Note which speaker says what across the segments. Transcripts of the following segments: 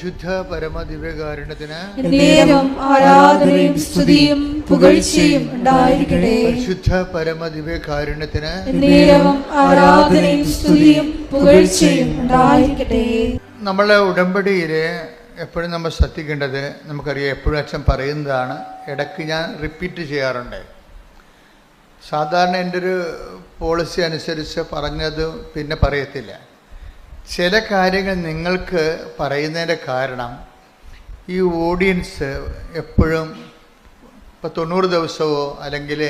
Speaker 1: പരിശുദ്ധ പരമദിവ്യകാരുണ്യത്തിന്
Speaker 2: ആരാധനയും സ്തുതിയും പുകഴ്ചയും ഉണ്ടായിരിക്കട്ടെ.
Speaker 1: പരിശുദ്ധ പരമദിവ്യകാരുണ്യത്തിന്
Speaker 2: ആരാധനയും സ്തുതിയും പുകഴ്ചയും ഉണ്ടായിരിക്കട്ടെ.
Speaker 1: നമ്മളെ ഉടമ്പടിയിൽ എപ്പോഴും നമ്മൾ ശ്രദ്ധിക്കേണ്ടത്, നമുക്കറിയാം എപ്പോഴും അച്ഛൻ പറയുന്നതാണ്, ഇടയ്ക്ക് ഞാൻ റിപ്പീറ്റ് ചെയ്യാറുണ്ട്. സാധാരണ എൻ്റെ ഒരു പോളിസി അനുസരിച്ച് പറഞ്ഞത് പിന്നെ പറയത്തില്ല. ചില കാര്യങ്ങൾ നിങ്ങൾക്ക് പറയുന്നതിൻ്റെ കാരണം ഈ ഓഡിയൻസ് എപ്പോഴും ഇപ്പോൾ 90 ദിവസമോ അല്ലെങ്കിൽ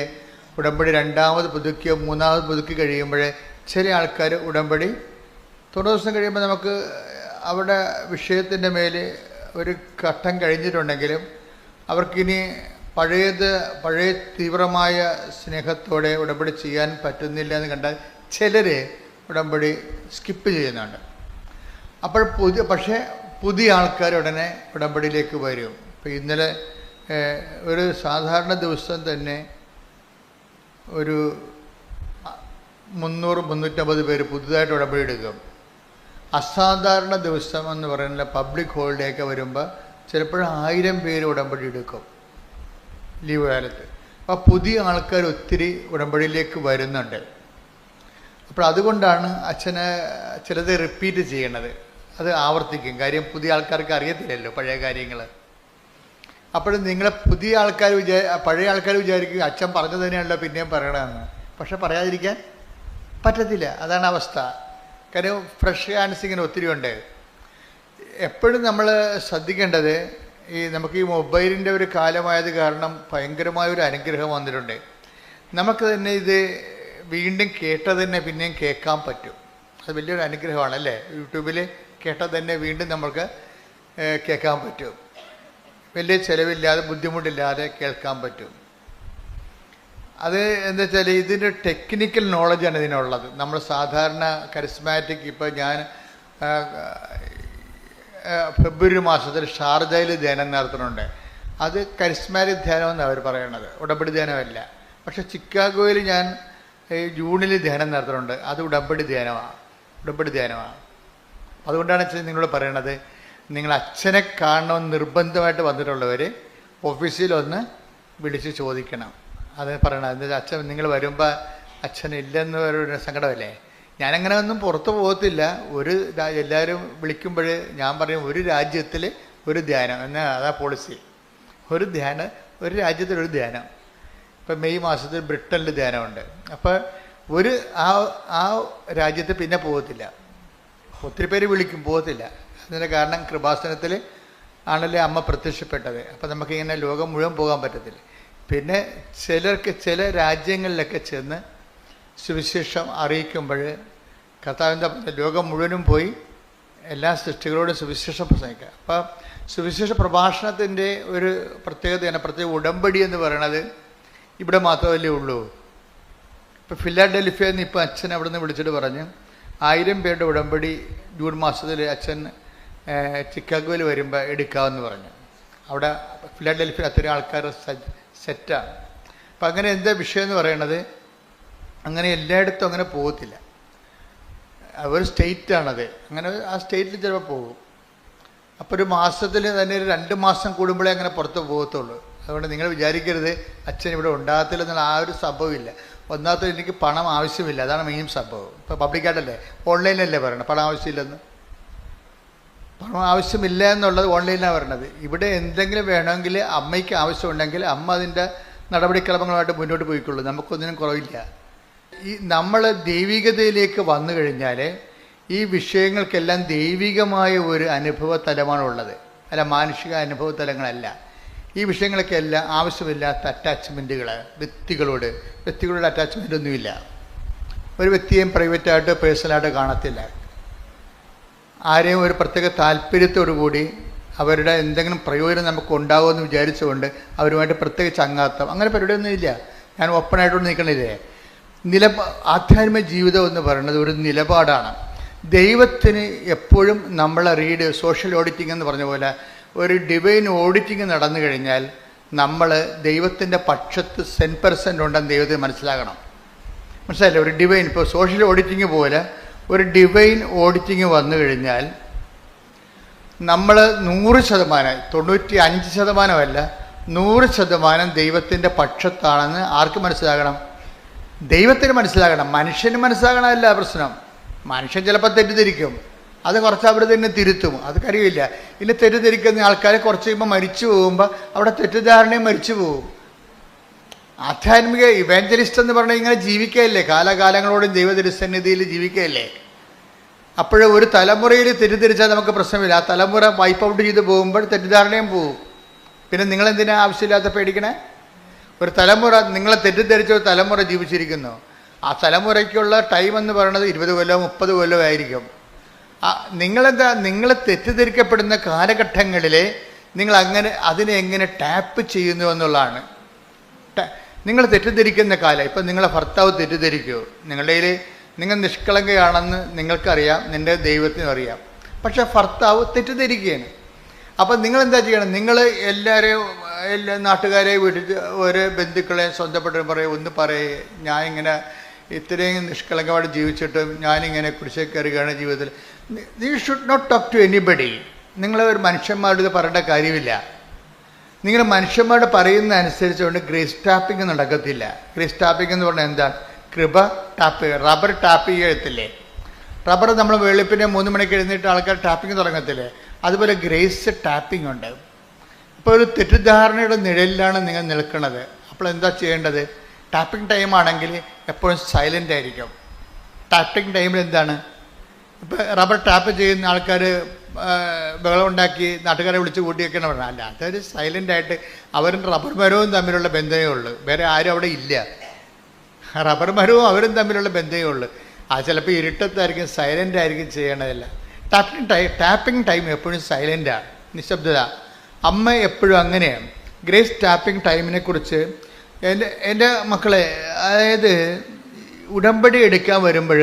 Speaker 1: ഉടമ്പടി രണ്ടാമത് പുതുക്കിയോ മൂന്നാമത് പുതുക്കി കഴിയുമ്പോഴേ ചില ആൾക്കാർ ഉടമ്പടി 90 ദിവസം കഴിയുമ്പോൾ നമുക്ക് അവരുടെ വിഷയത്തിൻ്റെ മേൽ ഒരു ഘട്ടം കഴിഞ്ഞിട്ടുണ്ടെങ്കിലും അവർക്കിനി പഴയ തീവ്രമായ സ്നേഹത്തോടെ ഉടമ്പടി ചെയ്യാൻ പറ്റുന്നില്ല എന്ന് കണ്ടാൽ ചിലർ ഉടമ്പടി സ്കിപ്പ് ചെയ്യുന്നുണ്ട്. അപ്പോൾ പുതിയ ആൾക്കാർ ഉടനെ ഉടമ്പടിയിലേക്ക് വരും. ഇപ്പോൾ ഇന്നലെ ഒരു സാധാരണ ദിവസം തന്നെ ഒരു 300-350 പേര് പുതുതായിട്ട് ഉടമ്പടി എടുക്കും. അസാധാരണ ദിവസം എന്ന് പറയുന്ന പബ്ലിക് ഹോളിഡേ ഒക്കെ വരുമ്പോൾ ചിലപ്പോൾ 1000 പേര് ഉടമ്പടി എടുക്കും ലീവ് കാലത്ത്. അപ്പോൾ പുതിയ ആൾക്കാർ ഒത്തിരി ഉടമ്പടിയിലേക്ക് വരുന്നുണ്ട്. അപ്പോൾ അതുകൊണ്ടാണ് അച്ഛന് ചിലത് റിപ്പീറ്റ് ചെയ്യണത്, അത് ആവർത്തിക്കും. കാര്യം പുതിയ ആൾക്കാർക്ക് അറിയത്തില്ലല്ലോ പഴയ കാര്യങ്ങൾ. അപ്പോൾ നിങ്ങളെ പഴയ ആൾക്കാർ വിചാരിക്കും അച്ഛൻ പറഞ്ഞത് തന്നെയാണല്ലോ പിന്നെയും പറയണമെന്ന്. പക്ഷെ പറയാതിരിക്കാൻ പറ്റത്തില്ല, അതാണ് അവസ്ഥ. കാര്യം ഫ്രഷ് ഹാൻഡ്സ് ഇങ്ങനെ ഒത്തിരി ഉണ്ട്. എപ്പോഴും നമ്മൾ ശ്രദ്ധിക്കേണ്ടത്, നമുക്ക് ഈ മൊബൈലിൻ്റെ ഒരു കാലമായത് കാരണം ഭയങ്കരമായൊരു അനുഗ്രഹം വന്നിട്ടുണ്ട്. നമുക്ക് തന്നെ ഇത് വീണ്ടും കേട്ടത് തന്നെ പിന്നെയും കേൾക്കാൻ പറ്റും. അത് വലിയൊരു അനുഗ്രഹമാണ് അല്ലേ. യൂട്യൂബിൽ കേട്ടത് തന്നെ വീണ്ടും നമുക്ക് കേൾക്കാൻ പറ്റും. വലിയ ചിലവില്ലാതെ ബുദ്ധിമുട്ടില്ലാതെ കേൾക്കാൻ പറ്റും. അത് എന്താ വെച്ചാൽ ഇതിൻ്റെ ടെക്നിക്കൽ നോളജാണ് ഇതിനുള്ളത്. നമ്മൾ സാധാരണ കരിസ്മാറ്റിക്, ഇപ്പോൾ ഞാൻ ഫെബ്രുവരി മാസത്തിൽ ഷാർജയിൽ ധ്യാനം നടത്തുന്നുണ്ട്. അത് കരിസ്മാറ്റിക് ധ്യാനമെന്നാണ് അവർ പറയണത്, ഉടമ്പടി ധ്യാനമല്ല. പക്ഷെ ചിക്കാഗോയിൽ ഞാൻ ജൂണിൽ ധ്യാനം നടത്തുന്നുണ്ട്, അത് ഉടമ്പടി ധ്യാനമാണ്. അതുകൊണ്ടാണ് നിങ്ങളോട് പറയണത്, നിങ്ങൾ അച്ഛനെ കാണണമെന്ന് നിർബന്ധമായിട്ട് വന്നിട്ടുള്ളവർ ഓഫീസിലൊന്ന് വിളിച്ച് ചോദിക്കണം. അത് പറയണം. എന്താ അച്ഛൻ നിങ്ങൾ വരുമ്പോൾ അച്ഛനില്ലെന്ന് ഒരു സങ്കടമല്ലേ. ഞാനങ്ങനെ ഒന്നും പുറത്ത് പോകത്തില്ല. എല്ലാവരും വിളിക്കുമ്പോൾ ഞാൻ പറയും ഒരു രാജ്യത്തിൽ ഒരു ധ്യാനം എന്നാൽ അതാ പോളിസി. ഒരു രാജ്യത്തിലൊരു ധ്യാനം. ഇപ്പം മെയ് മാസത്തിൽ ബ്രിട്ടനിൽ ധ്യാനമുണ്ട്. അപ്പോൾ ആ രാജ്യത്ത് പിന്നെ പോകത്തില്ല. ഒത്തിരി പേര് വിളിക്കും, പോകത്തില്ല. അതിൻ്റെ കാരണം കൃപാസനത്തിൽ ആണല്ലേ അമ്മ പ്രത്യക്ഷപ്പെട്ടത്. അപ്പം നമുക്കിങ്ങനെ ലോകം മുഴുവൻ പോകാൻ പറ്റത്തില്ല. പിന്നെ ചില രാജ്യങ്ങളിലൊക്കെ ചെന്ന് സുവിശേഷം അറിയിക്കുമ്പോൾ കർത്താവിൻ്റെ ലോകം മുഴുവനും പോയി എല്ലാ സൃഷ്ടികളോടും സുവിശേഷം പ്രസംഗിക്കുക. അപ്പം സുവിശേഷ പ്രഭാഷണത്തിൻ്റെ ഒരു പ്രത്യേകതയാണ്, പ്രത്യേക ഉടമ്പടി എന്ന് പറയണത് ഇവിടെ മാത്രമല്ലേ ഉള്ളൂ. ഇപ്പോൾ ഫിലാഡൽഫിയയിൽ നിന്ന് ഇപ്പോൾ അച്ഛൻ അവിടെ നിന്ന് വിളിച്ചിട്ട് പറഞ്ഞു 1000 പേരുടെ ഉടമ്പടി ജൂൺ മാസത്തിൽ അച്ഛൻ ചിക്കാഗോയിൽ വരുമ്പോൾ എടുക്കാമെന്ന് പറഞ്ഞു. അവിടെ ഫിലാഡൽഫിയ അത്രയും ആൾക്കാർ സെറ്റാണ്. അപ്പം അങ്ങനെ എന്താ വിഷയം എന്ന് പറയണത്, അങ്ങനെ എല്ലായിടത്തും അങ്ങനെ പോകത്തില്ല. ഒരു സ്റ്റേറ്റാണത്. അങ്ങനെ ആ സ്റ്റേറ്റിൽ ചിലപ്പോൾ പോകും. അപ്പോൾ ഒരു മാസത്തിൽ തന്നെ 2 മാസം കൂടുമ്പോഴേ അങ്ങനെ പുറത്ത് പോകത്തുള്ളൂ. അതുകൊണ്ട് നിങ്ങൾ വിചാരിക്കരുത് അച്ഛൻ ഇവിടെ ഉണ്ടാകത്തില്ല എന്നുള്ള ആ ഒരു സംഭവമില്ല. ഒന്നാമത്തെ എനിക്ക് പണം ആവശ്യമില്ല, അതാണ് മെയിൻ സംഭവം. ഇപ്പോൾ പബ്ലിക്കായിട്ടല്ലേ, ഓൺലൈനിലല്ലേ പറയണത് പണം ആവശ്യമില്ലെന്ന്. പണം ആവശ്യമില്ല എന്നുള്ളത് ഓൺലൈനിലാണ് പറയണത്. ഇവിടെ എന്തെങ്കിലും വേണമെങ്കിൽ അമ്മയ്ക്ക് ആവശ്യമുണ്ടെങ്കിൽ അമ്മ അതിൻ്റെ നടപടിക്രമങ്ങളുമായിട്ട് മുന്നോട്ട് പോയിക്കൊള്ളൂ. നമുക്കൊന്നിനും കുറവില്ല. നമ്മൾ ദൈവികതയിലേക്ക് വന്നു കഴിഞ്ഞാൽ ഈ വിഷയങ്ങൾക്കെല്ലാം ദൈവികമായ ഒരു അനുഭവ തലമാണുള്ളത്, അല്ല മാനുഷിക അനുഭവ തലങ്ങളല്ല. ഈ വിഷയങ്ങളൊക്കെല്ലാം ആവശ്യമില്ലാത്ത അറ്റാച്ച്മെൻറ്റുകൾ, വ്യക്തികളോട് അറ്റാച്ച്മെൻ്റ് ഒന്നുമില്ല. ഒരു വ്യക്തിയെയും പ്രൈവറ്റായിട്ട് പേഴ്സണലായിട്ട് കാണത്തില്ല. ആരെയും ഒരു പ്രത്യേക താല്പര്യത്തോടു കൂടി അവരുടെ എന്തെങ്കിലും പ്രയോജനം നമുക്ക് ഉണ്ടാകുമെന്ന് വിചാരിച്ചുകൊണ്ട് അവരുമായിട്ട് പ്രത്യേകിച്ച് ചങ്ങാത്തം അങ്ങനെ പരിപാടിയൊന്നും ഇല്ല. ഞാൻ ഓപ്പണായിട്ടൊന്നും നിൽക്കണില്ലേ. ആധ്യാത്മിക ജീവിതം എന്ന് പറയുന്നത് ഒരു നിലപാടാണ്. ദൈവത്തിന് എപ്പോഴും നമ്മളെ സോഷ്യൽ ഓഡിറ്റിംഗ് എന്ന് പറഞ്ഞ പോലെ ഒരു ഡിവൈൻ ഓഡിറ്റിംഗ് നടന്നു കഴിഞ്ഞാൽ നമ്മൾ ദൈവത്തിൻ്റെ പക്ഷത്ത് 100% ഉണ്ടെന്ന് ദൈവത്തിന് മനസ്സിലാകണം. മനസ്സിലായില്ലേ? ഒരു ഡിവൈൻ, ഇപ്പോൾ സോഷ്യൽ ഓഡിറ്റിംഗ് പോലെ ഒരു ഡിവൈൻ ഓഡിറ്റിംഗ് വന്നു കഴിഞ്ഞാൽ നമ്മൾ 100%, 95%, 100% ദൈവത്തിൻ്റെ പക്ഷത്താണെന്ന് ആർക്ക് മനസ്സിലാകണം? ദൈവത്തിന് മനസ്സിലാകണം. മനുഷ്യന് മനസ്സിലാകണമല്ല പ്രശ്നം. മനുഷ്യൻ ചിലപ്പോൾ തെറ്റിദ്ധരിക്കും, അത് കുറച്ച് അവർ തന്നെ തിരുത്തും, അത് കഴിയില്ല. ഇനി തെറ്റിദ്ധരിക്കുന്ന ആൾക്കാർ കുറച്ച് കഴിയുമ്പോൾ മരിച്ചു പോകുമ്പോൾ അവിടെ തെറ്റിദ്ധാരണയും മരിച്ചു പോകും. ആധ്യാത്മിക ഇവാഞ്ചലിസ്റ്റ് എന്ന് പറഞ്ഞാൽ ഇങ്ങനെ ജീവിക്കുകയല്ലേ, കാലാകാലങ്ങളോടും ദൈവതിരുസന്നിധിയിൽ ജീവിക്കുകയല്ലേ. അപ്പോഴേ ഒരു തലമുറയിൽ തെറ്റിദ്ധരിച്ചാൽ നമുക്ക് പ്രശ്നമില്ല. ആ തലമുറ വൈപ്പ് ഔട്ട് ചെയ്ത് പോകുമ്പോൾ തെറ്റിദ്ധാരണയും പോകും. പിന്നെ നിങ്ങളെന്തിനാ ആവശ്യമില്ലാത്ത പേടിക്കണേ? ഒരു തലമുറ, നിങ്ങളെ തെറ്റിദ്ധരിച്ച ഒരു തലമുറ ജീവിച്ചിരിക്കുന്നു. ആ തലമുറയ്ക്കുള്ള ടൈം എന്ന് പറയുന്നത് 20 കൊല്ലമോ 30 കൊല്ലമോ ആയിരിക്കും. നിങ്ങൾ തെറ്റിദ്ധരിക്കപ്പെടുന്ന കാലഘട്ടങ്ങളിൽ നിങ്ങൾ അതിനെ എങ്ങനെ ടാപ്പ് ചെയ്യുന്നു എന്നുള്ളതാണ്. നിങ്ങൾ തെറ്റിദ്ധരിക്കുന്ന കാലം, ഇപ്പം നിങ്ങളെ ഭർത്താവ് തെറ്റിദ്ധരിക്കുമോ? നിങ്ങൾ നിഷ്കളങ്കയാണെന്ന് നിങ്ങൾക്കറിയാം, നിൻ്റെ ദൈവത്തിനും അറിയാം. പക്ഷെ ഭർത്താവ് തെറ്റിദ്ധരിക്കുകയാണ്. അപ്പം നിങ്ങളെന്താ ചെയ്യണം? നിങ്ങൾ എല്ലാ നാട്ടുകാരെ വീട്ടിൽ ഒരു ബന്ധുക്കളെ സ്വന്തപ്പെട്ടവരും പറയും, ഒന്ന് പറയേ, ഞാനിങ്ങനെ ഇത്രയും നിഷ്കളങ്കമായിട്ട് ജീവിച്ചിട്ടും ഞാനിങ്ങനെ കുരിശിൽ കയറുകയാണ് ജീവിതത്തിൽ. You should not talk to anybody. നിങ്ങളൊരു മനുഷ്യന്മാരോട് ഇത് പറയേണ്ട കാര്യമില്ല. നിങ്ങൾ മനുഷ്യന്മാരോട് പറയുന്ന അനുസരിച്ചുകൊണ്ട് ഗ്രേസ് ടാപ്പിംഗ് നടക്കത്തില്ല. ഗ്രേസ് ടാപ്പിംഗ് എന്ന് പറഞ്ഞാൽ എന്താണ്? കൃപ ടാപ്പ്, റബ്ബർ ടാപ്പ് ചെയ്യത്തില്ലേ? റബ്ബർ നമ്മൾ വെളുപ്പിനെ 3 മണിക്ക് എഴുന്നേറ്റ് ആൾക്കാർ ടാപ്പിംഗ് തുടങ്ങത്തില്ലേ? അതുപോലെ ഗ്രേസ് ടാപ്പിംഗ് ഉണ്ട്. ഇപ്പോൾ ഒരു തെറ്റിദ്ധാരണയുടെ നിഴലിലാണ് നിങ്ങൾ നിൽക്കുന്നത്. അപ്പോൾ എന്താ ചെയ്യേണ്ടത്? ടാപ്പിംഗ് ടൈമാണെങ്കിൽ എപ്പോഴും സൈലൻ്റ് ആയിരിക്കും. ടാപ്പിംഗ് ടൈമിൽ എന്താണ്? ഇപ്പോൾ റബ്ബർ ടാപ്പ് ചെയ്യുന്ന ആൾക്കാർ ബഹളം ഉണ്ടാക്കി നാട്ടുകാരെ വിളിച്ച് കൂട്ടിയൊക്കെയാണ് പറഞ്ഞത്. അല്ല, അതൊരു സൈലൻ്റായിട്ട് അവരും റബ്ബർ മരവും തമ്മിലുള്ള ബന്ധമേ ഉള്ളൂ, വേറെ ആരും അവിടെ ഇല്ല. റബ്ബർ മരവും അവരും തമ്മിലുള്ള ബന്ധമേ ഉള്ളൂ. ചിലപ്പോൾ ഇരുട്ടത്തായിരിക്കും, സൈലൻ്റ് ആയിരിക്കും ചെയ്യണതല്ല. ടാപ്പിംഗ് ടൈം എപ്പോഴും സൈലൻ്റാണ്, നിശബ്ദത. അമ്മ എപ്പോഴും അങ്ങനെയാണ്. ഗ്രേസ് ടാപ്പിംഗ് ടൈമിനെ കുറിച്ച് എൻ്റെ മക്കളെ, അതായത് ഉടമ്പടി എടുക്കാൻ വരുമ്പോൾ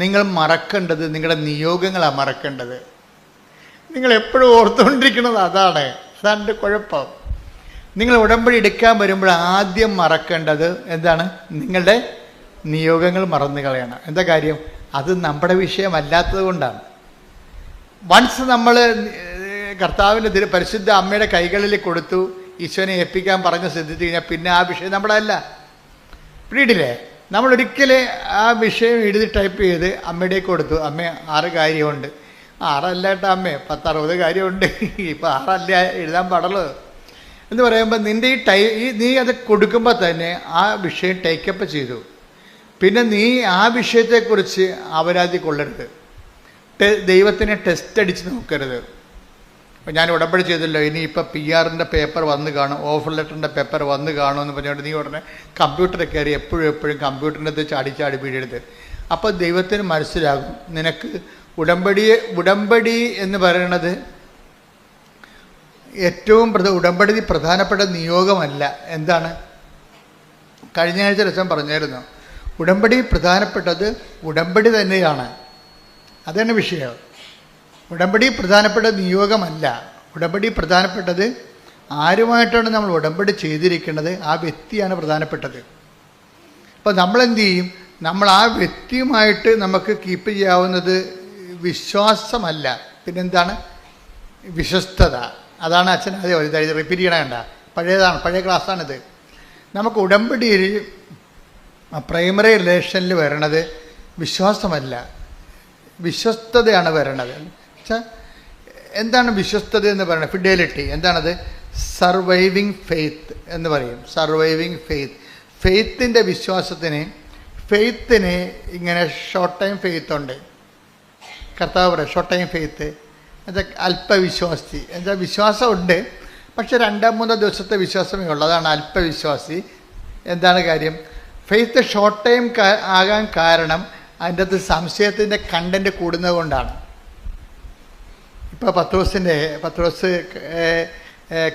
Speaker 1: നിങ്ങൾ മറക്കേണ്ടത് നിങ്ങളുടെ നിയോഗങ്ങളാണ് മറക്കേണ്ടത്. നിങ്ങൾ എപ്പോഴും ഓർത്തുകൊണ്ടിരിക്കുന്നത് അതാണ് എൻ്റെ കുഴപ്പം. നിങ്ങൾ ഉടമ്പടി എടുക്കാൻ വരുമ്പോൾ ആദ്യം മറക്കേണ്ടത് എന്താണ്? നിങ്ങളുടെ നിയോഗങ്ങൾ മറന്നു കളയണം. എന്താ കാര്യം? അത് നമ്മുടെ വിഷയമല്ലാത്തത് കൊണ്ടാണ്. വൺസ് നമ്മൾ കർത്താവിൻ്റെ പരിശുദ്ധ അമ്മയുടെ കൈകളിൽ കൊടുത്തു, ഈശോനെ ഏൽപ്പിക്കാൻ പറഞ്ഞ് ശ്രദ്ധിച്ചു കഴിഞ്ഞാൽ പിന്നെ ആ വിഷയം നമ്മുടെ അല്ല. പിന്നീടില്ലേ, നമ്മളൊരിക്കലും ആ വിഷയം എഴുതി ടൈപ്പ് ചെയ്ത് അമ്മയുടേക്ക് കൊടുത്തു. അമ്മ 6 കാര്യമുണ്ട്. 6 അല്ല കേട്ടോ അമ്മേ, 10-60 കാര്യമുണ്ട്. ഇപ്പം 6 അല്ല എഴുതാൻ പാടുള്ളൂ എന്ന് പറയുമ്പോൾ നിൻ്റെ നീ അത് കൊടുക്കുമ്പോൾ തന്നെ ആ വിഷയം ടേക്കപ്പ് ചെയ്തു. പിന്നെ നീ ആ വിഷയത്തെക്കുറിച്ച് അപരാധി കൊള്ളരുത്. ദൈവത്തിനെ ടെസ്റ്റ് അടിച്ച് നോക്കരുത്. ഇപ്പം ഞാൻ ഉടമ്പടി ചെയ്തല്ലോ, ഇനിയിപ്പോൾ PR-ൻ്റെ പേപ്പർ വന്ന് കാണും, ഓഫർ ലെറ്ററിൻ്റെ പേപ്പർ വന്ന് കാണുമെന്ന് പറഞ്ഞുകൊണ്ട് നീ ഉടനെ കമ്പ്യൂട്ടറിൽ കയറി എപ്പോഴും കമ്പ്യൂട്ടറിൻ്റെ അടുത്ത് ചാടി വീഴരുത്. അപ്പോൾ ദൈവത്തിന് മനസ്സിലാകും നിനക്ക് ഉടമ്പടി എന്ന് പറയുന്നത് ഏറ്റവും ഉടമ്പടി പ്രധാനപ്പെട്ട നിയോഗമല്ല. എന്താണ്? കഴിഞ്ഞ ആഴ്ച രസം പറഞ്ഞായിരുന്നു, ഉടമ്പടി പ്രധാനപ്പെട്ടത് ഉടമ്പടി തന്നെയാണ്. അതാണ് വിഷയം. ഉടമ്പടി പ്രധാനപ്പെട്ട നിയോഗമല്ല. ഉടമ്പടി പ്രധാനപ്പെട്ടത് ആരുമായിട്ടാണ് നമ്മൾ ഉടമ്പടി ചെയ്തിരിക്കുന്നത്, ആ വ്യക്തിയാണ് പ്രധാനപ്പെട്ടത്. അപ്പോൾ നമ്മളെന്ത് ചെയ്യും? നമ്മൾ ആ വ്യക്തിയുമായിട്ട് നമുക്ക് കീപ്പ് ചെയ്യാവുന്നത് വിശ്വാസമല്ല, പിന്നെന്താണ്? വിശ്വസ്തത. അതാണ് അച്ഛൻ ആദ്യം റിപ്പീറ്റ് ചെയ്യണേണ്ട, പഴയ ക്ലാസ്സാണിത്. നമുക്ക് ഉടമ്പടിയിൽ പ്രൈമറി റിലേഷനിൽ വരണത് വിശ്വാസമല്ല, വിശ്വസ്തതയാണ് വരണത്. എന്താണ് വിശ്വസ്തത എന്ന് പറയുന്നത്? ഫിഡലിറ്റി. എന്താണത്? സർവൈവിങ് ഫെയ്ത്ത് എന്ന് പറയും. സർവൈവിങ് ഫെയ്ത്തിൻ്റെ ഫെയ്ത്തിന് ഇങ്ങനെ ഷോർട്ട് ടൈം ഫെയ്ത്ത് ഉണ്ട്. കർത്താവ് പറയും ഷോർട്ട് ടൈം ഫെയ്ത്ത് എന്താ? അല്പവിശ്വാസി. എന്താ? വിശ്വാസമുണ്ട്, പക്ഷെ 2-3 ദിവസത്തെ വിശ്വാസമേ ഉള്ളൂ. അതാണ് അല്പവിശ്വാസി. എന്താണ് കാര്യം? ഫെയ്ത്ത് ഷോർട്ട് ടൈം ആകാൻ കാരണം അതിൻ്റെ അകത്ത് സംശയത്തിൻ്റെ കണ്ടൻറ്റ് കൂടുന്നത് കൊണ്ടാണ്. ഇപ്പോൾ പത്രോസ്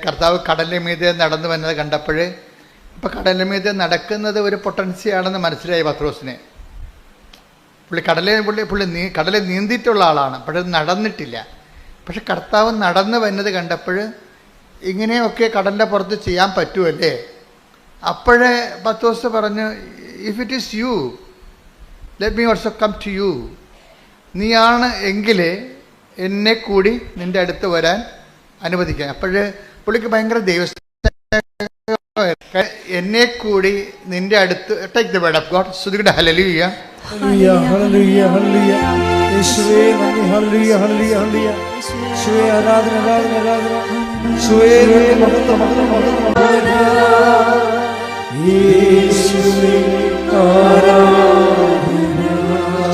Speaker 1: കർത്താവ് കടലിന് മീതെ നടന്നു വന്നത് കണ്ടപ്പോൾ, ഇപ്പോൾ കടലിന് മീതെ നടക്കുന്നത് ഒരു പൊട്ടൻസിയാണെന്ന് മനസ്സിലായി പത്രോസിന്. കടലിൽ നീന്തിയിട്ടുള്ള ആളാണ്, പക്ഷെ നടന്നിട്ടില്ല. പക്ഷെ കർത്താവ് നടന്നു വരുന്നത് കണ്ടപ്പോൾ ഇങ്ങനെയൊക്കെ കടലിൻ്റെ പുറത്ത് ചെയ്യാൻ പറ്റുമല്ലേ? അപ്പോഴേ പത്രോസ് പറഞ്ഞു, if it is you let me also come to you. നീയാണ് എങ്കിൽ എന്നെ കൂടി നിൻ്റെ അടുത്ത് വരാൻ അനുവദിക്കുക. അപ്പോഴ് പുള്ളിക്ക് ഭയങ്കര എന്നെ കൂടി നിൻ്റെ അടുത്ത്. Take the word of God. സ്തുതിക്കട്ടെ. ഹല്ലേലൂയ
Speaker 3: ഹല്ലേലൂയ ഹല്ലേലൂയ ഹല്ലേലൂയ. യേശുവേ നന്ദി. ഹല്ലേലൂയ ഹല്ലേലൂയ ഹല്ലേലൂയ. യേശുവേ ആരാധന ആരാധന ആരാധന. യേശുവേ മഹത്വം മഹത്വം മഹത്വം. യേശുവേ ആരാധന.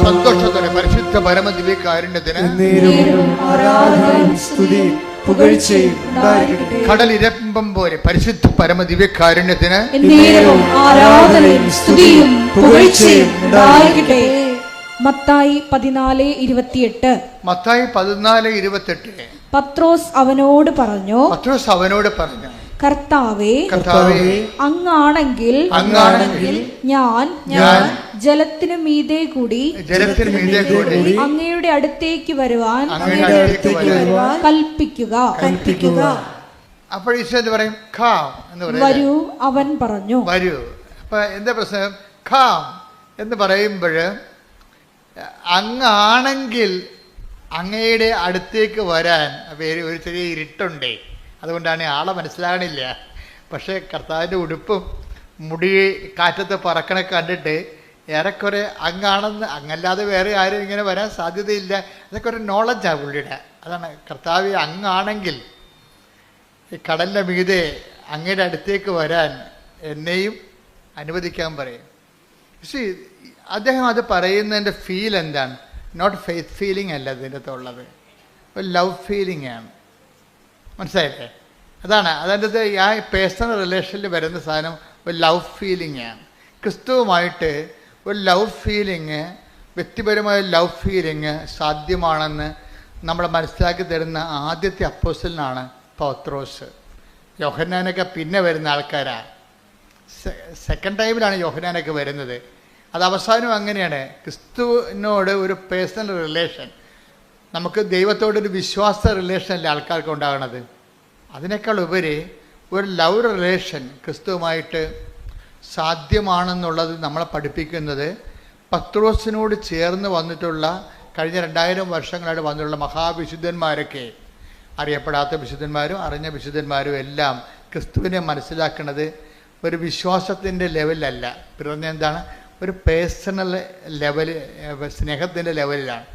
Speaker 1: സന്തോഷത്തോടെ പരിശുദ്ധ പരമദിവ്യകാരുണ്യത്തിന്
Speaker 3: ആരാധനയും സ്തുതിയും പുകഴ്ചയും ഉണ്ടായിരിക്കട്ടെ.
Speaker 1: കടലിരമ്പം പോലെ പരിശുദ്ധ പരമദിവ്യകാരുണ്യത്തിന്
Speaker 2: ആരാധനയും സ്തുതിയും പുകഴ്ചയും ഉണ്ടായിരിക്കട്ടെ. മത്തായി 14:28.
Speaker 1: മത്തായി 14:28.
Speaker 2: പത്രോസ് അവനോട് പറഞ്ഞു, കർത്താവേ, അങ്ങാണെങ്കിൽ ഞാൻ ജലത്തിനു മീതെ കൂടി അങ്ങയുടെ അടുത്തേക്ക് വരുവാൻ കൽപ്പിക്കുക.
Speaker 1: അപ്പോൾ ഈശോ എന്ത് പറയും? ഖാം എന്ന് പറയും.
Speaker 2: വരൂ അവൻ പറഞ്ഞു.
Speaker 1: വരൂ. അപ്പൊ എന്താ പ്രശ്നം? ഖാം എന്ന് പറയുമ്പോൾ അങ്ങാണെങ്കിൽ അങ്ങയുടെ അടുത്തേക്ക് വരാൻ ഒരു ചെറിയ ഇരുട്ടുണ്ടേ, അതുകൊണ്ടാണ് ആളെ മനസ്സിലാകണില്ല. പക്ഷേ കർത്താവിൻ്റെ ഉടുപ്പും മുടി കാറ്റത്ത് പറക്കണ കണ്ടിട്ട് ഏറെക്കുറെ അങ്ങാണെന്ന്, അങ്ങല്ലാതെ വേറെ ആരും ഇങ്ങനെ വരാൻ സാധ്യതയില്ല. അതൊക്കെ ഒരു നോളജാണ് പുള്ളിയുടെ. അതാണ് കർത്താവ് അങ്ങാണെങ്കിൽ ഈ കടലിൻ്റെ മീതെ അങ്ങയുടെ അടുത്തേക്ക് വരാൻ എന്നെയും അനുവദിക്കാൻ പറയും. പക്ഷേ അദ്ദേഹം അത് പറയുന്നതിൻ്റെ ഫീൽ എന്താണ്? നോട്ട് ഫെയ്ത്ത് ഫീലിംഗ് അല്ല അതിൻ്റെ അകത്തുള്ളത്, ഒരു ലവ് ഫീലിംഗ് ആണ്. മനസ്സിലായില്ലേ? അതാണ് അതിൻ്റെ ആ പേഴ്സണൽ റിലേഷനിൽ വരുന്ന സാധനം ഒരു ലവ് ഫീലിംഗ് ആണ്. ക്രിസ്തുവുമായിട്ട് ഒരു ലവ് ഫീലിംഗ്, വ്യക്തിപരമായ ലവ് ഫീലിംഗ് സാധ്യമാണെന്ന് നമ്മളെ മനസ്സിലാക്കി തരുന്ന ആദ്യത്തെ അപ്പോസ്തലനാണ് പത്രോസ്. യോഹന്നാനൊക്കെ പിന്നെ വരുന്ന ആൾക്കാരാണ്. സെക്കൻഡ് ടൈമിലാണ് യോഹന്നാനൊക്കെ വരുന്നത്. അത് അവസാനം അങ്ങനെയാണ്. ക്രിസ്തുവിനോട് ഒരു പേഴ്സണൽ റിലേഷൻ, നമുക്ക് ദൈവത്തോടൊരു വിശ്വാസ റിലേഷനല്ലേ ആൾക്കാർക്ക് ഉണ്ടാകണത്. അതിനേക്കാൾ ഉപരി ഒരു ലവ് റിലേഷൻ ക്രിസ്തുവുമായിട്ട് സാധ്യമാണെന്നുള്ളത് നമ്മളെ പഠിപ്പിക്കുന്നത് പത്രോസിനോട് ചേർന്ന് വന്നിട്ടുള്ള കഴിഞ്ഞ 2000 വർഷങ്ങളായിട്ട് വന്നിട്ടുള്ള മഹാവിശുദ്ധന്മാരൊക്കെ, അറിയപ്പെടാത്ത വിശുദ്ധന്മാരും അറിഞ്ഞ വിശുദ്ധന്മാരും എല്ലാം ക്രിസ്തുവിനെ മനസ്സിലാക്കുന്നത് ഒരു വിശ്വാസത്തിൻ്റെ ലെവലിലല്ല, പിറന്ന എന്താണ് ഒരു പേഴ്സണൽ ലെവൽ, സ്നേഹത്തിൻ്റെ ലെവലിലാണ്.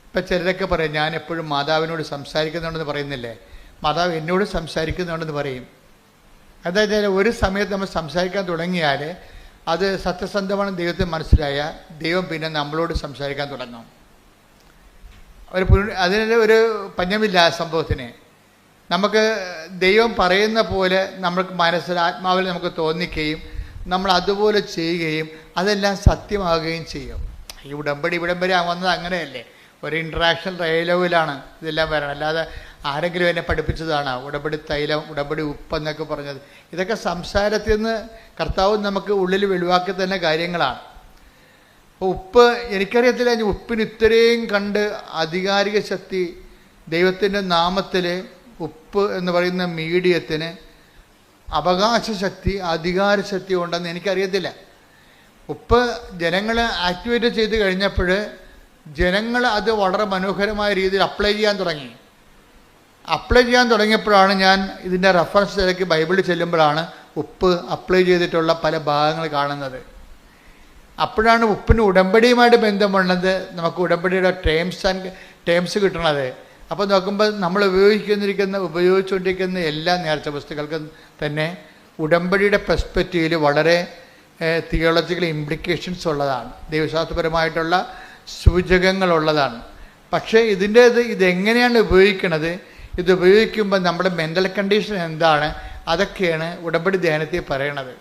Speaker 1: ഇപ്പം ചിലരൊക്കെ പറയും, ഞാൻ എപ്പോഴും മാതാവിനോട് സംസാരിക്കുന്നുണ്ടെന്ന് പറയുന്നില്ലേ, മാതാവ് എന്നോട് സംസാരിക്കുന്നുണ്ടെന്ന് പറയും. അതായത് ഒരു സമയത്ത് നമ്മൾ സംസാരിക്കാൻ തുടങ്ങിയാൽ അത് സത്യസന്ധമാണ് ദൈവത്തിന് മനസ്സിലായ ദൈവം പിന്നെ നമ്മളോട് സംസാരിക്കാൻ തുടങ്ങും. അതിന് ഒരു പഞ്ഞമില്ല ആ സംഭവത്തിന്. നമുക്ക് ദൈവം പറയുന്ന പോലെ നമ്മൾക്ക് മനസ്സിൽ ആത്മാവിൽ നമുക്ക് തോന്നിക്കുകയും നമ്മൾ അതുപോലെ ചെയ്യുകയും അതെല്ലാം സത്യമാകുകയും ചെയ്യും. ഈ ഉടമ്പടി ഇവിടം വരെ വന്നത് അങ്ങനെയല്ലേ, ഒരു ഇൻട്രാക്ഷൻ ഡയലോഗിലാണ് ഇതെല്ലാം വരണം. അല്ലാതെ ആരെങ്കിലും എന്നെ പഠിപ്പിച്ചതാണ് ഉടമ്പടി തൈലം, ഉടമ്പടി ഉപ്പെന്നൊക്കെ പറഞ്ഞത്. ഇതൊക്കെ സംസാരത്തിൽ നിന്ന് കർത്താവ് നമുക്ക് ഉള്ളിൽ വെളിവാക്കി തന്നെ കാര്യങ്ങളാണ്. അപ്പോൾ ഉപ്പ് എനിക്കറിയത്തില്ല, ഉപ്പിന് ഇത്രയും കണ്ട് ആധികാരിക ശക്തി ദൈവത്തിൻ്റെ നാമത്തിൽ ഉപ്പ് എന്ന് പറയുന്ന മീഡിയത്തിന് അവകാശശക്തി, അധികാരശക്തി ഉണ്ടെന്ന് എനിക്കറിയത്തില്ല. ഉപ്പ് ജനങ്ങൾ ആക്ടിവേറ്റ് ചെയ്ത് കഴിഞ്ഞപ്പോൾ ജനങ്ങൾ അത് വളരെ മനോഹരമായ രീതിയിൽ അപ്ലൈ ചെയ്യാൻ തുടങ്ങിയപ്പോഴാണ് ഞാൻ ഇതിൻ്റെ റെഫറൻസ് തിരക്ക് ബൈബിളിൽ ചെല്ലുമ്പോഴാണ് ഉപ്പ് അപ്ലൈ ചെയ്തിട്ടുള്ള പല ഭാഗങ്ങൾ കാണുന്നത്. അപ്പോഴാണ് ഉപ്പിന് ഉടമ്പടിയുമായിട്ട് ബന്ധമുള്ളത്, നമുക്ക് ഉടമ്പടിയുടെ ടേംസ് കിട്ടണത്. അപ്പോൾ നോക്കുമ്പോൾ നമ്മൾ ഉപയോഗിച്ചുകൊണ്ടിരിക്കുന്ന എല്ലാ നേർച്ച വസ്തുക്കൾക്കും തന്നെ ഉടമ്പടിയുടെ പെർസ്പെക്റ്റീവിൽ വളരെ തിയോളജിക്കൽ ഇംപ്ലിക്കേഷൻസ് ഉള്ളതാണ്, ദൈവശാസ്ത്രപരമായിട്ടുള്ള സൂചകങ്ങളുള്ളതാണ്. പക്ഷേ ഇതെങ്ങനെയാണ് ഉപയോഗിക്കുന്നത്, ഇത് ഉപയോഗിക്കുമ്പോൾ നമ്മുടെ മെൻ്റൽ കണ്ടീഷൻ എന്താണ്, അതൊക്കെയാണ് ഉടമ്പടി ധ്യാനത്തിൽ പറയണത്.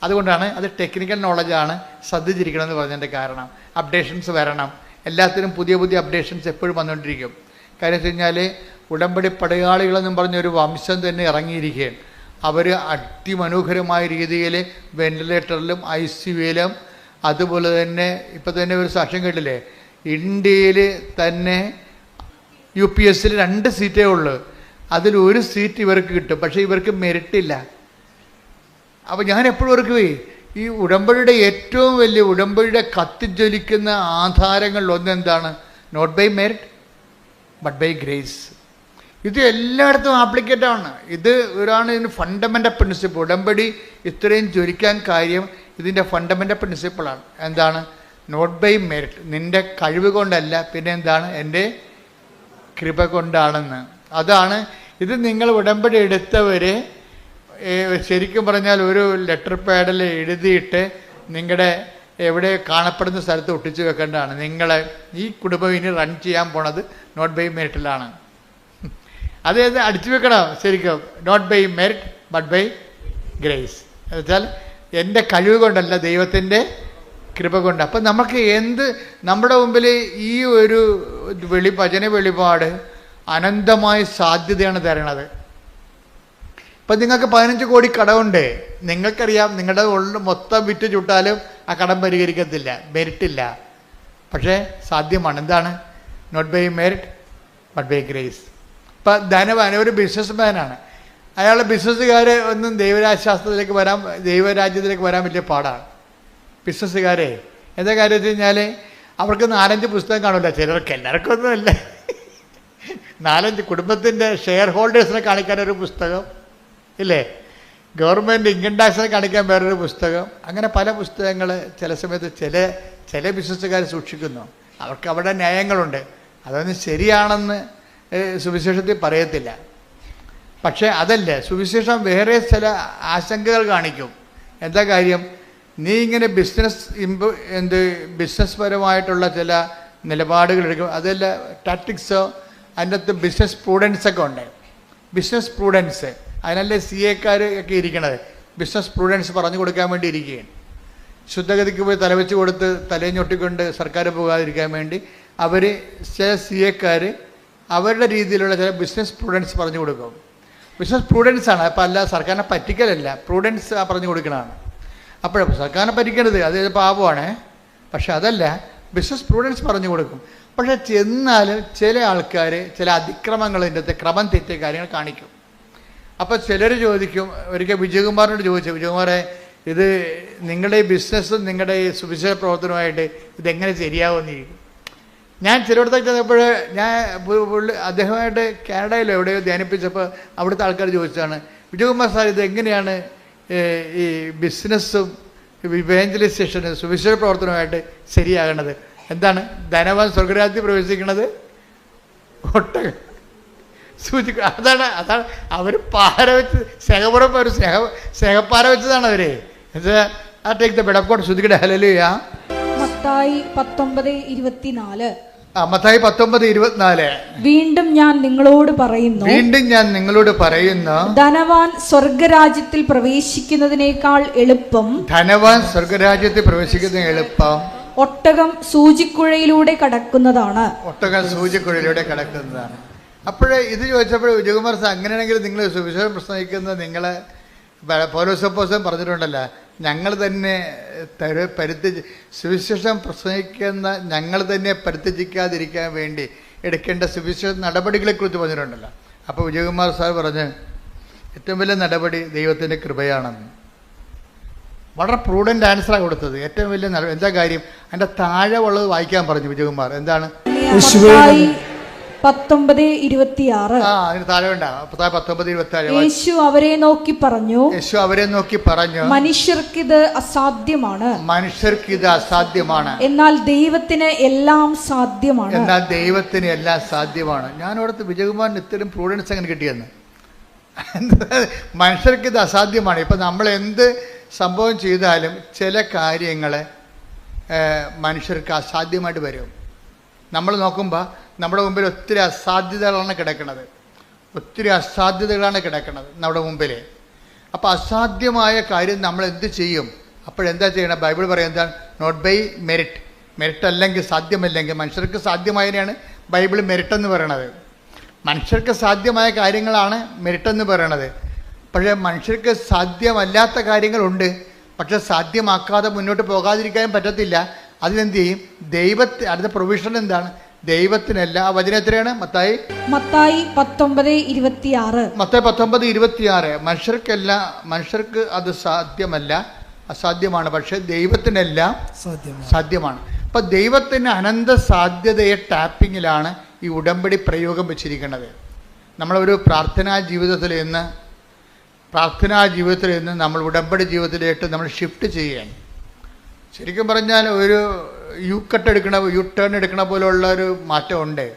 Speaker 1: അതുകൊണ്ടാണ് അത് ടെക്നിക്കൽ നോളജാണ്, ശ്രദ്ധിച്ചിരിക്കണമെന്ന് പറഞ്ഞതിൻ്റെ കാരണം. അപ്ഡേഷൻസ് വരണം, എല്ലാത്തിനും പുതിയ പുതിയ അപ്ഡേഷൻസ് എപ്പോഴും വന്നുകൊണ്ടിരിക്കും. കാര്യം വെച്ച് കഴിഞ്ഞാൽ ഉടമ്പടി പടയാളികളെന്നും പറഞ്ഞൊരു വംശം തന്നെ ഇറങ്ങിയിരിക്കുകയാണ്. അവർ അതിമനോഹരമായ രീതിയിൽ വെന്റിലേറ്ററിലും ICUവിലും, അതുപോലെ തന്നെ ഇപ്പം തന്നെ ഒരു സാക്ഷ്യം കേട്ടില്ലേ, ഇന്ത്യയിൽ തന്നെ UPSൽ 2 സീറ്റേ ഉള്ളൂ, അതിൽ1 സീറ്റ് ഇവർക്ക് കിട്ടും, പക്ഷേ ഇവർക്ക് മെറിറ്റില്ല. അപ്പോൾ ഞാൻ എപ്പോഴും ഓർക്കുവേ, ഈ ഉടമ്പടിയുടെ ഏറ്റവും വലിയ ഉടമ്പടിയുടെ കത്തിജ്വലിക്കുന്ന ആധാരങ്ങളിൽ ഒന്നെന്താണ്? Not by merit, but by grace. ഇത് എല്ലായിടത്തും ആപ്ലിക്കേറ്റ് ആണ്. ഇത് ഇതിന് ഫണ്ടമെൻ്റൽ പ്രിൻസിപ്പിൾ. ഉടമ്പടി ഇത്രയും ചുരുക്കാൻ കാര്യം ഇതിൻ്റെ ഫണ്ടമെൻ്റൽ പ്രിൻസിപ്പിളാണ്. എന്താണ്? നോട്ട് ബൈ മെറിറ്റ്, നിൻ്റെ കഴിവ് കൊണ്ടല്ല, പിന്നെ എന്താണ്? എൻ്റെ കൃപ കൊണ്ടാണെന്ന്. അതാണ് ഇത്. നിങ്ങൾ ഉടമ്പടി എടുത്തവർ ശരിക്കും പറഞ്ഞാൽ ഒരു ലെറ്റർ പാഡിൽ എഴുതിയിട്ട് നിങ്ങളുടെ എവിടെ കാണപ്പെടുന്ന സ്ഥലത്ത് ഒട്ടിച്ചു വെക്കേണ്ടതാണ്. നിങ്ങളെ ഈ കുടുംബം ഇനി റൺ ചെയ്യാൻ പോണത് നോട്ട് ബൈ മെറിറ്റിലാണ്. അത് അടിച്ചു വെക്കണം ശരിക്കും. Not by merit but by grace. എന്നുവെച്ചാൽ എൻ്റെ കഴിവ് കൊണ്ടല്ല, ദൈവത്തിൻ്റെ കൃപ കൊണ്ട്. അപ്പം നമുക്ക് നമ്മുടെ മുമ്പിൽ ഈ ഒരു ഭജന വെളിപാട് അനന്തമായ സാധ്യതയാണ് തരണത്. ഇപ്പം നിങ്ങൾക്ക് 15 കോടി കടമുണ്ട്. നിങ്ങൾക്കറിയാം നിങ്ങളുടെ മൊത്തം വിറ്റ് ചുട്ടാലും ആ കടം പരിഹരിക്കത്തില്ല, മെറിറ്റില്ല. പക്ഷേ സാധ്യമാണ്. എന്താണ്? Not by merit but by grace. ഇപ്പം ധനവാൻ ഒരു ബിസിനസ്മാനാണ്. അയാളുടെ ബിസിനസ്സുകാർ ഒന്നും ദൈവരാജ്യത്തിലേക്ക് വരാൻ വലിയ പാടാണ്. ബിസിനസ്സുകാരെ എന്താ കാര്യം വെച്ച് കഴിഞ്ഞാൽ അവർക്ക് 4-5 പുസ്തകം കാണില്ല. ചിലർക്ക്, എല്ലാവർക്കും ഒന്നുമല്ല, 4-5 കുടുംബത്തിൻ്റെ ഷെയർ ഹോൾഡേഴ്സിനെ കാണിക്കാനൊരു പുസ്തകം ഇല്ലേ, ഗവൺമെൻറ് ഇൻകം ടാക്സിനെ കാണിക്കാൻ വേറൊരു പുസ്തകം. അങ്ങനെ പല പുസ്തകങ്ങൾ ചില സമയത്ത് ചില ബിസിനസ്സുകാർ സൂക്ഷിക്കുന്നു. അവർക്ക് അവിടെ ന്യായങ്ങളുണ്ട്. അതൊന്നും ശരിയാണെന്ന് സുവിശേഷത്തിൽ പറയത്തില്ല. പക്ഷേ അതല്ല, സുവിശേഷം വേറെ ചില ആശങ്കകൾ കാണിക്കും. എന്താ കാര്യം? നീ ഇങ്ങനെ ബിസിനസ് പരമായിട്ടുള്ള ചില നിലപാടുകൾ എടുക്കും. അതല്ല ടാക്ടിക്സോ, അതിനകത്ത് ബിസിനസ് പ്രൂഡൻസൊക്കെ ഉണ്ട്. ബിസിനസ് പ്രൂഡൻസ്, അതിനല്ലേ CA ഒക്കെ ഇരിക്കണത്. ബിസിനസ് പ്രൂഡൻസ് പറഞ്ഞു കൊടുക്കാൻ വേണ്ടി ഇരിക്കുകയാണ്. ശുദ്ധഗതിക്ക് പോയി തലവെച്ച് കൊടുത്ത് തലഞ്ഞൊട്ടിക്കൊണ്ട് സർക്കാർ പോകാതിരിക്കാൻ വേണ്ടി അവർ ചില CA അവരുടെ രീതിയിലുള്ള ചില ബിസിനസ് പ്രൂഡൻസ് പറഞ്ഞു കൊടുക്കും. ബിസിനസ് പ്രൂഡൻസാണ്. അപ്പം അല്ല സർക്കാരിനെ പറ്റിക്കലല്ല, പ്രൂഡൻസ് പറഞ്ഞു കൊടുക്കണതാണ്. അപ്പോഴും സർക്കാരിനെ പറ്റിക്കരുത്, അത് പാപമാണ്. പക്ഷെ അതല്ല, ബിസിനസ് പ്രൂഡൻസ് പറഞ്ഞു കൊടുക്കും. പക്ഷെ ചെന്നാലും ചില ആൾക്കാർ ചില അതിക്രമങ്ങളിൻ്റെ അകത്ത് ക്രമം തെറ്റിയ കാര്യങ്ങൾ കാണിക്കും. അപ്പോൾ ചിലർ ചോദിക്കും, ഒരിക്കൽ വിജയകുമാറിനോട് ചോദിച്ചു, വിജയകുമാറെ ഇത് നിങ്ങളുടെ ഈ ബിസിനസ്സും നിങ്ങളുടെ ഈ സുവിശേഷ പ്രവർത്തനവുമായിട്ട് ഇതെങ്ങനെ ശരിയാവുമെന്ന് ചോദിക്കും. ഞാൻ ചിലയിടത്തൊക്കെ ചെന്നപ്പോൾ അദ്ദേഹമായിട്ട് കാനഡയിലോ എവിടെയോ ധ്യാനിപ്പിച്ചപ്പോൾ അവിടുത്തെ ആൾക്കാർ ചോദിച്ചതാണ്, വിജയകുമാർ സാർ ഇത് എങ്ങനെയാണ് ഈ ബിസിനസ്സും ഇവാഞ്ചലൈസേഷനും സുവിശേഷ പ്രവർത്തനവുമായിട്ട് ശരിയാകണത്? എന്താണ്? ധനവാൻ സ്വർഗരാജ്യത്തിൽ പ്രവേശിക്കുന്നത് ഒട്ടകം സൂചിക്ക. അതാണ് അവർ പാര വെച്ച് സ്നേഹപൂർവ്വം അവർ സ്നേഹപ്പാര വെച്ചതാണ് അവര്. Take the bed of God. ശ്രുതിക്കട്ടെ ഹല്ലേലൂയ.
Speaker 2: മത്തായി 19:24.
Speaker 1: മത്തായി 19:24.
Speaker 2: വീണ്ടും ഞാൻ നിങ്ങളോട് പറയുന്നു, ധനവാൻ സ്വർഗരാജ്യത്തിൽ പ്രവേശിക്കുന്നതിനേക്കാൾ എളുപ്പം ഒട്ടകം സൂചിക്കുഴയിലൂടെ കടക്കുന്നതാണ്.
Speaker 1: അപ്പോഴേ ഇത് ചോദിച്ചപ്പോൾ വിജയകുമാർ സാർ, അങ്ങനെയാണെങ്കിൽ നിങ്ങൾ സുവിശേഷം പ്രസംഗിക്കുന്ന നിങ്ങളെ പൗലോസപ്പോസ്തലൻ പറഞ്ഞിട്ടുണ്ടല്ലോ, ഞങ്ങൾ തന്നെ സുവിശേഷം പ്രസംഗിക്കുന്ന ഞങ്ങൾ തന്നെ പരിത്യജിക്കാതിരിക്കാൻ വേണ്ടി എടുക്കേണ്ട സുവിശേഷ നടപടികളെക്കുറിച്ച് പറഞ്ഞിട്ടുണ്ടല്ലോ. അപ്പോൾ വിജയകുമാർ സാർ പറഞ്ഞ് ഏറ്റവും വലിയ നടപടി ദൈവത്തിൻ്റെ കൃപയാണെന്ന്. വളരെ പ്രൂഡൻ്റ് ആൻസറാണ് കൊടുത്തത്. ഏറ്റവും വലിയ എന്താ കാര്യം? അതിൻ്റെ താഴെ ഉള്ളത് വായിക്കാൻ പറഞ്ഞു വിജയകുമാർ. എന്താണ്?
Speaker 2: 19:26.
Speaker 1: അതിന് താഴെ ഉണ്ടാകും. 19:27.
Speaker 2: യേശു അവരെ നോക്കി പറഞ്ഞു,
Speaker 1: മനുഷ്യർക്കിത് അസാധ്യമാണ്, എന്നാൽ ദൈവത്തിന് എല്ലാം സാധ്യമാണ്. ഞാൻ ഓർത്ത് വിജയകുമാറിന് ഇത്തരം പ്രൂഡൻസ് എങ്ങനെ കിട്ടിയെന്ന്. മനുഷ്യർക്കിത് അസാധ്യമാണ്. ഇപ്പം നമ്മൾ എന്ത് സംഭവം ചെയ്താലും ചില കാര്യങ്ങൾ മനുഷ്യർക്ക് അസാധ്യമായിട്ട് വരും. നമ്മൾ നോക്കുമ്പോൾ നമ്മുടെ മുമ്പിൽ ഒത്തിരി അസാധ്യതകളാണ് കിടക്കുന്നത് നമ്മുടെ മുമ്പിൽ. അപ്പോൾ അസാധ്യമായ കാര്യം നമ്മൾ എന്ത് ചെയ്യും? അപ്പോഴെന്താ ചെയ്യണം? ബൈബിൾ പറയും എന്താണ്? നോട്ട് ബൈ മെറിറ്റ് അല്ലെങ്കിൽ സാധ്യമല്ലെങ്കിൽ. മനുഷ്യർക്ക് സാധ്യമായതിനെയാണ് ബൈബിൾ മെറിറ്റ് എന്ന് പറയണത്. മനുഷ്യർക്ക് സാധ്യമായ കാര്യങ്ങളാണ് മെറിറ്റ് എന്ന് പറയണത്. പക്ഷേ മനുഷ്യർക്ക് സാധ്യമല്ലാത്ത കാര്യങ്ങളുണ്ട്. പക്ഷെ സാധ്യമാക്കാതെ മുന്നോട്ട് പോകാതിരിക്കാൻ പറ്റത്തില്ല. അതിനെന്ത് ചെയ്യും? അടുത്ത പ്രൊവിഷൻ എന്താണ്? ദൈവത്തിനല്ല. ആ വചനം എത്രയാണ്? മത്തായി 19:26. മനുഷ്യർക്ക് അത് അസാധ്യമാണ്, പക്ഷെ ദൈവത്തിനെല്ലാം സാധ്യമാണ്. അപ്പൊ ദൈവത്തിന് അനന്ത സാധ്യതയെ ടാപ്പിങ്ങിലാണ് ഈ ഉടമ്പടി പ്രയോഗം വെച്ചിരിക്കുന്നത്. നമ്മളൊരു പ്രാർത്ഥനാ ജീവിതത്തിൽ നിന്ന് നമ്മൾ ഉടമ്പടി ജീവിതത്തിലേക്ക് നമ്മൾ ഷിഫ്റ്റ് ചെയ്യാൻ, ശരിക്കും പറഞ്ഞാൽ ഒരു യു ടേൺ എടുക്കണ പോലെയുള്ള ഒരു മാറ്റമുണ്ട്.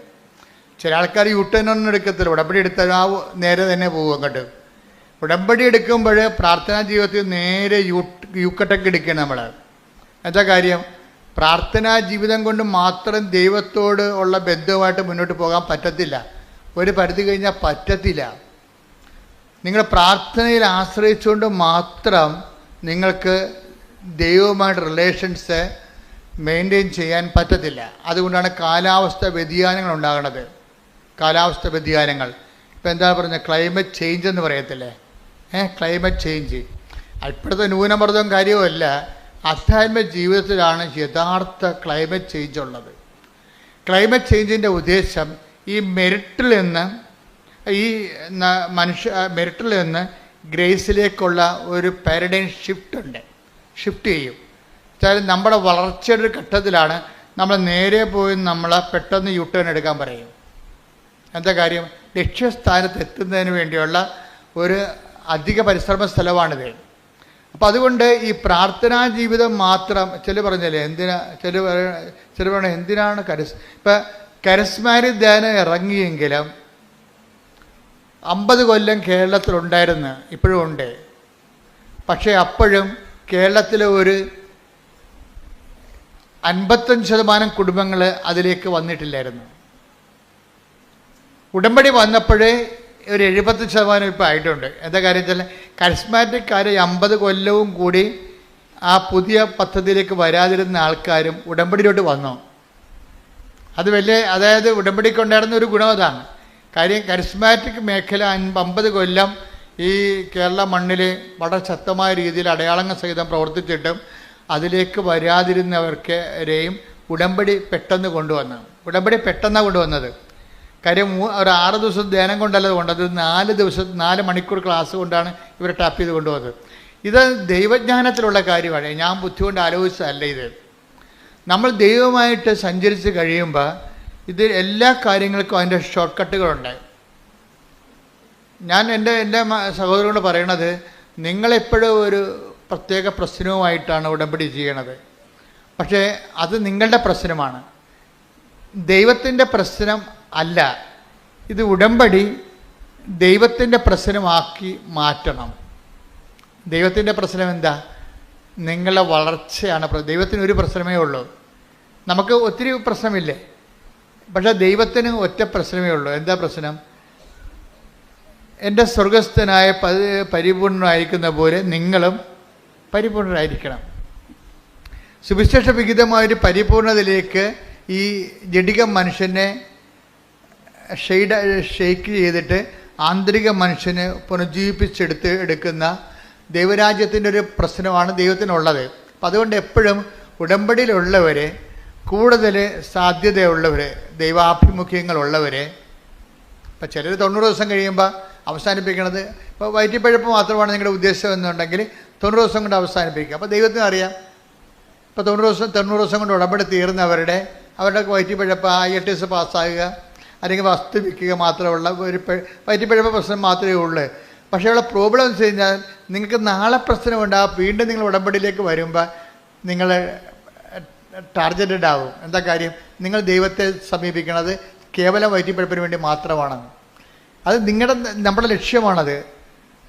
Speaker 1: ചില ആൾക്കാർ യു ടേൺ ഒന്നും എടുക്കത്തില്ല, ഉടമ്പടി എടുത്താൽ ആ നേരെ തന്നെ പോകും അങ്ങോട്ട്. ഉടമ്പടി എടുക്കുമ്പോൾ പ്രാർത്ഥനാ ജീവിതത്തിൽ നേരെ യൂക്കട്ടൊക്കെ എടുക്കണം നമ്മൾ. എന്താ കാര്യം? പ്രാർത്ഥനാ ജീവിതം കൊണ്ട് മാത്രം ദൈവത്തോട് ഉള്ള ബന്ധവുമായിട്ട് മുന്നോട്ട് പോകാൻ പറ്റത്തില്ല. ഒരു പരിധി കഴിഞ്ഞാൽ പറ്റത്തില്ല. നിങ്ങൾ പ്രാർത്ഥനയിൽ ആശ്രയിച്ചുകൊണ്ട് മാത്രം നിങ്ങൾക്ക് ദൈവവുമായിട്ട് റിലേഷൻസ് മെയിൻറ്റെയിൻ ചെയ്യാൻ പറ്റത്തില്ല. അതുകൊണ്ടാണ് കാലാവസ്ഥ വ്യതിയാനങ്ങൾ ഉണ്ടാകുന്നത്. കാലാവസ്ഥ വ്യതിയാനങ്ങൾ ഇപ്പം എന്താ പറഞ്ഞത്, ക്ലൈമറ്റ് ചേഞ്ച് എന്ന് പറയത്തില്ലേ? ക്ലൈമറ്റ് ചേഞ്ച് ഇപ്പോഴത്തെ ന്യൂനമർദ്ദവും കാര്യവുമല്ല, ആധ്യാത്മിക ജീവിതത്തിലാണ് യഥാർത്ഥ ക്ലൈമറ്റ് ചേഞ്ച് ഉള്ളത്. ക്ലൈമറ്റ് ചേഞ്ചിൻ്റെ ഉദ്ദേശം ഈ മെരിറ്റിൽ നിന്ന് ഗ്രേസിലേക്കുള്ള ഒരു പാരഡൈം ഷിഫ്റ്റ് ചെയ്യും. വെച്ചാൽ നമ്മുടെ വളർച്ചയുടെ ഒരു ഘട്ടത്തിലാണ് നമ്മൾ നേരെ പോയി നമ്മളെ പെട്ടെന്ന് യു ടേൺ എടുക്കാൻ പറയും. എന്താ കാര്യം? ലക്ഷ്യസ്ഥാനത്ത് എത്തുന്നതിന് വേണ്ടിയുള്ള ഒരു അധിക പരിശ്രമ സ്ഥലമാണിത്. അപ്പം അതുകൊണ്ട് ഈ പ്രാർത്ഥനാ ജീവിതം മാത്രം ചില പറഞ്ഞല്ലേ എന്തിനാണ് ഇപ്പം കരസ്മാരിക് ധ്യാനം ഇറങ്ങിയെങ്കിലും 50 കൊല്ലം കേരളത്തിലുണ്ടായിരുന്നു, ഇപ്പോഴും ഉണ്ട്. പക്ഷേ അപ്പോഴും കേരളത്തിലെ ഒരു 55% കുടുംബങ്ങൾ അതിലേക്ക് വന്നിട്ടില്ലായിരുന്നു. ഉടമ്പടി വന്നപ്പോഴേ ഒരു 70% ഇപ്പോൾ ആയിട്ടുണ്ട്. എന്താ കാര്യം വെച്ചാൽ കരിസ്മാറ്റിക്കാർ 50 കൊല്ലവും കൂടി ആ പുതിയ പദ്ധതിയിലേക്ക് വരാതിരുന്ന ആൾക്കാരും ഉടമ്പടിയിലോട്ട് വന്നു. അത് അതായത് ഉടമ്പടിക്കുണ്ടായിരുന്ന ഒരു ഗുണം അതാണ്. കാര്യം കരിസ്മാറ്റിക് മേഖല 50 കൊല്ലം ഈ കേരള മണ്ണിൽ വളരെ ശക്തമായ രീതിയിൽ അടയാളങ്ങൾ സഹിതം പ്രവർത്തിച്ചിട്ടും അതിലേക്ക് വരാതിരുന്നവർക്കെയും ഉടമ്പടി പെട്ടെന്ന് കൊണ്ടുവന്നത്. കാര്യം ഒരു 6 ദിവസം ധ്യാനം കൊണ്ടല്ല കൊണ്ടത്, 4 മണിക്കൂർ ക്ലാസ് കൊണ്ടാണ് ഇവരെ ടാപ്പ് ചെയ്ത് കൊണ്ടുപോകുന്നത്. ഇത് ദൈവജ്ഞാനത്തിലുള്ള കാര്യമാണ്, ഞാൻ ബുദ്ധി കൊണ്ട് ആലോചിച്ചതല്ല. ഇത് നമ്മൾ ദൈവമായിട്ട് സഞ്ചരിച്ച് കഴിയുമ്പോൾ ഇത് എല്ലാ കാര്യങ്ങൾക്കും അതിൻ്റെ ഷോർട്ട് കട്ടുകളുണ്ട്. ഞാൻ എൻ്റെ സഹോദരനോട് പറയണത്, നിങ്ങളെപ്പോഴും ഒരു പ്രത്യേക പ്രശ്നവുമായിട്ടാണ് ഉടമ്പടി ചെയ്യണത്. പക്ഷേ അത് നിങ്ങളുടെ പ്രശ്നമാണ്, ദൈവത്തിൻ്റെ പ്രശ്നം അല്ല. ഇത് ഉടമ്പടി ദൈവത്തിൻ്റെ പ്രശ്നമാക്കി മാറ്റണം. ദൈവത്തിൻ്റെ പ്രശ്നം എന്താ? നിങ്ങളുടെ വളർച്ചയാണ്. ദൈവത്തിന് ഒരു പ്രശ്നമേ ഉള്ളൂ. നമുക്ക് ഒത്തിരി പ്രശ്നമില്ലേ, പക്ഷേ ദൈവത്തിന് ഒറ്റ പ്രശ്നമേ ഉള്ളൂ. എന്താ പ്രശ്നം? എൻ്റെ സ്വർഗസ്ഥനായ പരിപൂർണനായിരിക്കുന്ന പോലെ നിങ്ങളും പരിപൂർണരായിരിക്കണം. സുവിശേഷ വിഹിതമായൊരു പരിപൂർണതയിലേക്ക് ഈ ജഡിക മനുഷ്യനെ ഷെയ്ക്ക് ചെയ്തിട്ട് ആന്തരിക മനുഷ്യനെ പുനർജീവിപ്പിച്ചെടുക്കുന്ന ദൈവരാജ്യത്തിൻ്റെ ഒരു പ്രശ്നമാണ് ദൈവത്തിനുള്ളത്. അപ്പം അതുകൊണ്ട് എപ്പോഴും ഉടമ്പടിയിലുള്ളവരെ, കൂടുതൽ സാധ്യതയുള്ളവർ, ദൈവാഭിമുഖ്യങ്ങളുള്ളവർ, ഇപ്പം ചിലർ 90 ദിവസം കഴിയുമ്പോൾ അവസാനിപ്പിക്കണത്, ഇപ്പോൾ വയറ്റിപ്പഴപ്പ് മാത്രമാണ് നിങ്ങളുടെ ഉദ്ദേശം എന്നുണ്ടെങ്കിൽ 90 ദിവസം കൊണ്ട് അവസാനിപ്പിക്കുക. അപ്പോൾ ദൈവത്തിന് അറിയാം, ഇപ്പോൾ 90 ദിവസം കൊണ്ട് ഉടമ്പടി തീർന്നവരുടെ വയറ്റിപ്പഴപ്പ് IELTS പാസ്സാകുക അല്ലെങ്കിൽ വസ്തു വിൽക്കുക മാത്രമുള്ള ഒരു വയറ്റിപ്പഴപ്പ് പ്രശ്നം മാത്രമേ ഉള്ളൂ. പക്ഷേ ഉള്ള പ്രോബ്ലം എന്ന് വെച്ച് കഴിഞ്ഞാൽ നിങ്ങൾക്ക് നാളെ പ്രശ്നമുണ്ടാകും. വീണ്ടും നിങ്ങൾ ഉടമ്പടിയിലേക്ക് വരുമ്പോൾ നിങ്ങൾ ടാർഗറ്റഡ് ആവും. എന്താ കാര്യം? നിങ്ങൾ ദൈവത്തെ സമീപിക്കുന്നത് കേവലം വയറ്റിപ്പഴപ്പിന് വേണ്ടി മാത്രമാണെന്ന്. അത് നമ്മുടെ ലക്ഷ്യമാണത്,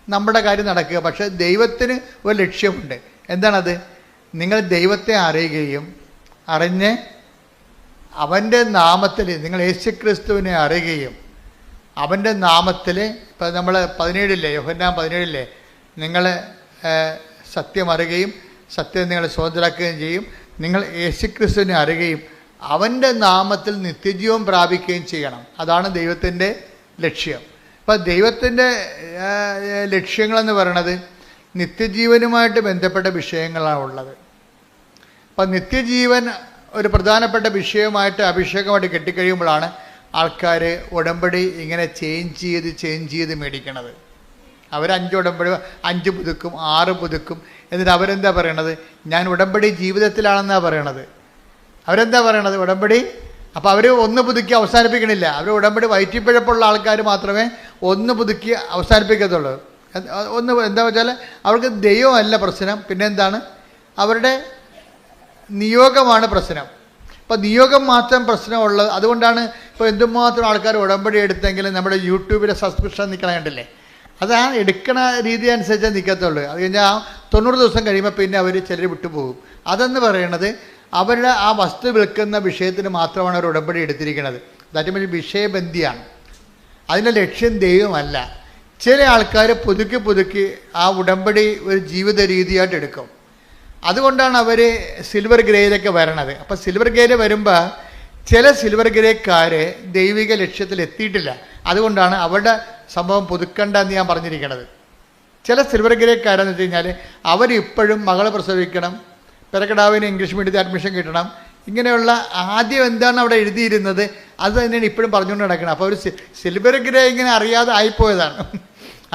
Speaker 1: നമ്മുടെ കാര്യം നടക്കുക. പക്ഷേ ദൈവത്തിന് ഒരു ലക്ഷ്യമുണ്ട്. എന്താണത്? നിങ്ങൾ ദൈവത്തെ അറിയുകയും അറിഞ്ഞ് അവൻ്റെ നാമത്തിൽ, നിങ്ങൾ യേശുക്രിസ്തുവിനെ അറിയുകയും അവൻ്റെ നാമത്തിൽ, ഇപ്പം നമ്മൾ 17 യോഹന്നാൻ 17 നിങ്ങൾ സത്യം അറിയുകയും സത്യം നിങ്ങൾ സ്വതന്ത്രരാക്കുകയും ചെയ്യും. നിങ്ങൾ യേശുക്രിസ്തുവിനെ അറിയുകയും അവൻ്റെ നാമത്തിൽ നിത്യജീവൻ പ്രാപിക്കുകയും ചെയ്യണം. അതാണ് ദൈവത്തിൻ്റെ ലക്ഷ്യം. അപ്പം ദൈവത്തിൻ്റെ ലക്ഷ്യങ്ങളെന്ന് പറയണത് നിത്യജീവനുമായിട്ട് ബന്ധപ്പെട്ട വിഷയങ്ങളാണ് ഉള്ളത്. അപ്പം നിത്യജീവൻ ഒരു പ്രധാനപ്പെട്ട വിഷയമായിട്ട് അഭിഷേകമായിട്ട് കെട്ടിക്കഴിയുമ്പോഴാണ് ആൾക്കാർ ഉടമ്പടി ഇങ്ങനെ ചേഞ്ച് ചെയ്ത് മേടിക്കണത്. അവർ 5 ഉടമ്പടി 5 പുതുക്കും 6 പുതുക്കും. എന്നിട്ട് അവരെന്താ പറയണത്? ഞാൻ ഉടമ്പടി ജീവിതത്തിലാണെന്നാണ് പറയണത്. അവരെന്താ പറയണത്? ഉടമ്പടി അപ്പോൾ അവർ ഒന്ന് പുതുക്കി അവസാനിപ്പിക്കണില്ല. അവർ ഉടമ്പടി വയറ്റിപ്പിഴപ്പുള്ള ആൾക്കാർ മാത്രമേ ഒന്ന് പുതുക്കി അവസാനിപ്പിക്കത്തുള്ളൂ. ഒന്ന് എന്താ വെച്ചാൽ അവർക്ക് ദൈവമല്ല പ്രശ്നം, പിന്നെ എന്താണ് അവരുടെ നിയോഗമാണ് പ്രശ്നം. അപ്പോൾ നിയോഗം മാത്രം പ്രശ്നമുള്ളത്. അതുകൊണ്ടാണ് ഇപ്പോൾ എന്തുമാത്രം ആൾക്കാർ ഉടമ്പടി എടുത്തെങ്കിലും നമ്മുടെ യൂട്യൂബിലെ സബ്സ്ക്രിപ്ഷൻ നിൽക്കണ കണ്ടില്ലേ, അത് ആ എടുക്കണ രീതി അനുസരിച്ചേ നിൽക്കത്തുള്ളൂ. അത് കഴിഞ്ഞാൽ 90 ദിവസം കഴിയുമ്പോൾ പിന്നെ അവർ ചിലർ വിട്ടുപോകും. അതെന്ന് പറയുന്നത് അവരുടെ ആ വസ്തു വിൽക്കുന്ന വിഷയത്തിന് മാത്രമാണ് അവർ ഉടമ്പടി എടുത്തിരിക്കുന്നത്. ദാറ്റ് മീൻസ് വിഷയബന്ധിയാണ്. അതിൻ്റെ ലക്ഷ്യം ദൈവമല്ല. ചില ആൾക്കാർ പുതുക്കി ആ ഉടമ്പടി ഒരു ജീവിത രീതിയായിട്ട് എടുക്കും. അതുകൊണ്ടാണ് അവർ സിൽവർ ഗ്രേയിലൊക്കെ വരണത്. അപ്പോൾ സിൽവർ ഗ്രേയിൽ വരുമ്പോൾ ചില സിൽവർ ഗ്രേക്കാർ ദൈവിക ലക്ഷ്യത്തിൽ എത്തിയിട്ടില്ല. അതുകൊണ്ടാണ് അവരുടെ സംഭവം പുതുക്കണ്ടെന്ന് ഞാൻ പറഞ്ഞിരിക്കുന്നത്. ചില സിൽവർ ഗ്രേക്കാരെന്ന് വെച്ച് കഴിഞ്ഞാൽ അവരിപ്പോഴും മകളെ പ്രസവിക്കണം, പെരക്കടാവിന് ഇംഗ്ലീഷ് മീഡിയത്തിൽ അഡ്മിഷൻ കിട്ടണം, ഇങ്ങനെയുള്ള ആദ്യം എന്താണ് അവിടെ എഴുതിയിരുന്നത് അത് തന്നെയാണ് ഇപ്പോഴും പറഞ്ഞുകൊണ്ട് നടക്കുന്നത്. അപ്പോൾ ഒരു സിൽവർ ഗ്രേ ഇങ്ങനെ അറിയാതെ ആയിപ്പോയതാണ്.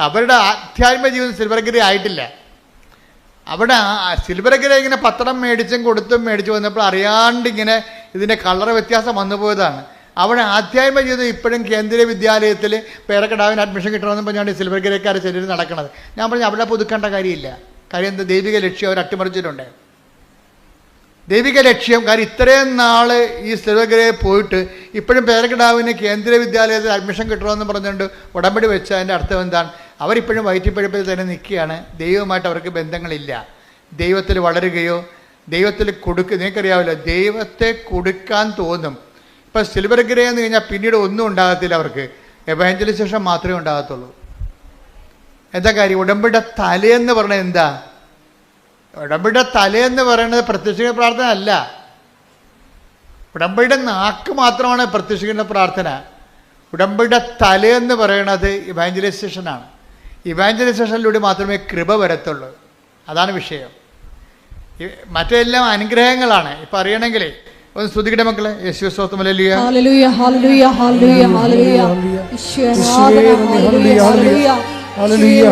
Speaker 1: അവരുടെ ആധ്യാത്മിക ജീവിതം സിൽവർ ഗ്രേ ആയിട്ടില്ല. അവിടെ സിൽവർ ഗ്രേ ഇങ്ങനെ പത്രം മേടിച്ചും കൊടുത്തും മേടിച്ചു വന്നപ്പോൾ അറിയാണ്ട് ഇങ്ങനെ ഇതിൻ്റെ കളർ വ്യത്യാസം വന്നു പോയതാണ്. അവിടെ ആധ്യാത്മിക ജീവിതം ഇപ്പോഴും കേന്ദ്രീയ വിദ്യാലയത്തിൽ പേരക്കടാവിന് അഡ്മിഷൻ കിട്ടണമെന്ന് പറഞ്ഞാണ് സിൽവർ ഗ്രേക്കാർ ചിലർ നടക്കുന്നത്. ഞാൻ പറഞ്ഞു അവിടെ പുതുക്കേണ്ട കാര്യമില്ല. കാര്യം എന്താ, ദൈവിക ലക്ഷ്യം അവർ അട്ടിമറിച്ചിട്ടുണ്ട്. ദൈവിക ലക്ഷ്യം. കാര്യം ഇത്രയും നാൾ ഈ സിൽവർ ഗ്രേ പോയിട്ട് ഇപ്പോഴും പേരക്കടാവിന് കേന്ദ്രീയ വിദ്യാലയത്തിൽ അഡ്മിഷൻ കിട്ടണമെന്ന് പറഞ്ഞുകൊണ്ട് ഉടമ്പടി വെച്ച അതിൻ്റെ അർത്ഥം എന്താണ്, അവരിപ്പോഴും വയറ്റിപ്പഴുപ്പിൽ തന്നെ നിൽക്കുകയാണ്. ദൈവമായിട്ട് അവർക്ക് ബന്ധങ്ങളില്ല. ദൈവത്തിൽ വളരുകയോ ദൈവത്തിൽ നിങ്ങൾക്കറിയാമല്ലോ, ദൈവത്തെ കൊടുക്കാൻ തോന്നും. ഇപ്പം സിൽവർ ഗ്രേ എന്ന് കഴിഞ്ഞാൽ പിന്നീട് ഒന്നും ഉണ്ടാകത്തില്ല. അവർക്ക് എവാഞ്ചലൈസേഷൻ മാത്രമേ ഉണ്ടാകത്തുള്ളൂ. എന്താ കാര്യം, ഉടമ്പടിയുടെ തലയെന്ന് പറഞ്ഞത് എന്താ? ഉടമ്പടിയുടെ തലയെന്ന് പറയുന്നത് പ്രത്യക്ഷിക്കുന്ന പ്രാർത്ഥന അല്ല. ഉടമ്പടിയുടെ നാക്ക് മാത്രമാണ് പ്രത്യക്ഷിക്കുന്ന പ്രാർത്ഥന. ഉടമ്പടിയുടെ തലയെന്ന് പറയുന്നത് ഇവാഞ്ചലൈസേഷനാണ്. ഇവാഞ്ചലൈസേഷനിലൂടെ മാത്രമേ കൃപ വരത്തുള്ളൂ. അതാണ് വിഷയം. മറ്റെല്ലാം അനുഗ്രഹങ്ങളാണ്. ഇപ്പം അറിയണമെങ്കിലേ ഒന്ന് സ്തുതിക്കട്ടെ മക്കളെ. യേശുവേ സ്തോത്രം. ഹല്ലേലൂയ
Speaker 2: ഹല്ലേലൂയ ഹല്ലേലൂയ ഹല്ലേലൂയ ഹല്ലേലൂയ. യേശുവേ ഹല്ലേലൂയ ഹല്ലേലൂയ ഹല്ലേലൂയ.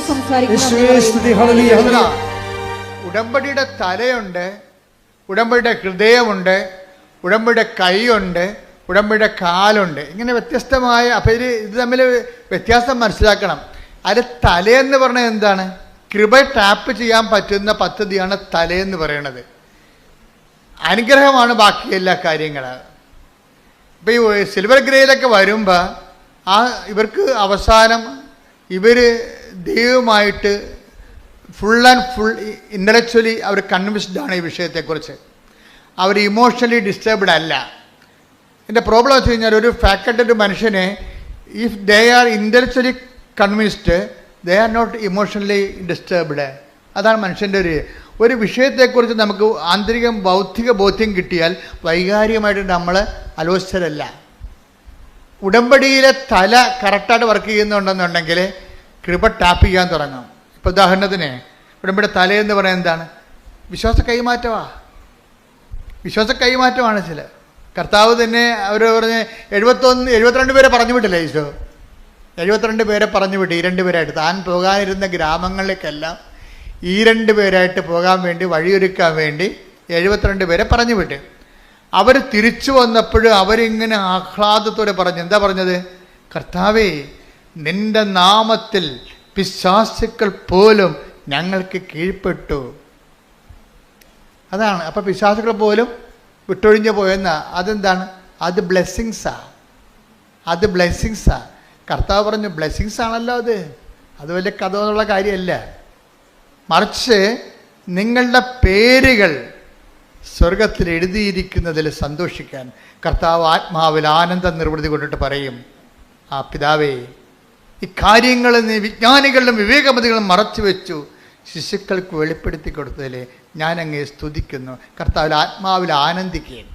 Speaker 2: സംസാരിക്കുന്ന
Speaker 1: ഉടമ്പടിയുടെ തലയുണ്ട്, ഉടമ്പടിയുടെ ഹൃദയമുണ്ട്, ഉടമ്പടിയുടെ കൈയുണ്ട്, ഉടമ്പടിയുടെ കാലുണ്ട്. ഇങ്ങനെ വ്യത്യസ്തമായ. അപ്പോൾ ഇത് തമ്മിൽ വ്യത്യാസം മനസ്സിലാക്കണം. അതിൽ തലയെന്ന് പറഞ്ഞത് എന്താണ്? കൃപ ടാപ്പ് ചെയ്യാൻ പറ്റുന്ന പദ്ധതിയാണ് തലയെന്ന് പറയുന്നത്. അനുഗ്രഹമാണ് ബാക്കി എല്ലാ കാര്യങ്ങളും. ഇപ്പോൾ ഈ സിൽവർ ഗ്രേയിലൊക്കെ വരുമ്പോൾ ഇവർക്ക് അവസാനം ഇവർ ദൈവമായിട്ട് ഫുൾ ഇൻ്റലക്ച്വലി അവർ കൺവിൻസ്ഡാണ് ഈ വിഷയത്തെക്കുറിച്ച്. അവർ ഇമോഷണലി ഡിസ്റ്റർബ്ഡ് അല്ല. എൻ്റെ പ്രോബ്ലം വെച്ച് കഴിഞ്ഞാൽ ഒരു ഫാക്കൽറ്റഡ് മനുഷ്യനെ if they are intellectually convinced they are not emotionally disturbed. അതാണ് മനുഷ്യൻ്റെ ഒരു വിഷയത്തെക്കുറിച്ച് നമുക്ക് ആന്തരികം ബൗദ്ധിക ബോധ്യം കിട്ടിയാൽ വൈകാരികമായിട്ട് നമ്മൾ അലോചിച്ചതല്ല. ഉടമ്പടിയിലെ തല കറക്റ്റായിട്ട് വർക്ക് ചെയ്യുന്നുണ്ടെന്നുണ്ടെങ്കിൽ കൃപ ടാപ്പ് ചെയ്യാൻ തുടങ്ങും. ഇപ്പോൾ ഉദാഹരണത്തിന് ഉടമ്പടി തലയെന്ന് പറയുന്നത് എന്താണ്? വിശ്വാസ കൈമാറ്റമാണ്. ചില കർത്താവ് തന്നെ അവർ പറഞ്ഞ് 72 പേരെ പറഞ്ഞു വിട്ടില്ല ഈശോ. 72 പേരെ പറഞ്ഞു വിട്ട് ഈ 2 പേരായിട്ട് താൻ പോകാനിരുന്ന ഗ്രാമങ്ങളിലേക്കെല്ലാം ഈ 2 പേരായിട്ട് പോകാൻ വേണ്ടി വഴിയൊരുക്കാൻ വേണ്ടി 72 പേരെ പറഞ്ഞു വിട്ട്. അവർ തിരിച്ചു വന്നപ്പോഴും അവരിങ്ങനെ ആഹ്ലാദത്തോടെ പറഞ്ഞു. എന്താ പറഞ്ഞത്? കർത്താവേ, നിന്റെ നാമത്തിൽ പിശാചുക്കൾ പോലും ഞങ്ങൾക്ക് കീഴ്പ്പെട്ടു. അതാണ്. അപ്പം പിശാചുക്കൾ പോലും വിട്ടൊഴിഞ്ഞു പോയെന്ന അതെന്താണ്? അത് ബ്ലെസ്സിങ്സാ. കർത്താവ് പറഞ്ഞു ബ്ലെസ്സിങ്സ് ആണല്ലോ അത് വലിയ കഥ എന്നുള്ള കാര്യമല്ല. മറിച്ച് നിങ്ങളുടെ പേരുകൾ സ്വർഗത്തിൽ എഴുതിയിരിക്കുന്നതിൽ സന്തോഷിക്കാൻ കർത്താവ് ആത്മാവിൽ ആനന്ദ നിർവൃതി കൊണ്ടിട്ട് പറയും, ആ പിതാവേ, ഇക്കാര്യങ്ങൾ നീ വിജ്ഞാനികളിലും വിവേകമതികളും മറച്ചു വെച്ചു ശിശുക്കൾക്ക് വെളിപ്പെടുത്തി കൊടുത്തതിൽ ഞാൻ അങ്ങേ സ്തുതിക്കുന്നു. കർത്താവിൽ ആത്മാവിൽ ആനന്ദിക്കുകയും.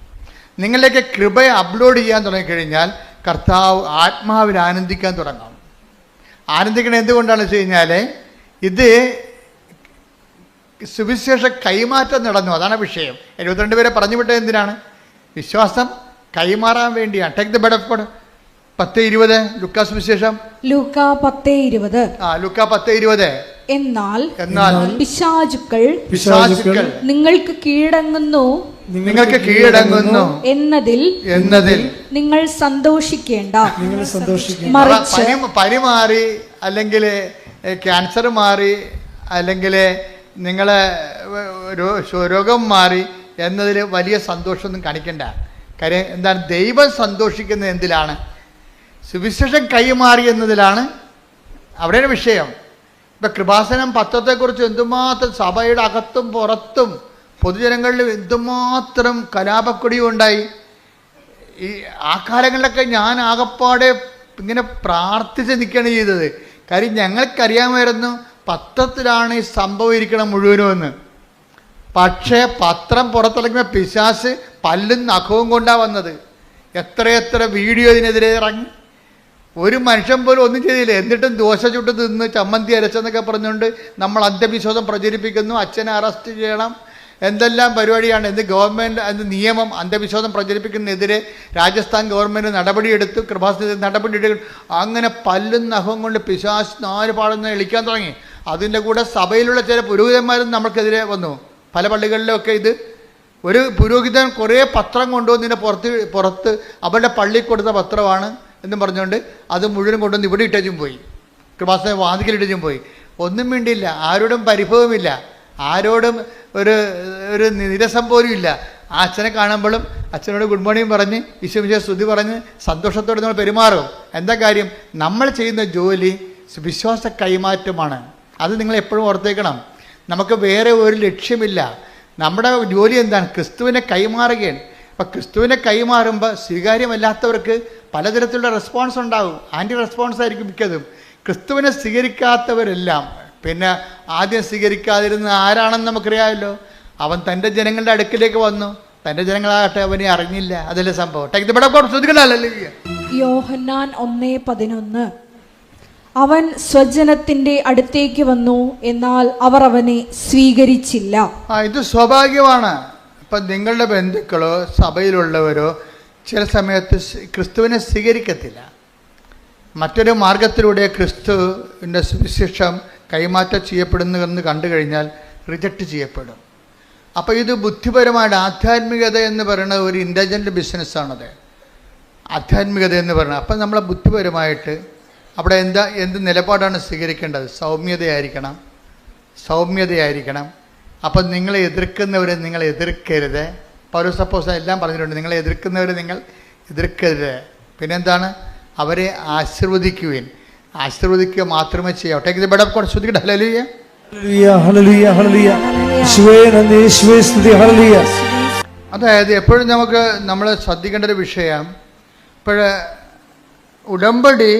Speaker 1: നിങ്ങളിലേക്ക് കൃപ അപ്ലോഡ് ചെയ്യാൻ തുടങ്ങിക്കഴിഞ്ഞാൽ കർത്താവ് ആത്മാവിൽ ആനന്ദിക്കാൻ തുടങ്ങും. ആനന്ദിക്കണം എന്തുകൊണ്ടാണെന്ന് വെച്ച് കഴിഞ്ഞാൽ ഇത് സുവിശേഷ കൈമാറ്റം നടന്നു. അതാണ് വിഷയം. 72 പേരെ പറഞ്ഞു വിട്ടത് എന്തിനാണ്? വിശ്വാസം കൈമാറാൻ വേണ്ടിയാണ്. Take the bed of God. 10:20 ലൂക്കാ സുവിശേഷം.
Speaker 2: ലൂക്കാ 10:20.
Speaker 1: ലൂക്കാ 10:20. എന്നാൽ
Speaker 2: പിശാചുക്കൾ
Speaker 1: നിങ്ങൾക്ക് കീഴടങ്ങുന്നു എന്നതിൽ
Speaker 2: നിങ്ങൾ സന്തോഷിക്കേണ്ട.
Speaker 1: പരിമാറി, അല്ലെങ്കിൽ ക്യാൻസർ മാറി, അല്ലെങ്കിൽ നിങ്ങളെ രോഗം മാറി എന്നതിൽ വലിയ സന്തോഷമൊന്നും കാണിക്കണ്ട. കാര്യം എന്താണ്? ദൈവം സന്തോഷിക്കുന്നത് എന്തിലാണ്? സുവിശേഷം കൈമാറി എന്നതിലാണ്. അവിടെയാണ് വിഷയം. ഇപ്പം കൃപാസനം പത്രത്തെക്കുറിച്ച് എന്തുമാത്രം സഭയുടെ അകത്തും പുറത്തും പൊതുജനങ്ങളിൽ എന്തുമാത്രം കലാപക്കൊടിയും ഉണ്ടായി. ആ കാലങ്ങളിലൊക്കെ ഞാൻ ആകപ്പാടെ ഇങ്ങനെ പ്രാർത്ഥിച്ച് നിൽക്കുകയാണ് ചെയ്തത്. കാര്യം ഞങ്ങൾക്കറിയാമായിരുന്നു പത്രത്തിലാണ് ഈ സംഭവം ഇരിക്കണം മുഴുവനും എന്ന്. പക്ഷേ പത്രം പുറത്തിറങ്ങിയ പിശാച് പല്ലും നഖവും കൊണ്ടാണ് വന്നത്. എത്രയെത്ര വീഡിയോ ഇതിനെതിരെ ഇറങ്ങി. ഒരു മനുഷ്യൻ പോലും ഒന്നും ചെയ്തില്ല. എന്നിട്ടും ദോശ ചുട്ട് തിന്ന് ചമ്മന്തി അരച്ചെന്നൊക്കെ പറഞ്ഞുകൊണ്ട് നമ്മൾ അന്ധവിശ്വാസം പ്രചരിപ്പിക്കുന്നു. അച്ഛനെ അറസ്റ്റ് ചെയ്യണം, എന്തെല്ലാം പരിപാടിയാണ്. എന്ത് ഗവൺമെൻറ് എന്ത് നിയമം അന്ധവിശ്വാസം പ്രചരിപ്പിക്കുന്നതിനെതിരെ രാജസ്ഥാൻ ഗവൺമെൻറ് നടപടിയെടുത്തു. കൃപാസനത്തിൽ നടപടിയെടുക്കും. അങ്ങനെ പല്ലും നഖവും കൊണ്ട് പിശാച് നാല് പാടുന്ന എളിക്കാൻ തുടങ്ങി. അതിൻ്റെ കൂടെ സഭയിലുള്ള ചില പുരോഹിതന്മാരും നമ്മൾക്കെതിരെ വന്നു. പല പള്ളികളിലൊക്കെ ഇത് ഒരു പുരോഹിതൻ കുറേ പത്രം കൊണ്ടുവന്നതിൻ്റെ പുറത്ത് അവരുടെ പള്ളി കൊടുത്ത പത്രമാണ് എന്നും പറഞ്ഞുകൊണ്ട് അത് മുഴുവൻ കൊണ്ടുവന്ന് ഇവിടെ ഇട്ടും പോയി. കൃപാസന വാതിക്കലിട്ടും പോയി. ഒന്നും വേണ്ടിയില്ല, ആരോടും പരിഭവമില്ല, ആരോടും ഒരു നിരസം പോലും ഇല്ല. ആ അച്ഛനെ കാണുമ്പോഴും അച്ഛനോട് ഗുഡ് മോർണിംഗ് പറഞ്ഞ് ഈശോമിശിഹായെ സ്തുതി പറഞ്ഞ് സന്തോഷത്തോടെ നമ്മൾ പെരുമാറും. എന്താ കാര്യം? നമ്മൾ ചെയ്യുന്ന ജോലി വിശ്വാസ കൈമാറ്റമാണ്. അത് നിങ്ങൾ എപ്പോഴും ഓർത്തേക്കണം. നമുക്ക് വേറെ ഒരു ലക്ഷ്യമില്ല. നമ്മുടെ ജോലി എന്താണ്? ക്രിസ്തുവിനെ കൈമാറുകയാണ്. അപ്പം ക്രിസ്തുവിനെ കൈമാറുമ്പോൾ സ്വീകാര്യമല്ലാത്തവർക്ക് പലതരത്തിലുള്ള റെസ്പോൺസ് ഉണ്ടാകും. ആൻറ്റി റെസ്പോൺസ് ആയിരിക്കും മിക്കതും. ക്രിസ്തുവിനെ സ്വീകരിക്കാത്തവരെല്ലാം പിന്നെ ആദ്യം സ്വീകരിക്കാതിരുന്ന ആരാണെന്ന് നമുക്കറിയാമല്ലോ. അവൻ തൻ്റെ ജനങ്ങളുടെ അടുക്കിലേക്ക് വന്നു, തൻ്റെ ജനങ്ങളാകട്ടെ അവനെ അറിഞ്ഞില്ല. അതല്ലേ സംഭവം.
Speaker 2: യോഹന്നാൻ 1:11 അവൻ സ്വജനത്തിന്റെ അടുത്തേക്ക് വന്നു, എന്നാൽ അവർ അവനെ സ്വീകരിച്ചില്ല.
Speaker 1: ഇത് സ്വാഭാവികമാണ്. ഇപ്പം നിങ്ങളുടെ ബന്ധുക്കളോ സഭയിലുള്ളവരോ ചില സമയത്ത് ക്രിസ്തുവിനെ സ്വീകരിക്കത്തില്ല. മറ്റൊരു മാർഗത്തിലൂടെ ക്രിസ്തുവിൻ്റെ സുവിശേഷം കൈമാറ്റം ചെയ്യപ്പെടുന്നുവെന്ന് കണ്ടു കഴിഞ്ഞാൽ റിജക്റ്റ് ചെയ്യപ്പെടും. അപ്പോൾ ഇത് ബുദ്ധിപരമായിട്ട് ആധ്യാത്മികത എന്ന് പറയുന്നത് ഒരു ഇൻ്റലിജൻ്റ് ബിസിനസ്സാണത്. ആധ്യാത്മികത എന്ന് പറയുന്നത്. അപ്പം നമ്മളെ ബുദ്ധിപരമായിട്ട് അവിടെ എന്ത് നിലപാടാണ് സ്വീകരിക്കേണ്ടത്? സൗമ്യതയായിരിക്കണം. അപ്പം നിങ്ങളെ എതിർക്കുന്നവരെ നിങ്ങൾ എതിർക്കരുത്. പൗലോസ് അപ്പോസ്തലൻ എല്ലാം പറഞ്ഞിട്ടുണ്ട്. നിങ്ങളെ എതിർക്കുന്നവരെ നിങ്ങൾ എതിർക്കരുത്. പിന്നെന്താണ്? അവരെ ആശീർവദിക്കുക മാത്രമേ ചെയ്യാവൂ. Take the word of God. ശ്രദ്ധിക്കട്ടെ. ഹല്ലേലൂയ,
Speaker 3: ഹല്ലേലൂയ, ഹല്ലേലൂയ. യേശുവേ നന്ദി, യേശുവേ സ്തുതി. ഹല്ലേലൂയ.
Speaker 1: അതായത് എപ്പോഴും നമ്മൾ ശ്രദ്ധിക്കേണ്ട ഒരു വിഷയം, ഇപ്പോൾ ഉടമ്പടി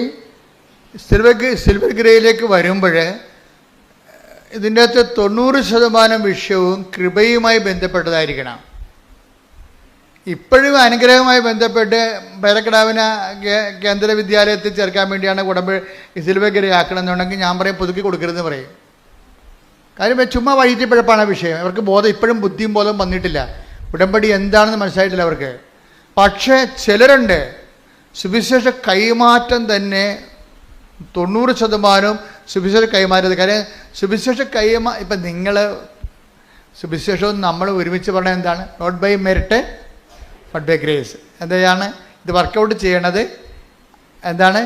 Speaker 1: സിൽവർ ഗ്രേയിലേക്ക് വരുമ്പോൾ ഇതിൻ്റെ അകത്ത് 90% വിഷയവും കൃപയുമായി ബന്ധപ്പെട്ടതായിരിക്കണം. ഇപ്പോഴും അനുഗ്രഹവുമായി ബന്ധപ്പെട്ട് പേരക്കിടാവിനെ കേന്ദ്ര വിദ്യാലയത്തിൽ ചേർക്കാൻ വേണ്ടിയാണ് ഉടമ്പടി സിൽവർ ഗ്രേ ആക്കണമെന്നുണ്ടെങ്കിൽ ഞാൻ പറയും പുതുക്കി കൊടുക്കരുതെന്ന് പറയും. കാര്യം ചുമ്മാ വൈകിട്ടപ്പോഴപ്പാണ് വിഷയം. അവർക്ക് ബോധം ഇപ്പോഴും ബുദ്ധിയും ബോധവും വന്നിട്ടില്ല. ഉടമ്പടി എന്താണെന്ന് മനസ്സിലായിട്ടില്ല അവർക്ക്. പക്ഷേ ചിലരുണ്ട് സുവിശേഷ കൈമാറ്റം തന്നെ 90% സുവിശേഷ കൈമാറ്റത്. കാര്യം സുവിശേഷ ഇപ്പം നിങ്ങൾ സുവിശേഷവും നമ്മൾ ഒരുമിച്ച് പറഞ്ഞാൽ എന്താണ്? Not by merit but by grace. എന്താണ് ഇത് വർക്കൗട്ട് ചെയ്യണത്? എന്താണ്?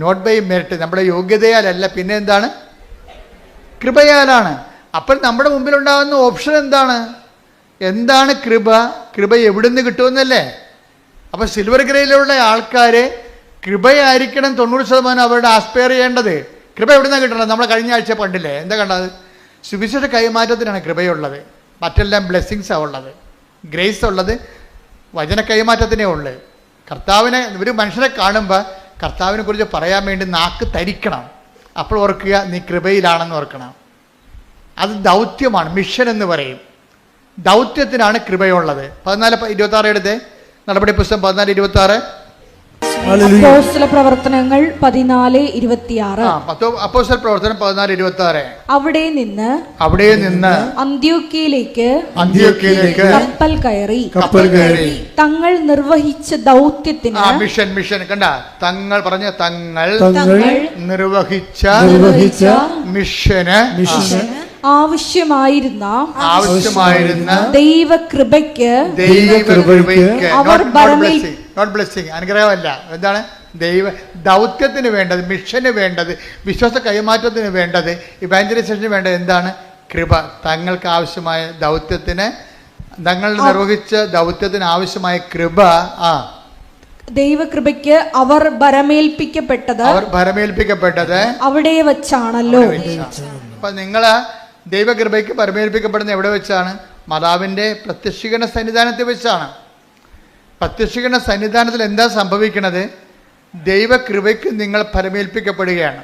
Speaker 1: നോട്ട് ബൈ മെറിറ്റ്, നമ്മുടെ യോഗ്യതയാലല്ല, പിന്നെ എന്താണ്? കൃപയാലാണ്. അപ്പോൾ നമ്മുടെ മുമ്പിലുണ്ടാകുന്ന ഓപ്ഷൻ എന്താണ് കൃപ എവിടുന്ന് കിട്ടുമെന്നല്ലേ? അപ്പോൾ സിൽവർ ഗ്രേയിലുള്ള ആൾക്കാർ കൃപയായിരിക്കണം 90% അവരുടെ ആസ്പയർ ചെയ്യേണ്ടത്. കൃപ എവിടുന്നാണ് കിട്ടണത്? നമ്മൾ കഴിഞ്ഞ ആഴ്ച പണ്ടില്ലേ എന്താ കണ്ടത്? സുവിശേഷ കൈമാറ്റത്തിനാണ് കൃപയുള്ളത്. മറ്റെല്ലാം ബ്ലെസ്സിങ്സാണ് ഉള്ളത്. ഗ്രേസ് ഉള്ളത് വചന കൈമാറ്റത്തിനേ ഉള്ളു. കർത്താവിനെ ഒരു മനുഷ്യനെ കാണുമ്പോൾ കർത്താവിനെ കുറിച്ച് പറയാൻ വേണ്ടി നാക്ക് തരിക്കണം. അപ്പോൾ ഓർക്കുക, നീ കൃപയിലാണെന്ന് ഓർക്കണം. അത് ദൗത്യമാണ്, മിഷൻ എന്ന് പറയും. ദൗത്യത്തിനാണ് കൃപയുള്ളത്. 14:26 എടുത്തേ. നടപടി പുസ്തകം 14:26.
Speaker 2: അപ്പോസ്തല പ്രവർത്തനങ്ങൾ 14:26.
Speaker 1: അപ്പോസ്തല പ്രവർത്തനം 14:26.
Speaker 2: അവിടെ നിന്ന് അന്ത്യോക്യയിലേക്ക് കപ്പൽ കയറി തങ്ങൾ നിർവഹിച്ച ദൗത്യത്തിന്
Speaker 1: മിഷൻ കണ്ട തങ്ങൾ നിർവഹിച്ച മിഷന്
Speaker 2: ആവശ്യമായിരുന്ന
Speaker 1: ദൈവകൃപയ്ക്ക്
Speaker 2: അവർ
Speaker 1: നോട്ട് ബ്ലെസ്സിങ് അനുഗ്രഹമല്ല, എന്താണ് ദൗത്യത്തിന് വേണ്ടത്, മിഷന് വേണ്ടത്, വിശ്വാസ കൈമാറ്റത്തിന് വേണ്ടത്, ഇവാഞ്ചലൈസേഷന് വേണ്ടത് എന്താണ്? കൃപ. തങ്ങൾക്ക് ആവശ്യമായ ദൗത്യത്തിന്, തങ്ങൾ നിർവഹിച്ച ദൗത്യത്തിന് ആവശ്യമായ കൃപ.
Speaker 2: ദൈവകൃപയ്ക്ക് അവർ ഭരമേൽപ്പിക്കപ്പെട്ടത് അവിടെ വച്ചാണല്ലോ.
Speaker 1: അപ്പൊ നിങ്ങള് ദൈവകൃപയ്ക്ക് പരമേൽപ്പിക്കപ്പെടുന്ന എവിടെ വെച്ചാണ്? മാതാവിന്റെ പ്രത്യക്ഷീകരണ സന്നിധാനത്തിൽ വെച്ചാണ്. പ്രത്യക്ഷീകരണ സന്നിധാനത്തിൽ എന്താ സംഭവിക്കണത്? ദൈവകൃപയ്ക്ക് നിങ്ങൾ പരമേൽപ്പിക്കപ്പെടുകയാണ്.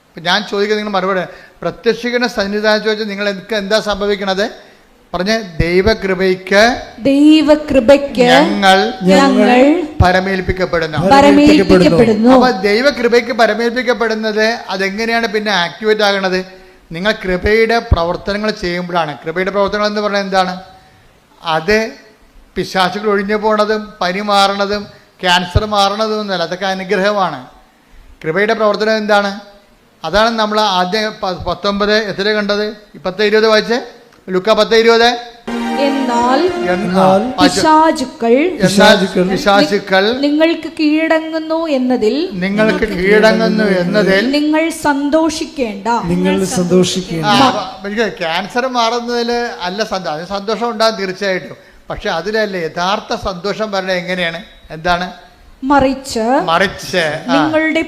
Speaker 1: അപ്പം ഞാൻ ചോദിക്കുന്നത് നിങ്ങൾ മറുപടി, പ്രത്യക്ഷീകരണ സന്നിധാനം ചോദിച്ചാൽ നിങ്ങൾ എന്താ സംഭവിക്കണത്? പറഞ്ഞ ദൈവകൃപയ്ക്ക് ഞങ്ങൾ പരമേൽപ്പിക്കപ്പെടുന്നു. അപ്പൊ ദൈവകൃപയ്ക്ക് പരമേൽപ്പിക്കപ്പെടുന്നത് അതെങ്ങനെയാണ് പിന്നെ ആക്ടിവേറ്റ് ആകണത്? നിങ്ങൾ കൃപയുടെ പ്രവർത്തനങ്ങൾ ചെയ്യുമ്പോഴാണ്. കൃപയുടെ പ്രവർത്തനങ്ങൾ എന്ന് പറഞ്ഞാൽ എന്താണ്? അത് പിശാചുകൾ ഒഴിഞ്ഞു പോണതും പനി മാറണതും ക്യാൻസർ മാറണതും ഒന്നുമല്ല, അതൊക്കെ അനുഗ്രഹമാണ്. കൃപയുടെ പ്രവർത്തനം എന്താണ്? അതാണ് നമ്മൾ ആദ്യം 19 എത്ര കണ്ടത്? 10:20 വായിച്ചേ, ലുക്ക 10:20.
Speaker 2: എന്നാൽ പിശാചുക്കൾ നിങ്ങൾക്ക് കീഴടങ്ങുന്നു എന്നതിൽ നിങ്ങൾ സന്തോഷിക്കേണ്ട.
Speaker 1: ക്യാൻസർ മാറുന്നതിൽ അല്ല സന്തോഷം ഉണ്ടാകും തീർച്ചയായിട്ടും. പക്ഷെ അതിലല്ലേ യഥാർത്ഥ സന്തോഷം പറഞ്ഞത് എങ്ങനെയാണ്? എന്താണ്?
Speaker 2: മറിച്ച് നിങ്ങളുടെ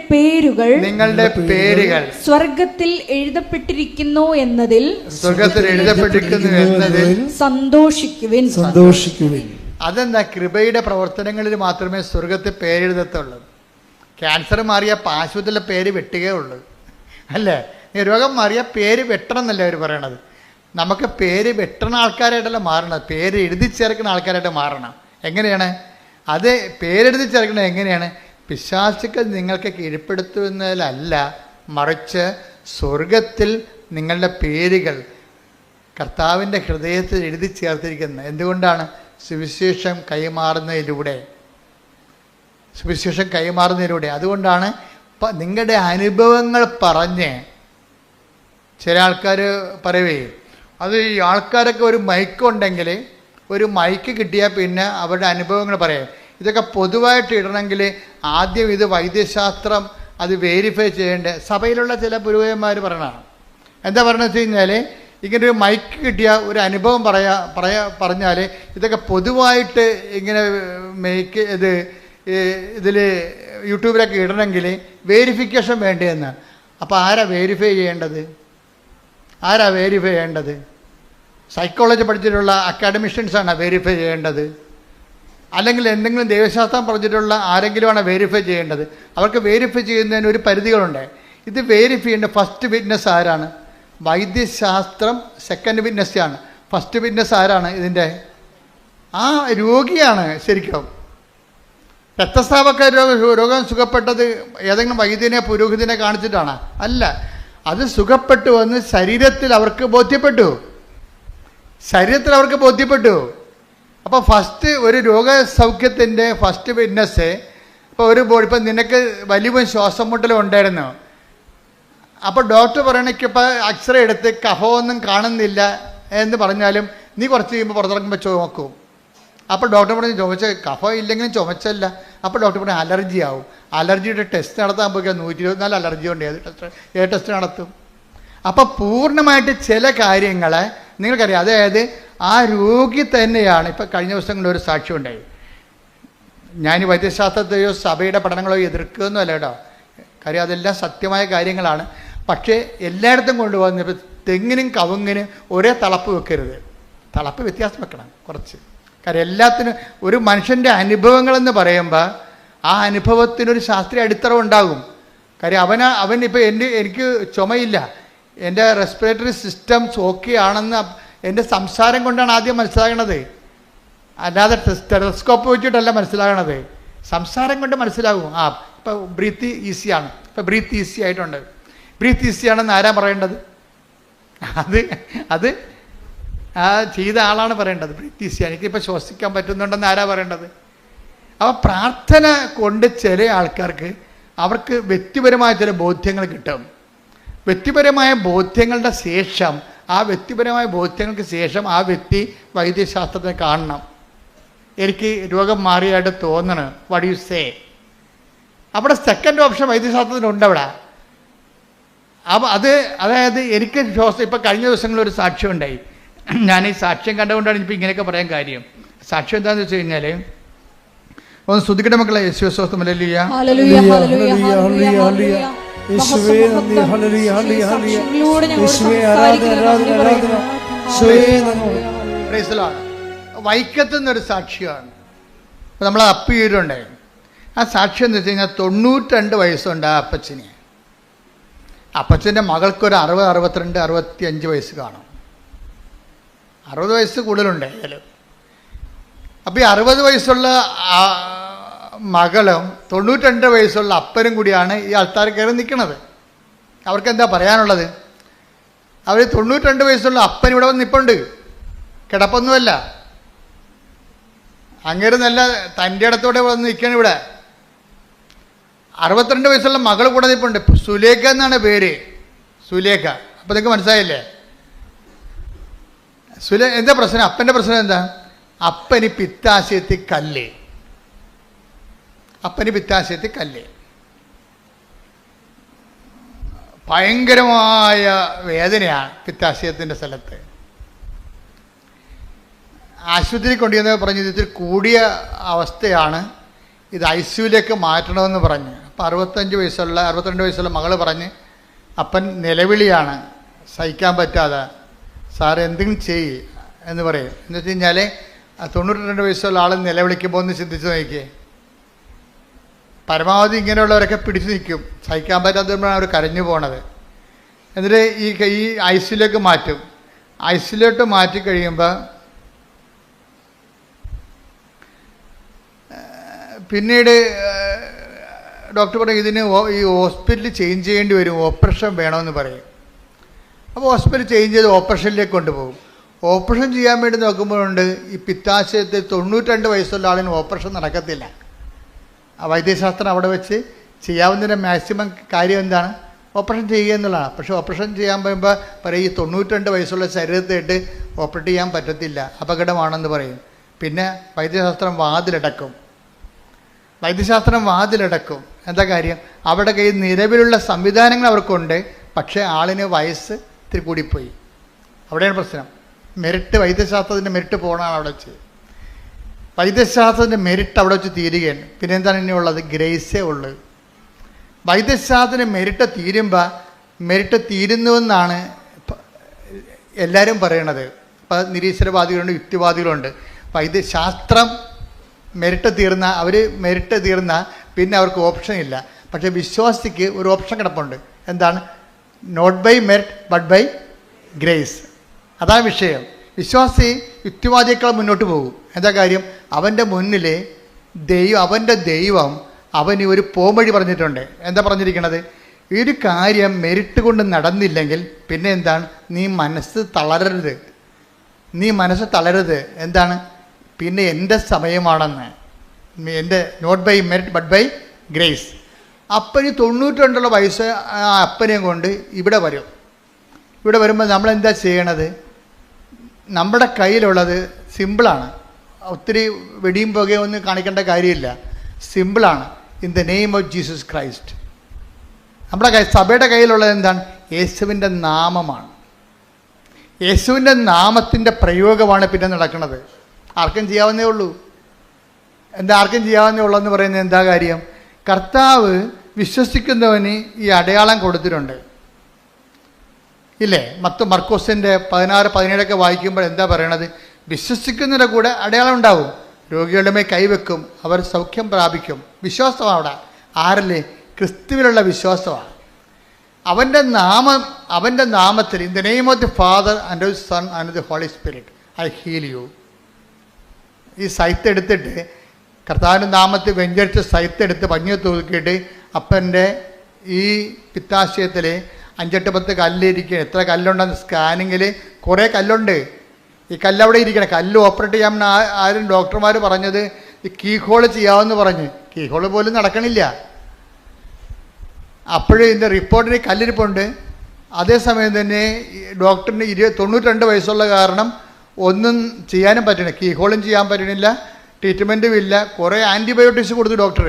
Speaker 2: പേരുകൾ സ്വർഗത്തിൽ എഴുതപ്പെട്ടിരിക്കുന്നു എന്നതിൽ സന്തോഷിക്കുവിൻ.
Speaker 1: അതെന്താ? കൃപയുടെ പ്രവർത്തനങ്ങളിൽ മാത്രമേ സ്വർഗത്തിൽ പേരെഴുതത്തുള്ളൂ. ക്യാൻസർ മാറിയ ആശുപത്രിയിലെ പേര് വെട്ടുകയുള്ളൂ, അല്ലേ? രോഗം മാറിയ പേര് വെട്ടണം എന്നല്ലേ അവർ പറയണത്. നമുക്ക് പേര് വെട്ടണ ആൾക്കാരായിട്ടല്ല മാറണം, പേര് എഴുതി ചേർക്കുന്ന ആൾക്കാരായിട്ട് മാറണം. എങ്ങനെയാണ് അത് പേരെഴുതി ചേർക്കുന്നത്? എങ്ങനെയാണ്? പിശാചുക്കൾ നിങ്ങൾക്ക് കീഴ്പ്പെടുത്തുന്നതിലല്ല, മറിച്ച് സ്വർഗത്തിൽ നിങ്ങളുടെ പേരുകൾ കർത്താവിൻ്റെ ഹൃദയത്തിൽ എഴുതി ചേർത്തിരിക്കുന്നത്. എന്തുകൊണ്ടാണ്? സുവിശേഷം കൈമാറുന്നതിലൂടെ. അതുകൊണ്ടാണ് നിങ്ങളുടെ അനുഭവങ്ങൾ പറഞ്ഞ് ചില ആൾക്കാർ പറയുകയും, അത് ഈ ആൾക്കാരൊക്കെ ഒരു മൈക്കുണ്ടെങ്കിൽ, ഒരു മൈക്ക് കിട്ടിയാൽ പിന്നെ അവരുടെ അനുഭവങ്ങൾ പറയാം. ഇതൊക്കെ പൊതുവായിട്ട് ഇടണമെങ്കിൽ ആദ്യം ഇത് വൈദ്യശാസ്ത്രം അത് വെരിഫൈ ചെയ്യേണ്ട സഭയിലുള്ള ചില പുരോഹിതന്മാർ പറയണതാണ്. എന്താ പറയണമെന്ന് വെച്ച് കഴിഞ്ഞാൽ, ഇങ്ങനെ ഒരു മൈക്ക് കിട്ടിയ ഒരു അനുഭവം പറഞ്ഞാൽ ഇതൊക്കെ പൊതുവായിട്ട് ഇങ്ങനെ ഇതിൽ യൂട്യൂബിലൊക്കെ ഇടണമെങ്കിൽ വെരിഫിക്കേഷൻ വേണ്ടതെന്ന്. അപ്പോൾ ആരാ വെരിഫൈ ചെയ്യേണ്ടത്? സൈക്കോളജി പഠിച്ചിട്ടുള്ള അക്കാഡമിഷ്യൻസാണ് വെരിഫൈ ചെയ്യേണ്ടത്, അല്ലെങ്കിൽ എന്തെങ്കിലും ദൈവശാസ്ത്രം പറഞ്ഞിട്ടുള്ള ആരെങ്കിലുമാണ് വെരിഫൈ ചെയ്യേണ്ടത്. അവർക്ക് വെരിഫൈ ചെയ്യുന്നതിന് ഒരു പരിധികളുണ്ട്. ഇത് വെരിഫൈ ചെയ്യേണ്ട ഫസ്റ്റ് വിറ്റ്നസ് ആരാണ്? വൈദ്യശാസ്ത്രം സെക്കൻഡ് വിറ്റ്നസ്സാണ്. ഫസ്റ്റ് വിറ്റ്നസ് ആരാണ്? ഇതിൻ്റെ ആ രോഗിയാണ്. ശരിക്കും രക്തസ്രാവൊക്കെ രോഗം സുഖപ്പെട്ടത് ഏതെങ്കിലും വൈദ്യനെ പുരോഹിതനെ കാണിച്ചിട്ടാണ്? അല്ല, അത് സുഖപ്പെട്ടു വന്ന് ശരീരത്തിൽ അവർക്ക് ബോധ്യപ്പെട്ടു. അപ്പോൾ ഫസ്റ്റ് ഒരു രോഗസൗഖ്യത്തിൻ്റെ ഫസ്റ്റ് വിറ്റ്നസ്, ഇപ്പോൾ ഇപ്പം നിനക്ക് വലിയ ശ്വാസം മുട്ടലും ഉണ്ടായിരുന്നു. അപ്പോൾ ഡോക്ടർ പറയണക്കിപ്പോൾ എക്സ്റേ എടുത്ത് കഫമൊന്നും കാണുന്നില്ല എന്ന് പറഞ്ഞാലും നീ കുറച്ച് കഴിയുമ്പോൾ പുറത്തിറങ്ങുമ്പോൾ ചുമക്കും. അപ്പോൾ ഡോക്ടർ പറഞ്ഞ് ചുമച്ച കഫം ഇല്ലെങ്കിലും ചുമച്ചല്ല. അപ്പോൾ ഡോക്ടർ പറഞ്ഞ അലർജി ആവും. അലർജിയുടെ ടെസ്റ്റ് നടത്താൻ പോയി 124 അലർജി ഉണ്ട്. ഏത് ടെസ്റ്റ് നടത്തും? അപ്പോൾ പൂർണ്ണമായിട്ട് ചില കാര്യങ്ങളെ നിങ്ങൾക്കറിയാം. അതായത് ആ രോഗി തന്നെയാണ്. ഇപ്പം കഴിഞ്ഞ ദിവസങ്ങളിൽ ഒരു സാക്ഷ്യം ഉണ്ടായി. ഞാൻ വൈദ്യശാസ്ത്രത്തെയോ സഭയുടെ പഠനങ്ങളോ എതിർക്കുകയൊന്നുമല്ല കേട്ടോ, കാര്യം അതെല്ലാം സത്യമായ കാര്യങ്ങളാണ്. പക്ഷേ എല്ലായിടത്തും കൊണ്ടുപോകുന്ന ഇപ്പം തെങ്ങിനും കവുങ്ങിനും ഒരേ തളപ്പ് വെക്കരുത്, തളപ്പ് വ്യത്യാസം വെക്കണം കുറച്ച്. കാര്യം എല്ലാത്തിനും ഒരു മനുഷ്യൻ്റെ അനുഭവങ്ങളെന്ന് പറയുമ്പോൾ ആ അനുഭവത്തിനൊരു ശാസ്ത്രീയ അടിത്തറ ഉണ്ടാകും. കാര്യം അവനിപ്പോൾ എനിക്ക് ചുമയില്ല, എൻ്റെ റെസ്പിറേറ്ററി സിസ്റ്റംസ് ഓക്കെ ആണെന്ന് എൻ്റെ സംസാരം കൊണ്ടാണ് ആദ്യം മനസ്സിലാകണത്, അല്ലാതെ ടെലസ്കോപ്പ് വെച്ചിട്ടല്ല മനസ്സിലാകണത്. സംസാരം കൊണ്ട് മനസ്സിലാകും. ഇപ്പോൾ ബ്രീത്ത് ഈസിയാണ്, ഇപ്പോൾ ബ്രീത്ത് ഈസി ആയിട്ടുണ്ട്. ബ്രീത്ത് ഈസി ആണെന്ന് ആരാ പറയേണ്ടത്? അത് ആ ചെയ്ത ആളാണ് പറയേണ്ടത്. ബ്രീത്ത് ഈസിയാണ്, എനിക്കിപ്പോൾ ശ്വസിക്കാൻ പറ്റുന്നുണ്ടെന്ന് ആരാ പറയേണ്ടത്? അപ്പോൾ പ്രാർത്ഥന കൊണ്ട് ചില ആൾക്കാർക്ക് അവർക്ക് വ്യക്തിപരമായ ചില ബോധ്യങ്ങൾ കിട്ടും. വ്യക്തിപരമായ ബോധ്യങ്ങളുടെ ശേഷം ആ വ്യക്തിപരമായ ബോധ്യങ്ങൾക്ക് ശേഷം ആ വ്യക്തി വൈദ്യശാസ്ത്രത്തെ കാണണം. എനിക്ക് രോഗം മാറിയായിട്ട് തോന്നണം, വാട്ട് യു സേ. അവിടെ സെക്കൻഡ് ഓപ്ഷൻ വൈദ്യശാസ്ത്രത്തിനുണ്ട് അവിടെ. അപ്പം അതായത് എനിക്ക് ഇപ്പം കഴിഞ്ഞ ദിവസങ്ങളൊരു സാക്ഷ്യം ഉണ്ടായി. ഞാൻ ഈ സാക്ഷ്യം കണ്ടുകൊണ്ടാണ് ഇപ്പോൾ ഇങ്ങനെയൊക്കെ പറയാൻ കാര്യം. സാക്ഷ്യം എന്താണെന്ന് വെച്ച് കഴിഞ്ഞാൽ, ഒന്ന് സ്തുതിക്കട്ടെ മക്കളെ. യേശുവേ സ്തോത്രം. ഹല്ലേലൂയ.
Speaker 3: ഹല്ലേലൂയ, ഹല്ലേലൂയ, ഹല്ലേലൂയ. യേശുവേ നന്ദി. ഹല്ലേലൂയ, ഹല്ലേലൂയ, ഹല്ലേലൂയ. യേശുവേ ആരാധന, ആരാധന, ആരാധന. യേശുവേ നന്ദി.
Speaker 1: Praise the Lord. വൈക്കത്ത് നിന്നൊരു സാക്ഷിയാണ്. അപ്പോൾ നമ്മൾ അപ്പിയിട്ടുണ്ട്. ആ സാക്ഷ്യം എന്ന് വെച്ച് കഴിഞ്ഞാൽ 92 വയസ്സുണ്ട് ആ അപ്പച്ചന്. അപ്പച്ചൻ്റെ മകൾക്കൊരു 60, 62, 65 വയസ്സ് കാണും. 60 വയസ്സ് കൂടുതലുണ്ട് ഏതായാലും. അപ്പോൾ ഈ 60 വയസ്സുള്ള മകളും 92 വയസ്സുള്ള അപ്പനും കൂടിയാണ് ഈ ആൾക്കാർ കയറി നിൽക്കുന്നത്. അവർക്ക് എന്താ പറയാനുള്ളത്? അവർ 92 വയസ്സുള്ള അപ്പൻ ഇവിടെ വന്ന് നിൽപ്പുണ്ട്, കിടപ്പൊന്നുമല്ല. അങ്ങേര് നല്ല തൻ്റെ ഇടത്തോടെ വന്ന് നിൽക്കുകയാണ് ഇവിടെ. 62 വയസ്സുള്ള മകൾ കൂടെ നിൽപ്പുണ്ട്. സുലേഖ എന്നാണ് പേര്, സുലേഖ. അപ്പം നിങ്ങൾക്ക് മനസ്സിലായില്ലേ? എന്താ പ്രശ്നം? അപ്പൻ്റെ പ്രശ്നം എന്താ? അപ്പന് പിത്താശയത്തിൽ കല്ല്. അപ്പന് പിത്താശയത്തിൽ കല്ല്, ഭയങ്കരമായ വേദനയാണ് പിത്താശയത്തിൻ്റെ സ്ഥലത്ത്. ആശുപത്രി കൊണ്ടുവന്ന് പറഞ്ഞ് ഇതിൽ കൂടിയ അവസ്ഥയാണ്, ഇത് ICUലേക്ക് മാറ്റണമെന്ന് പറഞ്ഞ്. അപ്പോൾ 62 വയസ്സുള്ള മകൾ പറഞ്ഞ് അപ്പൻ നിലവിളിയാണ്, സഹിക്കാൻ പറ്റാതെ. സാർ എന്തെങ്കിലും ചെയ്യ് എന്ന് പറയും. എന്ന് വെച്ച് കഴിഞ്ഞാൽ 92 വയസ്സുള്ള ആൾ നിലവിളിക്കുമ്പോൾ ഒന്ന് ചിന്തിച്ച് നോക്കിയേ. പരമാവധി ഇങ്ങനെയുള്ളവരൊക്കെ പിടിച്ചു നിൽക്കും, സഹിക്കാൻ പറ്റാത്തതുകൊണ്ടാണ് അവർ കരഞ്ഞു പോണത്. എന്നിട്ട് ഈ ICUലേക്ക് മാറ്റും. ICUലോട്ട് മാറ്റി കഴിയുമ്പോൾ പിന്നീട് ഡോക്ടർ പറയും ഇതിന് ഈ ഹോസ്പിറ്റൽ ചേഞ്ച് ചെയ്യേണ്ടി വരും, ഓപ്പറേഷൻ വേണമെന്ന് പറയും. അപ്പോൾ ഹോസ്പിറ്റൽ ചേഞ്ച് ചെയ്ത് ഓപ്പറേഷനിലേക്ക് കൊണ്ടുപോകും. ഓപ്പറേഷൻ ചെയ്യാൻ വേണ്ടി നോക്കുമ്പോഴുണ്ട് ഈ പിത്താശയത്തിൽ 92 വയസ്സുള്ള ആളിന് ഓപ്പറേഷൻ നടക്കത്തില്ല. ആ വൈദ്യശാസ്ത്രം അവിടെ വെച്ച് ചെയ്യാവുന്നതിൻ്റെ മാക്സിമം കാര്യം എന്താണ്? ഓപ്പറേഷൻ ചെയ്യുക എന്നുള്ളതാണ്. പക്ഷേ ഓപ്പറേഷൻ ചെയ്യാൻ പറയുമ്പോൾ പറയും ഈ 92 വയസ്സുള്ള ശരീരത്തിട്ട് ഓപ്പറേറ്റ് ചെയ്യാൻ പറ്റത്തില്ല, അപകടമാണെന്ന് പറയും. പിന്നെ വൈദ്യശാസ്ത്രം വാതിലടക്കും. എന്താ കാര്യം? അവിടെ കയ്യിൽ നിലവിലുള്ള സംവിധാനങ്ങൾ അവർക്കുണ്ട്, പക്ഷേ ആളിന് വയസ്സ് ഇത്തിരി കൂടിപ്പോയി. അവിടെയാണ് പ്രശ്നം. മെറിറ്റ്, വൈദ്യശാസ്ത്രത്തിൻ്റെ മെറിറ്റ് പോകണമാണ് അവിടെ വെച്ച്. വൈദ്യശാസ്ത്രത്തിൻ്റെ മെറിറ്റ് അവിടെ വെച്ച് തീരുകയാണ്. പിന്നെ എന്താണ് ഇനി ഉള്ളത്? ഗ്രേസേ ഉള്ളു. വൈദ്യശാസ്ത്രത്തിന് മെറിറ്റ് തീരുന്നുവെന്നാണ് എല്ലാവരും പറയണത്. ഇപ്പം നിരീശ്വരവാദികളുണ്ട്, യുക്തിവാദികളുണ്ട്. വൈദ്യശാസ്ത്രം മെറിറ്റ് തീർന്ന പിന്നെ അവർക്ക് ഓപ്ഷൻ ഇല്ല. പക്ഷേ വിശ്വാസിക്ക് ഒരു ഓപ്ഷൻ കിടപ്പുണ്ട്. എന്താണ്? Not by merit but by grace. അതാണ് വിഷയം. വിശ്വാസി യുക്തിവാദിയേക്കാൾ മുന്നോട്ട് പോകും. എന്താ കാര്യം? അവൻ്റെ മുന്നിൽ അവൻ്റെ ദൈവം അവന് ഒരു പോംവഴി പറഞ്ഞിട്ടുണ്ട്. എന്താ പറഞ്ഞിരിക്കണത്? ഈ ഒരു കാര്യം മെറിറ്റ് കൊണ്ട് നടന്നില്ലെങ്കിൽ പിന്നെ എന്താണ്? നീ മനസ്സ് തളരരുത്. എന്താണ്? പിന്നെ എൻ്റെ സമയമാണെന്ന്. എൻ്റെ not by merit but by grace. അപ്പന് 92 വയസ്സ് അപ്പനെയും കൊണ്ട് ഇവിടെ വരുമ്പോൾ നമ്മളെന്താ ചെയ്യണത്? നമ്മുടെ കയ്യിലുള്ളത് സിമ്പിളാണ്. ഒത്തിരി വെടിയും പുകയും ഒന്നും കാണിക്കേണ്ട കാര്യമില്ല. സിമ്പിളാണ്. In the name of Jesus Christ. നമ്മുടെ സഭയുടെ കയ്യിലുള്ളത് എന്താണ്? യേശുവിൻ്റെ നാമമാണ്. യേശുവിൻ്റെ നാമത്തിൻ്റെ പ്രയോഗമാണ് പിന്നെ നടക്കുന്നത്. ആർക്കും ചെയ്യാവുന്നേ ഉള്ളൂ എന്ന് പറയുന്നത് എന്താ കാര്യം? കർത്താവ് വിശ്വസിക്കുന്നവന് ഈ അടയാളം കൊടുത്തിട്ടുണ്ട് ഇല്ലേ? മർക്കോസിൻ്റെ 16-17 വായിക്കുമ്പോൾ എന്താ പറയണത്? വിശ്വസിക്കുന്നതിൻ്റെ കൂടെ അടയാളം ഉണ്ടാവും. രോഗികളുടെ മേൽ കൈവെക്കും, അവർ സൗഖ്യം പ്രാപിക്കും. വിശ്വാസമാണ് അവിടെ. ആരല്ലേ? ക്രിസ്തുവിലുള്ള വിശ്വാസമാണ്. അവൻ്റെ നാമത്തിൽ in the name of the Father and the Son and the Holy Spirit I heal you. ഈ സൈത്തെടുത്തിട്ട് കർത്താവിൻ്റെ നാമത്തിൽ വെഞ്ചരിച്ച സൈത്തെടുത്ത് പഞ്ഞി തൂക്കിയിട്ട് അപ്പൻ്റെ ഈ പിത്താശയത്തിൽ 5-10 കല്ലിരിക്കുക. എത്ര കല്ലുണ്ടെന്ന് സ്കാനിങ്ങിൽ കുറേ കല്ലുണ്ട്. ഈ കല്ലവിടെ ഇരിക്കണം. കല്ല് ഓപ്പറേറ്റ് ചെയ്യാൻ ആരും ഡോക്ടർമാർ പറഞ്ഞത് ഈ കീഹോൾ ചെയ്യാമെന്ന് പറഞ്ഞ്. കീഹോൾ പോലും നടക്കണില്ല. അപ്പോഴും ഇതിൻ്റെ റിപ്പോർട്ടിന് കല്ലിരിപ്പുണ്ട്. അതേസമയം തന്നെ ഡോക്ടറിന് 92 വയസ്സുള്ള കാരണം ഒന്നും ചെയ്യാനും പറ്റണില്ല. കീഹോളും ചെയ്യാൻ പറ്റണില്ല, ട്രീറ്റ്മെൻറ്റും ഇല്ല. കുറേ ആൻറ്റിബയോട്ടിക്സ് കൊടുത്തു ഡോക്ടർ.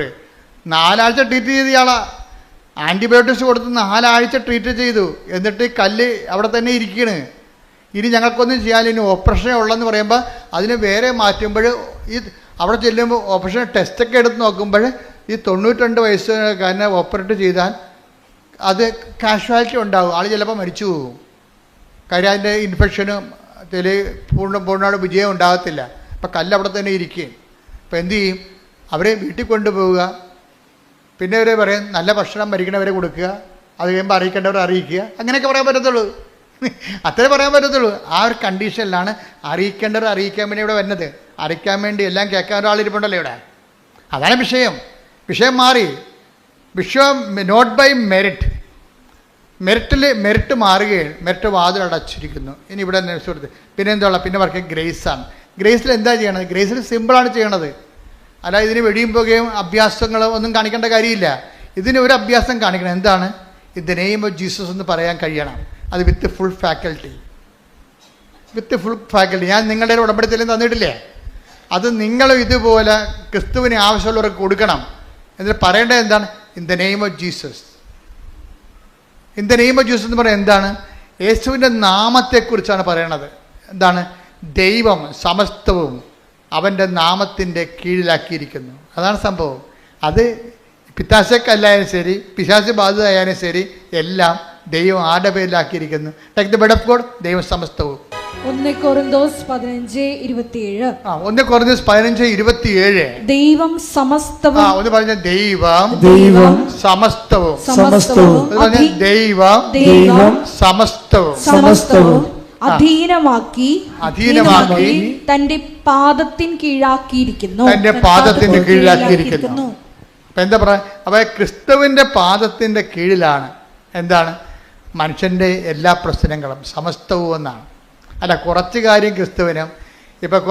Speaker 1: 4 ആഴ്ച ട്രീറ്റ് ചെയ്ത ഇയാളാ. ആൻറ്റിബയോട്ടിക്സ് കൊടുത്ത് 4 ആഴ്ച ട്രീറ്റ് ചെയ്തു. എന്നിട്ട് കല്ല് അവിടെ തന്നെ ഇരിക്കുകയാണ്. ഇനി ഞങ്ങൾക്കൊന്നും ചെയ്യാൻ, ഇനി ഓപ്പറേഷൻ ഉള്ളതെന്ന് പറയുമ്പോൾ അതിന് വേറെ മാറ്റുമ്പോൾ ഈ അവിടെ ചെല്ലുമ്പോൾ ഓപ്പറേഷൻ ടെസ്റ്റൊക്കെ എടുത്ത് നോക്കുമ്പോൾ ഈ 92 വയസ്സുകാരനെ ഓപ്പറേറ്റ് ചെയ്താൽ അത് കാഷ്വാലിറ്റി ഉണ്ടാകും. ആൾ ചിലപ്പോൾ മരിച്ചു പോകും. കാര്യം അതിൻ്റെ ഇൻഫെക്ഷനും പൂർണ്ണമായിട്ട് വിജയം ഉണ്ടാകത്തില്ല. അപ്പം കല്ല് അവിടെ തന്നെ ഇരിക്കുകയും. അപ്പം എന്തു ചെയ്യും? അവരെ വീട്ടിൽ കൊണ്ടുപോവുക. പിന്നെ അവരെ പറയും നല്ല ഭക്ഷണം മരിക്കണവരെ കൊടുക്കുക, അത് കഴിയുമ്പോൾ അറിയിക്കേണ്ടവരെ അറിയിക്കുക. അങ്ങനെയൊക്കെ പറയാൻ പറ്റത്തുള്ളൂ. അത്രേ പറയാൻ പറ്റത്തുള്ളൂ. ആ ഒരു കണ്ടീഷനിലാണ് അറിയിക്കേണ്ടവർ അറിയിക്കാൻ വേണ്ടി ഇവിടെ വരുന്നത്. അറിയിക്കാൻ വേണ്ടി എല്ലാം കേൾക്കാൻ ഒരാളിരിപ്പുണ്ടല്ലോ ഇവിടെ. അതാണ് വിഷയം. വിഷയം മാറി. വിഷയം നോട്ട് ബൈ മെറിറ്റ്. മെറിറ്റ് മാറുകയാണ്. മെറിറ്റ് വാതിലടച്ചിരിക്കുന്നു. ഇനി ഇവിടെ സുഹൃത്ത് പിന്നെ എന്താ പിന്നെ പറയുക ഗ്രേസാണ്. ഗ്രേസിൽ എന്താ ചെയ്യണത്? ഗ്രേസിൽ സിമ്പിളാണ് ചെയ്യണത്. അല്ല ഇതിന് വെടിയും പോകുകയും അഭ്യാസങ്ങളോ ഒന്നും കാണിക്കേണ്ട കാര്യമില്ല. ഇതിന് ഒരു അഭ്യാസം കാണിക്കണം. എന്താണ്? In the name of Jesus എന്ന് പറയാൻ കഴിയണം. അത് വിത്ത് ഫുൾ ഫാക്കൽറ്റി. ഞാൻ നിങ്ങളുടെ ഉടമ്പടിത്തലും തന്നിട്ടില്ലേ? അത് നിങ്ങളും ഇതുപോലെ ക്രിസ്തുവിന് ആവശ്യമുള്ളവർക്ക് കൊടുക്കണം. എന്നിട്ട് പറയേണ്ടത് എന്താണ്? In the name of Jesus. In the name of Jesus എന്ന് പറയുന്നത് എന്താണ്? യേശുവിൻ്റെ നാമത്തെക്കുറിച്ചാണ് പറയണത്. എന്താണ്? ദൈവം സമസ്തവും അവൻ്റെ നാമത്തിൻ്റെ കീഴിലാക്കിയിരിക്കുന്നു. അതാണ് സംഭവം. അത് പിത്താശക്കല്ലായാലും ശരി, പിശാച് ബാധിതയായാലും ശരി, എല്ലാം ദൈവം ആരുടെ പേരിലാക്കിയിരിക്കുന്നു. Take the bed of God. ദൈവം സമസ്തവും.
Speaker 2: 1 കൊരിന്തോസ് 15:27.
Speaker 1: 1 കൊരിന്തോസ് 15:27.
Speaker 2: ദൈവം സമസ്തവും.
Speaker 1: ഒന്ന് പറഞ്ഞ ദൈവം സമസ്തവും. ദൈവം സമസ്തവും
Speaker 2: അധീനമാക്കി തന്റെ പാദത്തിന് കീഴാക്കിയിരിക്കുന്നു.
Speaker 1: അപ്പൊ എന്താ പറയാ? അപ്പൊ ക്രിസ്തുവിന്റെ പാദത്തിന്റെ കീഴിലാണ് എന്താണ്? മനുഷ്യന്റെ എല്ലാ പ്രശ്നങ്ങളും സമസ്തവും എന്നാണ്. അല്ല, കുറച്ച് കാര്യം ക്രിസ്തുവിനും ഇപ്പം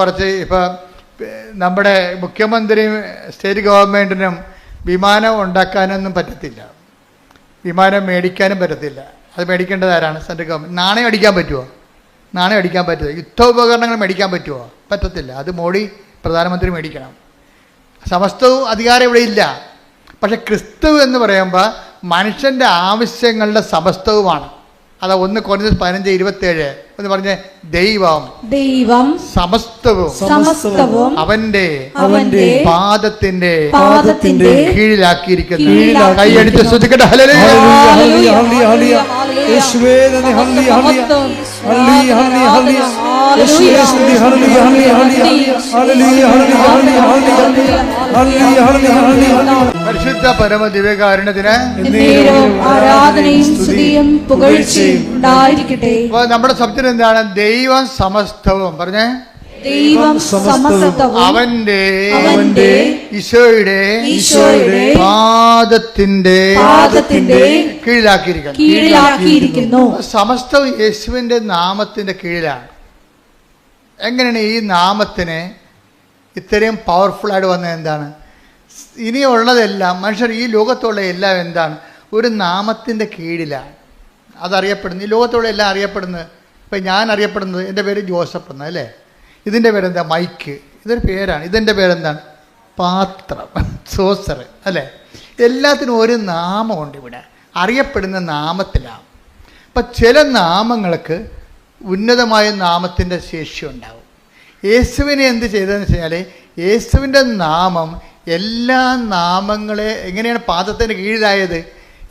Speaker 1: നമ്മുടെ മുഖ്യമന്ത്രിയും സ്റ്റേറ്റ് ഗവൺമെൻറ്റിനും വിമാനം ഉണ്ടാക്കാനൊന്നും പറ്റത്തില്ല, വിമാനം മേടിക്കാനും പറ്റത്തില്ല. അത് മേടിക്കേണ്ടത് ആരാണ്? Central government. നാണയം അടിക്കാൻ പറ്റുമോ? നാണയം അടിക്കാൻ പറ്റില്ല. യുദ്ധോപകരണങ്ങൾ മേടിക്കാൻ പറ്റുമോ? പറ്റത്തില്ല. അത് മോഡി പ്രധാനമന്ത്രി മേടിക്കണം. സമസ്തവും അധികാരം ഇവിടെ ഇല്ല. പക്ഷെ ക്രിസ്തു എന്ന് പറയുമ്പോൾ മനുഷ്യൻ്റെ ആവശ്യങ്ങളുടെ സമസ്തവുമാണ്. അതാ 1 കൊരിന്തോസ് 15:27 എന്ന് പറഞ്ഞ ദൈവം സമസ്തവും അവന്റെ പാദത്തിന്റെ കീഴിലാക്കിയിരിക്കുന്നു. കൈയടിച്ച് ശ്രദ്ധിക്കട്ടെ. പരിശുദ്ധ പരമ ദിവ്യകാരുണ്യത്തിന്
Speaker 2: ആരാധനയും സ്തുതിയും പുകഴ്ചയും ഉണ്ടായിരിക്കട്ടെ.
Speaker 1: നമ്മുടെ സബ്ജക്ട് എന്താണ്? ദൈവം സമസ്തവും. പറഞ്ഞേ,
Speaker 2: ദൈവം സമസ്തവും
Speaker 1: അവന്റെ ഈശോയുടെ പാദത്തിന്റെ കീഴിലാക്കിയിരിക്കുന്നു. സമസ്തവും യേശുവിന്റെ നാമത്തിന്റെ കീഴിലാണ്. എങ്ങനെയാണ് ഈ നാമത്തിന് ഇത്രയും പവർഫുൾ ആയിട്ട് വന്നത്? എന്താണ്? ഇനിയുള്ളതെല്ലാം മനുഷ്യർ ഈ ലോകത്തുള്ള എല്ലാം എന്താണ്? ഒരു നാമത്തിൻ്റെ കീഴിലാണ് അതറിയപ്പെടുന്നത്. ഈ ലോകത്തുള്ള എല്ലാം അറിയപ്പെടുന്നത്. ഇപ്പം ഞാൻ അറിയപ്പെടുന്നത്, എൻ്റെ പേര് ജോസഫ് എന്ന്, അല്ലേ? ഇതിൻ്റെ പേരെന്താ? മൈക്ക്. ഇതൊരു പേരാണ്. ഇതിൻ്റെ പേരെന്താണ്? പാത്രം, സോസർ, അല്ലേ? എല്ലാത്തിനും ഒരു നാമമുണ്ട്. ഇവിടെ അറിയപ്പെടുന്ന നാമത്തിലാണ്. അപ്പം ചില നാമങ്ങൾക്ക് ഉന്നതമായ നാമത്തിൻ്റെ ശേഷി ഉണ്ടാവും. യേശുവിനെ എന്ത് ചെയ്തതെന്ന് വെച്ച് കഴിഞ്ഞാൽ, യേശുവിൻ്റെ നാമം എല്ലാ നാമങ്ങളെ എങ്ങനെയാണ് പാദത്തിന് കീഴിലായത്?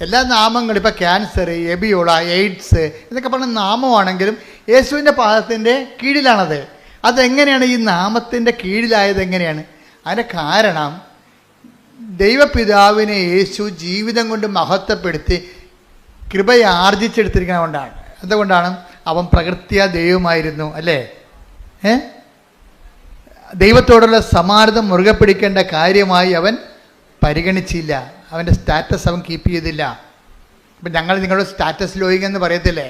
Speaker 1: എല്ലാ നാമങ്ങളും, ഇപ്പോൾ ക്യാൻസർ, എബിയോള, എയ്ഡ്സ് ഇതൊക്കെ പറഞ്ഞ നാമമാണെങ്കിലും യേശുവിൻ്റെ പാദത്തിൻ്റെ കീഴിലാണത്. അതെങ്ങനെയാണ് ഈ നാമത്തിൻ്റെ കീഴിലായത്? എങ്ങനെയാണ്? അതിൻ്റെ കാരണം ദൈവപിതാവിനെ യേശു ജീവിതം കൊണ്ട് മഹത്വപ്പെടുത്തി കൃപയെ ആർജിച്ചെടുത്തിരിക്കുന്നത് കൊണ്ടാണ്. അതുകൊണ്ടാണ് അവൻ പ്രകൃത്യാ ദൈവമായിരുന്നു, അല്ലേ? ദൈവത്തോടുള്ള സമാനത മുറുകെ പിടിക്കേണ്ട കാര്യമായി അവൻ പരിഗണിച്ചില്ല. അവൻ്റെ സ്റ്റാറ്റസ് അവൻ കീപ്പ് ചെയ്തില്ല. ഇപ്പം ഞങ്ങൾ നിങ്ങളുടെ സ്റ്റാറ്റസ് ലോയിങ്ങെന്ന് പറയത്തില്ലേ?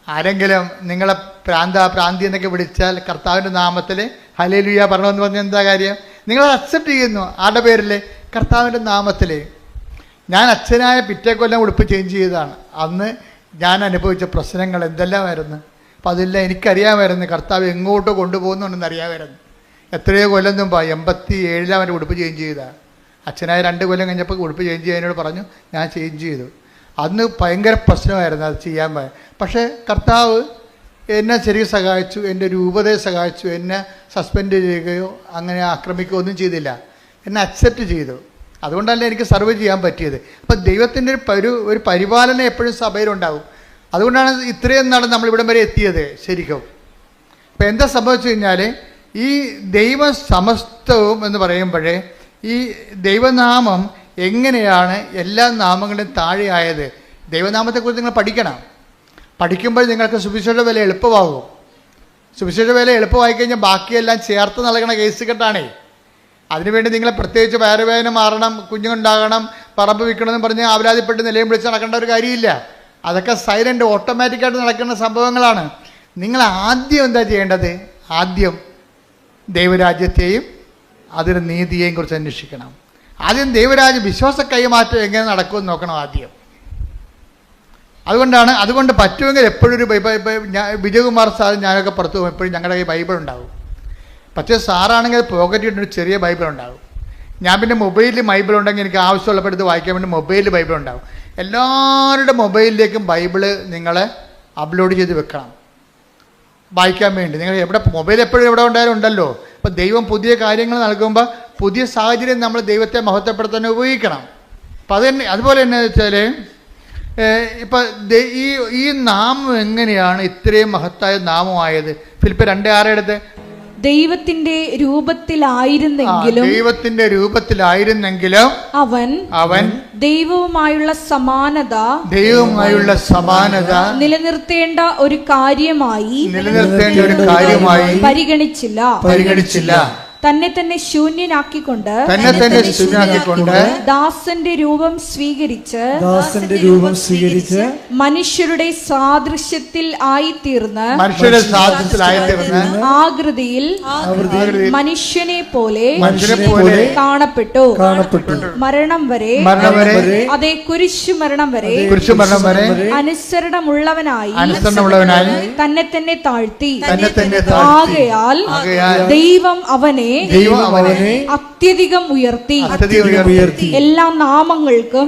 Speaker 1: ആരെങ്കിലും നിങ്ങളെ പ്രാന്തി എന്നൊക്കെ വിളിച്ചാൽ കർത്താവിൻ്റെ നാമത്തിൽ ഹല്ലേലൂയ പറഞ്ഞതെന്ന് പറഞ്ഞാൽ എന്താ കാര്യം? നിങ്ങളത് അക്സെപ്റ്റ് ചെയ്യുന്നു. ആരുടെ പേരിൽ? കർത്താവിൻ്റെ നാമത്തിൽ. ഞാൻ അച്ഛനായ പിറ്റേ കൊല്ലം ഉടുപ്പ് ചേഞ്ച് ചെയ്തതാണ്. അന്ന് ഞാൻ അനുഭവിച്ച പ്രശ്നങ്ങൾ എന്തെല്ലാമായിരുന്നു. അപ്പം അതെല്ലാം എനിക്കറിയാമായിരുന്നു. കർത്താവ് എങ്ങോട്ട് കൊണ്ടുപോകുന്നുണ്ടെന്ന് അറിയാമായിരുന്നു. എത്രയോ കൊല്ലം മുമ്പ് 87 അവൻ്റെ ഉടുപ്പ് ചേഞ്ച് ചെയ്താണ്. അച്ഛനായ 2 കൊല്ലം കഴിഞ്ഞപ്പോൾ ഉടുപ്പ് ചേഞ്ച് ചെയ്യാനോട് പറഞ്ഞു. ഞാൻ ചേഞ്ച് ചെയ്തു. അന്ന് ഭയങ്കര പ്രശ്നമായിരുന്നു അത് ചെയ്യാൻ. പക്ഷേ കർത്താവ് എന്നെ ശരിക്കും സഹായിച്ചു, എൻ്റെ രൂപതയെ സഹായിച്ചു. എന്നെ സസ്പെൻഡ് ചെയ്യുകയോ അങ്ങനെ ആക്രമിക്കുകയോ ഒന്നും ചെയ്തില്ല. എന്നെ അക്സെപ്റ്റ് ചെയ്തു. അതുകൊണ്ടല്ല എനിക്ക് സർവ് ചെയ്യാൻ പറ്റിയത്. അപ്പം ദൈവത്തിൻ്റെ ഒരു പരിപാലനം എപ്പോഴും സഭയിലുണ്ടാവും. അതുകൊണ്ടാണ് ഇത്രയും നാൾ നമ്മളിവിടം വരെ എത്തിയത് ശരിക്കും. അപ്പം എന്താ സംഭവിച്ചു കഴിഞ്ഞാൽ, ഈ ദൈവ സമസ്തവും എന്ന് പറയുമ്പോഴേ ഈ ദൈവനാമം എങ്ങനെയാണ് എല്ലാ നാമങ്ങളുടെയും താഴെയായത്. ദൈവനാമത്തെക്കുറിച്ച് നിങ്ങൾ പഠിക്കണം. പഠിക്കുമ്പോൾ നിങ്ങൾക്ക് സുവിശേഷ വില എളുപ്പമാകും. സുവിശേഷ വില എളുപ്പമായി കഴിഞ്ഞാൽ ബാക്കിയെല്ലാം ചേർത്ത് നൽകണ കേസ് കെട്ടാണേ. അതിനുവേണ്ടി നിങ്ങളെ പ്രത്യേകിച്ച് വയറുവേദന മാറണം, കുഞ്ഞുണ്ടാകണം, പറമ്പ് വിൽക്കണമെന്ന് പറഞ്ഞ് ആവലാതിപ്പെട്ട് നിലയും വിളിച്ച് നടക്കേണ്ട ഒരു കാര്യമില്ല. അതൊക്കെ സൈലൻ്റ് ഓട്ടോമാറ്റിക്കായിട്ട് നടക്കുന്ന സംഭവങ്ങളാണ്. നിങ്ങൾ ആദ്യം എന്താ ചെയ്യേണ്ടത്? ആദ്യം ദൈവരാജ്യത്തെയും അതിൻ്റെ നീതിയെയും കുറിച്ച് അന്വേഷിക്കണം. ആദ്യം ദൈവരാജ്യം വിശ്വാസ കൈമാറ്റം എങ്ങനെ നടക്കുമെന്ന് നോക്കണം ആദ്യം. അതുകൊണ്ട് പറ്റുമെങ്കിൽ എപ്പോഴും ഒരു വിജയകുമാർ സാർ ഞാനൊക്കെ പുറത്തു പോകും, എപ്പോഴും ഞങ്ങളുടെ കയ്യിൽ ബൈബിൾ ഉണ്ടാവും. പക്ഷേ സാറാണെങ്കിൽ പോക്കറ്റിട്ടൊരു ചെറിയ ബൈബിൾ ഉണ്ടാവും. ഞാൻ പിന്നെ മൊബൈലിൽ ബൈബിൾ ഉണ്ടെങ്കിൽ എനിക്ക് ആവശ്യമുള്ളപ്പോൾ എടുത്ത് വായിക്കാൻ വേണ്ടി മൊബൈലിൽ ബൈബിൾ ഉണ്ടാവും. എല്ലാവരുടെ മൊബൈലിലേക്കും ബൈബിള് നിങ്ങൾ അപ്ലോഡ് ചെയ്ത് വെക്കണം വായിക്കാൻ വേണ്ടി. നിങ്ങൾ മൊബൈൽ എപ്പോഴും എവിടെ ഉണ്ടായാലും ഉണ്ടല്ലോ. അപ്പോൾ ദൈവം പുതിയ കാര്യങ്ങൾ നൽകുമ്പോൾ പുതിയ സാഹചര്യം നമ്മൾ ദൈവത്തെ മഹത്വപ്പെടുത്താൻ ഉപയോഗിക്കണം. അപ്പം അതുപോലെ തന്നെ വെച്ചാൽ ഇപ്പം ഈ നാമം എങ്ങനെയാണ് ഇത്രയും മഹത്തായ നാമമായത്? ഫിലിപ്പ് 2:6 എടുത്ത്.
Speaker 2: ദൈവത്തിന്റെ രൂപത്തിലായിരുന്നെങ്കിലും അവൻ ദൈവവുമായുള്ള സമാനത നിലനിർത്തേണ്ട ഒരു കാര്യമായി പരിഗണിച്ചില്ല. തന്നെ തന്നെ ശൂന്യനാക്കിക്കൊണ്ട് ദാസന്റെ രൂപം സ്വീകരിച്ച് മനുഷ്യരുടെ സാദൃശ്യത്തിൽ ആയിത്തീർന്ന് ആകൃതിയിൽ മനുഷ്യനെ പോലെ കാണപ്പെട്ടു. മരണം വരെ, അതേ കുരിശു മരണം വരെ അനുസരണമുള്ളവനായി തന്നെ തന്നെ താഴ്ത്തി. ആകയാൽ ദൈവം അവനെ അത്യധികം ഉയർത്തി എല്ലാ നാമങ്ങൾക്കും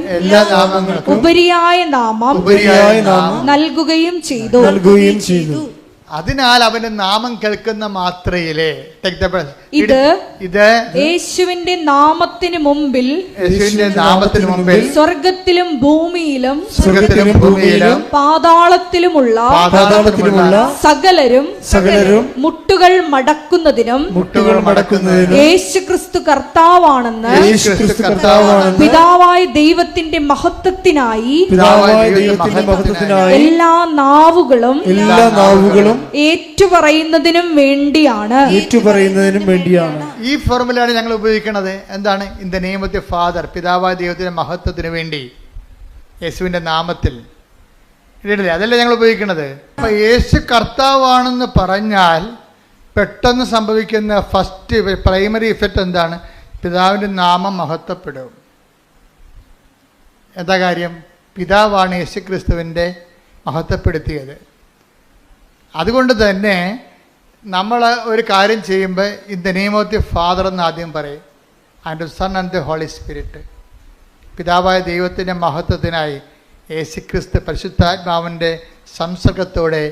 Speaker 2: ഉപരിയായ നാമം നൽകുകയും ചെയ്തു.
Speaker 1: അതിനാൽ അവന്റെ നാമം കേൾക്കുന്ന മാത്രയിലെ
Speaker 2: ഇത് യേശുവിന്റെ നാമത്തിന് മുമ്പിൽ സ്വർഗത്തിലും ഭൂമിയിലും പാതാളത്തിലുമുള്ള സകലരും മുട്ടുകൾ മടക്കുന്നതിനും യേശുക്രിസ്തു കർത്താവാണെന്ന് പിതാവായ ദൈവത്തിന്റെ മഹത്വത്തിനായി എല്ലാ നാവുകളും ഏറ്റുപറയുന്നതിനും വേണ്ടിയാണ്.
Speaker 1: ഈ ഫോർമുലയാണ് ഞങ്ങൾ ഉപയോഗിക്കുന്നത്. എന്താണ്? In the name of the father, പിതാവായ ദൈവത്തിന്റെ മഹത്വത്തിന് വേണ്ടി യേശുവിന്റെ നാമത്തിൽ ഇടല്ലേ, അതല്ലേ ഞങ്ങൾ ഉപയോഗിക്കുന്നത്. അപ്പൊ യേശു കർത്താവാണെന്ന് പറഞ്ഞാൽ പെട്ടെന്ന് സംഭവിക്കുന്ന ഫസ്റ്റ് പ്രൈമറി ഇഫക്റ്റ് എന്താണ്? പിതാവിന്റെ നാമം മഹത്വപ്പെടും. എന്താ കാര്യം? പിതാവാണ് യേശുക്രിസ്തുവിന്റെ മഹത്വപ്പെടുത്തിയത്. അതുകൊണ്ട് തന്നെ നമ്മൾ ഒരു കാര്യം ചെയ്യുമ്പോൾ in the name of the Father എന്ന് ആദ്യം പറയും, and Son and the Holy Spirit. പിതാവായ ദൈവത്തിൻ്റെ മഹത്വത്തിനായി യേശുക്രിസ്തു പരിശുദ്ധാത്മാവിൻ്റെ സംസർഗത്തോടെ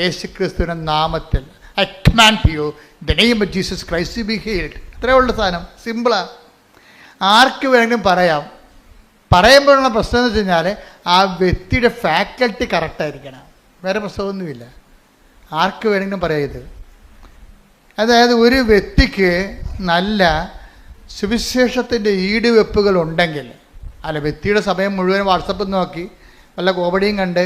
Speaker 1: യേശുക്രിസ്തുവിൻ്റെ നാമത്തിൽ I command you the name of Jesus Christ be healed. ഇത്രയേ ഉള്ള സാധനം, സിമ്പിളാണ്. ആർക്ക് വേണമെങ്കിലും പറയാം. പറയുമ്പോഴുള്ള പ്രശ്നം എന്ന് വെച്ച് കഴിഞ്ഞാൽ ആ വ്യക്തിയുടെ ഫാക്കൽറ്റി കറക്റ്റായിരിക്കണം. വേറെ പ്രശ്നമൊന്നുമില്ല. ആർക്ക് വേണമെങ്കിലും പറയാം ഇത്. അതായത് ഒരു വ്യക്തിക്ക് നല്ല സുവിശേഷത്തിൻ്റെ ഈടുവെപ്പുകൾ ഉണ്ടെങ്കിൽ, അല്ല വ്യക്തിയുടെ സമയം മുഴുവൻ വാട്സപ്പ് നോക്കി വല്ല കോമഡിയും കണ്ട്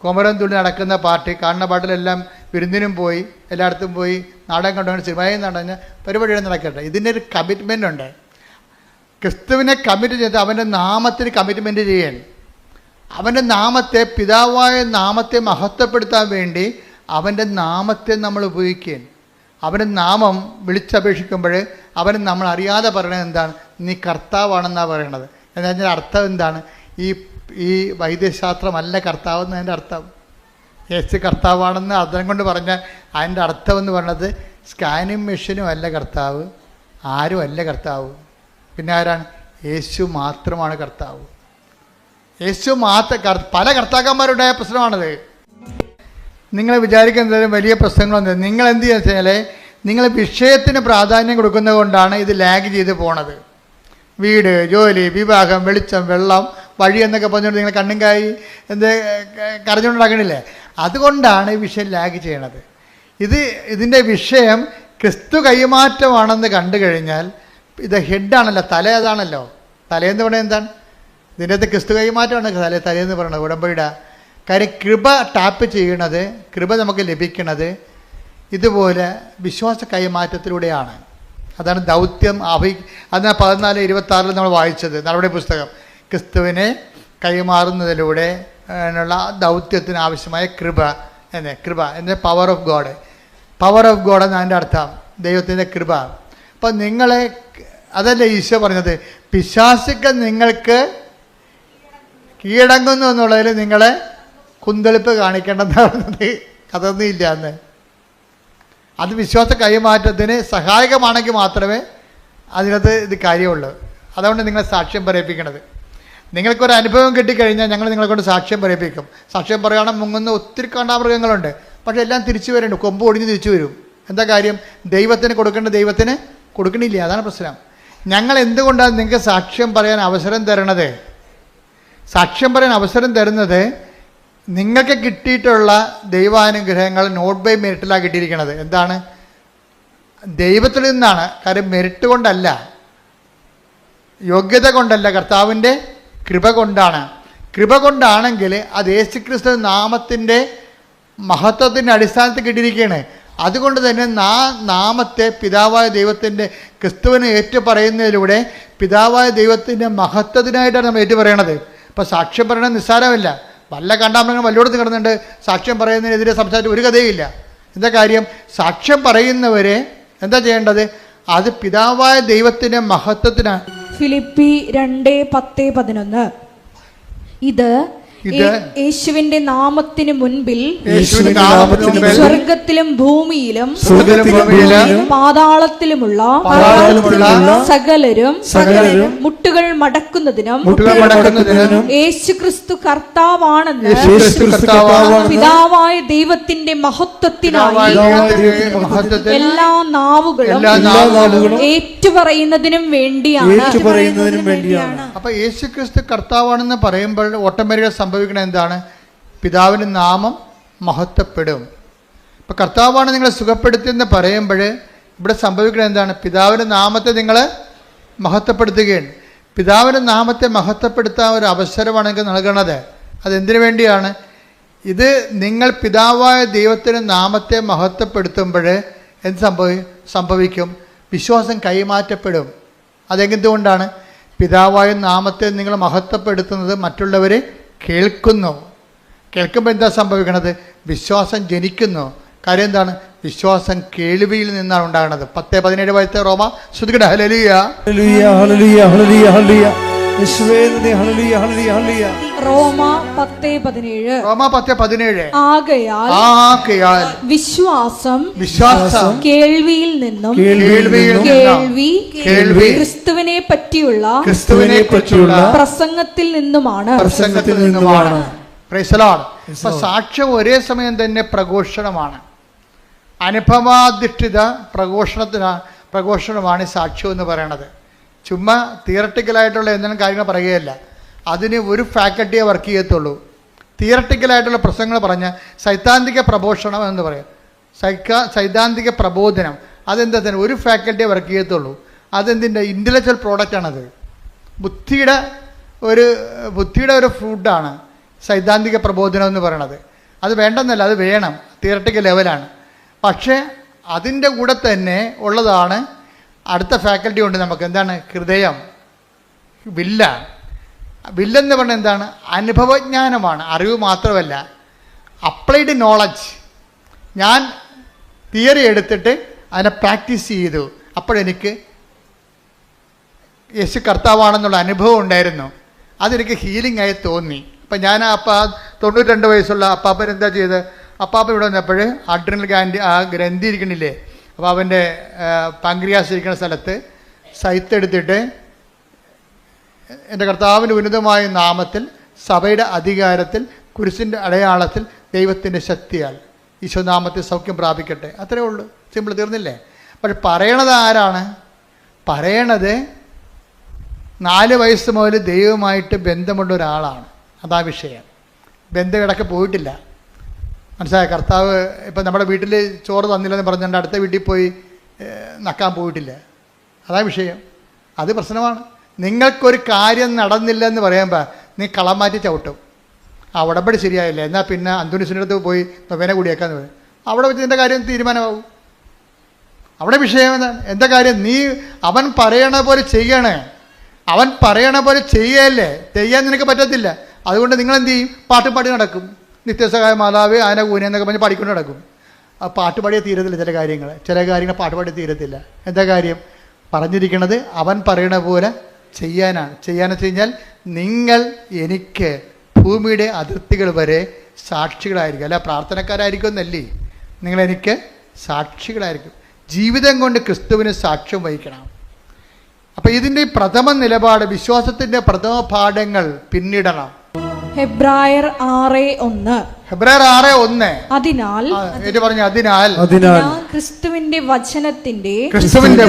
Speaker 1: കോമരം തുള്ളി നടക്കുന്ന പാർട്ടി കാണുന്ന പാട്ടിലെല്ലാം വിരുന്നിനും പോയി എല്ലായിടത്തും പോയി നാടകം കണ്ടുകൊണ്ട് സിനിമയും നടഞ്ഞ് പരിപാടികൾ നടക്കട്ടെ. ഇതിൻ്റെ ഒരു കമ്മിറ്റ്മെൻ്റ് ഉണ്ട്. ക്രിസ്തുവിനെ കമ്മിറ്റ് ചെയ്ത് അവൻ്റെ നാമത്തിന് കമ്മിറ്റ്മെൻറ്റ് ചെയ്യാൻ, അവൻ്റെ നാമത്തെ, പിതാവായ നാമത്തെ മഹത്വപ്പെടുത്താൻ വേണ്ടി അവൻ്റെ നാമത്തെ നമ്മൾ ഉപയോഗിക്കുകയും അവൻ്റെ നാമം വിളിച്ചപേക്ഷിക്കുമ്പോൾ അവന് നമ്മൾ അറിയാതെ പറയണത് എന്താണ്? നീ കർത്താവാണെന്നാണ് പറയണത്. എന്നാൽ അർത്ഥം എന്താണ്? ഈ ഈ വൈദ്യശാസ്ത്രമല്ല കർത്താവ് എന്നതിൻ്റെ അർത്ഥം. യേശു കർത്താവാണെന്ന് അർത്ഥം കൊണ്ട് പറഞ്ഞാൽ അതിൻ്റെ അർത്ഥം എന്ന് പറയുന്നത് സ്കാനിങ് മെഷീനും അല്ല കർത്താവ്, ആരും അല്ല കർത്താവ്. പിന്നെ ആരാണ്? യേശു മാത്രമാണ് കർത്താവ്. യേശു പല കർത്താക്കന്മാരുണ്ടായ പ്രശ്നമാണത്. നിങ്ങൾ വിചാരിക്കുന്നത് വലിയ പ്രശ്നങ്ങളൊന്നും. നിങ്ങൾ എന്ത് ചെയ്യുക വെച്ചാൽ നിങ്ങൾ വിഷയത്തിന് പ്രാധാന്യം കൊടുക്കുന്നത് കൊണ്ടാണ് ഇത് ലാഗ് ചെയ്ത് പോണത്. വീട്, ജോലി, വിവാഹം, വെളിച്ചം, വെള്ളം, വഴി എന്നൊക്കെ പറഞ്ഞുകൊണ്ട് നിങ്ങൾ കണ്ണും കായി കരഞ്ഞുകൊണ്ടാക്കണില്ലേ? അതുകൊണ്ടാണ് ഈ വിഷയം ലാഗ് ചെയ്യണത്. ഇതിൻ്റെ വിഷയം ക്രിസ്തു കൈമാറ്റമാണെന്ന് കണ്ടു കഴിഞ്ഞാൽ ഇത് ഹെഡാണല്ലോ, തല അതാണല്ലോ. തലയെന്ന് പറയുന്നത് എന്താണ്? ഇതിൻ്റെ അകത്ത് ക്രിസ്തു കൈമാറ്റമാണ് തലയെന്ന് പറയുന്നത്, ഉടമ്പടിയുടെ കാര്യം. കൃപ ടാപ്പ് ചെയ്യണത്, കൃപ നമുക്ക് ലഭിക്കണത് ഇതുപോലെ വിശ്വാസ കൈമാറ്റത്തിലൂടെയാണ്. അതാണ് ദൗത്യം. അതാണ് 14:26 നമ്മൾ വായിച്ചത് നടപടി പുസ്തകം. ക്രിസ്തുവിനെ കൈമാറുന്നതിലൂടെ ഉള്ള ദൗത്യത്തിന് ആവശ്യമായ കൃപ എന്ന power of God. Power of God എന്നതിൻ്റെ അർത്ഥം ദൈവത്തിൻ്റെ കൃപ. അപ്പം നിങ്ങളെ അതല്ലേ ഈശോ പറഞ്ഞത്, പിശാചുക്കൾ നിങ്ങൾക്ക് കീഴടങ്ങുന്നു എന്നുള്ളതിൽ നിങ്ങളെ കുന്തളിപ്പ് കാണിക്കേണ്ടെന്ന് പറഞ്ഞത്. അതൊന്നും ഇല്ല അന്ന്. അത് വിശ്വാസ കൈമാറ്റത്തിന് സഹായകമാണെങ്കിൽ മാത്രമേ അതിനകത്ത് ഇത് കാര്യമുള്ളൂ. അതുകൊണ്ട് നിങ്ങളെ സാക്ഷ്യം പറയിപ്പിക്കണത്. നിങ്ങൾക്കൊരു അനുഭവം കിട്ടിക്കഴിഞ്ഞാൽ ഞങ്ങൾ നിങ്ങളെ കൊണ്ട് സാക്ഷ്യം പറയിപ്പിക്കും. സാക്ഷ്യം പറയുകയാണെങ്കിൽ മുങ്ങുന്ന ഒത്തിരി കാണ്ടാമൃഗങ്ങളുണ്ട്, പക്ഷെ എല്ലാം തിരിച്ചു വരുന്നുണ്ട്. കൊമ്പ് ഒടിഞ്ഞ് തിരിച്ചു വരും. എന്താ കാര്യം? ദൈവത്തിന് കൊടുക്കേണ്ട ദൈവത്തിന് കൊടുക്കണില്ല. അതാണ് പ്രശ്നം. ഞങ്ങൾ എന്തുകൊണ്ടാണ് നിങ്ങൾക്ക് സാക്ഷ്യം പറയാൻ അവസരം തരണത്? സാക്ഷ്യം പറയാൻ അവസരം തരുന്നത് നിങ്ങൾക്ക് കിട്ടിയിട്ടുള്ള ദൈവാനുഗ്രഹങ്ങൾ നോട്ട് ബൈ മെറിറ്റിലാണ് കിട്ടിയിരിക്കുന്നത്. എന്താണ്? ദൈവത്തിൽ നിന്നാണ്. കാര്യം മെറിറ്റ് കൊണ്ടല്ല, യോഗ്യത കൊണ്ടല്ല, കർത്താവിൻ്റെ കൃപ കൊണ്ടാണ്. കൃപ കൊണ്ടാണെങ്കിൽ അത് യേശുക്രിസ്തു നാമത്തിൻ്റെ മഹത്വത്തിൻ്റെ അടിസ്ഥാനത്തിൽ കിട്ടിയിരിക്കുകയാണ്. അതുകൊണ്ട് തന്നെ നാമത്തെ പിതാവായ ദൈവത്തിൻ്റെ ക്രിസ്തുവിനെ ഏറ്റുപറയുന്നതിലൂടെ പിതാവായ ദൈവത്തിൻ്റെ മഹത്വത്തിനായിട്ടാണ് നമ്മൾ ഏറ്റുപറയണത്. അപ്പോൾ സാക്ഷ്യം പറയണത് നിസ്സാരമല്ല. വല്ല കണ്ടാമൃഗം വല്ലോടത്ത് കിടന്നുണ്ട് സാക്ഷ്യം പറയുന്നതിനെതിരെ സംസാരിച്ച് ഒരു കഥയില്ല. എന്താ കാര്യം? സാക്ഷ്യം പറയുന്നവരെ എന്താ ചെയ്യേണ്ടത്? അത് പിതാവായ ദൈവത്തിൻ്റെ മഹത്വത്തിനാണ്.
Speaker 2: ഫിലിപ്പി 2:10-11 ഇത് യേശുവിന്റെ നാമത്തിന് മുൻപിൽ സ്വർഗത്തിലും ഭൂമിയിലും പാതാളത്തിലുമുള്ള സകലരും മുട്ടുകൾ മടക്കുന്നതിനും യേശുക്രിസ്തു കർത്താവാണെന്ന് പിതാവായ ദൈവത്തിന്റെ മഹത്വത്തിനായി എല്ലാ നാവുകളും ഏറ്റുപറയുന്നതിനും വേണ്ടിയാണ്.
Speaker 1: അപ്പൊ യേശുക്രിസ്തു കർത്താവാണെന്ന് പറയുമ്പോൾ ഓട്ടോമാറ്റിക്കായി സംഭവിക്കുന്നത് എന്താണ്? പിതാവിൻ്റെ നാമം മഹത്വപ്പെടും. ഇപ്പം കർത്താവാണ് നിങ്ങളെ സുഖപ്പെടുത്തിയെന്ന് പറയുമ്പോൾ ഇവിടെ സംഭവിക്കുന്നത് എന്താണ്? പിതാവിൻ്റെ നാമത്തെ നിങ്ങൾ മഹത്വപ്പെടുത്തുകയാണ്. പിതാവിൻ്റെ നാമത്തെ മഹത്വപ്പെടുത്താൻ ഒരു അവസരമാണ് നിങ്ങൾക്ക് നൽകണത്. അതെന്തിനു വേണ്ടിയാണ്? ഇത് നിങ്ങൾ പിതാവായ ദൈവത്തിൻ്റെ നാമത്തെ മഹത്വപ്പെടുത്തുമ്പോൾ എന്ത് സംഭവിക്കും? വിശ്വാസം കൈമാറ്റപ്പെടും. അതെന്തുകൊണ്ടാണ്? പിതാവായ നാമത്തെ നിങ്ങൾ മഹത്വപ്പെടുത്തുന്നത് മറ്റുള്ളവർ കേൾക്കുമ്പോൾ എന്താ സംഭവിക്കണത്? വിശ്വാസം ജനിക്കുന്നു. കാര്യം എന്താണ്? വിശ്വാസം കേൾവിയിൽ നിന്നാണ് ഉണ്ടാകുന്നത്. 10:17 വയസ്സത്തെ റോമ ശ്രുതികട ഹല്ലേലൂയ ഹല്ലേലൂയ ഹല്ലേലൂയ ഹല്ലേലൂയ യേശുവേ നന്ദി ഹല്ലേലൂയ ഹല്ലേലൂയ ഹല്ലേലൂയ.
Speaker 2: റോമ 10:17
Speaker 1: ആകയാൽ
Speaker 2: വിശ്വാസം കേൾവിയിൽ നിന്നും കേൾവി ക്രിസ്തുവിനെ പറ്റിയുള്ള പ്രസംഗത്തിൽ നിന്നുമാണ്.
Speaker 1: Price the Lord. അപ്പോൾ സാക്ഷ്യം ഒരേ സമയം തന്നെ പ്രഘോഷണമാണ്. അനുഭവാധിഷ്ഠിത പ്രഘോഷണമാണ് സാക്ഷ്യം എന്ന് പറയണത്. ചുമ്മാ തിയറട്ടിക്കലായിട്ടുള്ള എന്തെങ്കിലും കാര്യങ്ങൾ പറയുകയല്ല. അതിന് ഒരു ഫാക്കൽറ്റിയെ വർക്ക് ചെയ്യത്തുള്ളൂ. തിയറട്ടിക്കലായിട്ടുള്ള പ്രസംഗങ്ങൾ പറഞ്ഞാൽ സൈദ്ധാന്തിക പ്രഘോഷണം എന്ന് പറയും. സൈദ്ധാന്തിക പ്രബോധനം അതെന്താ തന്നെ ഒരു ഫാക്കൽറ്റിയെ വർക്ക് ചെയ്യത്തുള്ളൂ. അതെന്തിൻ്റെ ഇൻ്റലക്ച്വൽ പ്രോഡക്റ്റാണത്. ബുദ്ധിയുടെ ഒരു ഫുഡാണ് സൈദ്ധാന്തിക പ്രബോധനം എന്ന് പറയണത്. അത് വേണ്ടെന്നല്ല, അത് വേണം, തിയറട്ടിക്കൽ ലെവലാണ്. പക്ഷേ അതിൻ്റെ കൂടെ തന്നെ ഉള്ളതാണ് അടുത്ത ഫാക്കൽറ്റി ഉണ്ട് നമുക്ക്. എന്താണ്? ഹൃദയം, വില്ലെന്ന് പറഞ്ഞാൽ എന്താണ്? അനുഭവജ്ഞാനമാണ്, അറിവ് മാത്രമല്ല, അപ്ലൈഡ് നോളജ്. ഞാൻ തിയറി എടുത്തിട്ട് അതിനെ പ്രാക്ടീസ് ചെയ്തു. അപ്പോഴെനിക്ക് യേശു കർത്താവാണെന്നുള്ള അനുഭവം ഉണ്ടായിരുന്നു. അതെനിക്ക് ഹീലിംഗ് ആയി തോന്നി. അപ്പം ഞാൻ 92 വയസ്സുള്ള അപ്പാപ്പൻ എന്താ ചെയ്തത്? അപ്പാപ്പൻ ഇവിടെ വന്നപ്പോൾ അഡ്രിനൽ ഗ്രന്ഥി ഇരിക്കണില്ലേ, അപ്പോൾ അവൻ്റെ പാങ്ക്രിയാസ് ഇരിക്കുന്ന സ്ഥലത്ത് സൈത്തെടുത്തിട്ട് എൻ്റെ കർത്താവിൻ്റെ ഉന്നതമായ നാമത്തിൽ, സഭയുടെ അധികാരത്തിൽ, കുരിശിൻ്റെ അടയാളത്തിൽ, ദൈവത്തിൻ്റെ ശക്തിയാൽ ഈശോനാമത്തിൽ സൗഖ്യം പ്രാപിക്കട്ടെ. അത്രേ ഉള്ളൂ, സിമ്പിൾ, തീർന്നില്ലേ? പക്ഷെ പറയണത് ആരാണ്? പറയണത് 4 വയസ്സ് മുതൽ ദൈവമായിട്ട് ബന്ധമുള്ള ഒരാളാണ്. അതാ വിഷയം. ബന്ധമിടക്ക് പോയിട്ടില്ല. മനസ്സിലായ? കർത്താവ് ഇപ്പം നമ്മുടെ വീട്ടിൽ ചോറ് തന്നില്ലെന്ന് പറഞ്ഞുകൊണ്ട് അടുത്ത വീട്ടിൽ പോയി നക്കാൻ പോയിട്ടില്ല. അതാ വിഷയം. അത് പ്രശ്നമാണ്. നിങ്ങൾക്കൊരു കാര്യം നടന്നില്ല എന്ന് പറയുമ്പോൾ നീ കളം മാറ്റി ചവിട്ടും. ആ ഉടമ്പടി ശരിയായില്ല, എന്നാൽ പിന്നെ അന്തോണീസിൻ്റെ അടുത്ത് പോയി നൊവേന കൂടിയേക്കാന്ന് പറയും. അവിടെ വെച്ച് നിൻ്റെ കാര്യം തീരുമാനമാവും. അവിടെ വിഷയം എന്താണ്? എന്താ കാര്യം? നീ അവൻ പറയണ പോലെ ചെയ്യണേ. അവൻ പറയണ പോലെ ചെയ്യല്ലേ, ചെയ്യാൻ നിനക്ക് പറ്റത്തില്ല. അതുകൊണ്ട് നിങ്ങൾ എന്ത് ചെയ്യും? പാട്ടും പാടി നടക്കും. നിത്യസഹായ മാതാവ്, ആന കൂന എന്നൊക്കെ പറഞ്ഞ് പാടിക്കൊണ്ട് നടക്കും. ആ പാട്ടുപാടിയെ തീരത്തില്ല. ചില കാര്യങ്ങൾ പാട്ടുപാടി തീരത്തില്ല. എന്താ കാര്യം? പറഞ്ഞിരിക്കുന്നത് അവൻ പറയണ പോലെ ചെയ്യാനാണ്. ചെയ്യാന്ന് വെച്ച് കഴിഞ്ഞാൽ നിങ്ങൾ എനിക്ക് ഭൂമിയുടെ അതിർത്തികൾ വരെ സാക്ഷികളായിരിക്കും. അല്ല പ്രാർത്ഥനക്കാരായിരിക്കും എന്നല്ലേ, നിങ്ങളെനിക്ക് സാക്ഷികളായിരിക്കും. ജീവിതം കൊണ്ട് ക്രിസ്തുവിന് സാക്ഷ്യം വഹിക്കണം. അപ്പം ഇതിൻ്റെ പ്രഥമ നിലപാട്, വിശ്വാസത്തിൻ്റെ പ്രഥമ പാഠങ്ങൾ പിന്നിടണം.
Speaker 2: ഹെബ്രായർ 6:1.
Speaker 1: ഹെബ്രായർ 6:1.
Speaker 2: അതിനാൽ ക്രിസ്തുവിന്റെ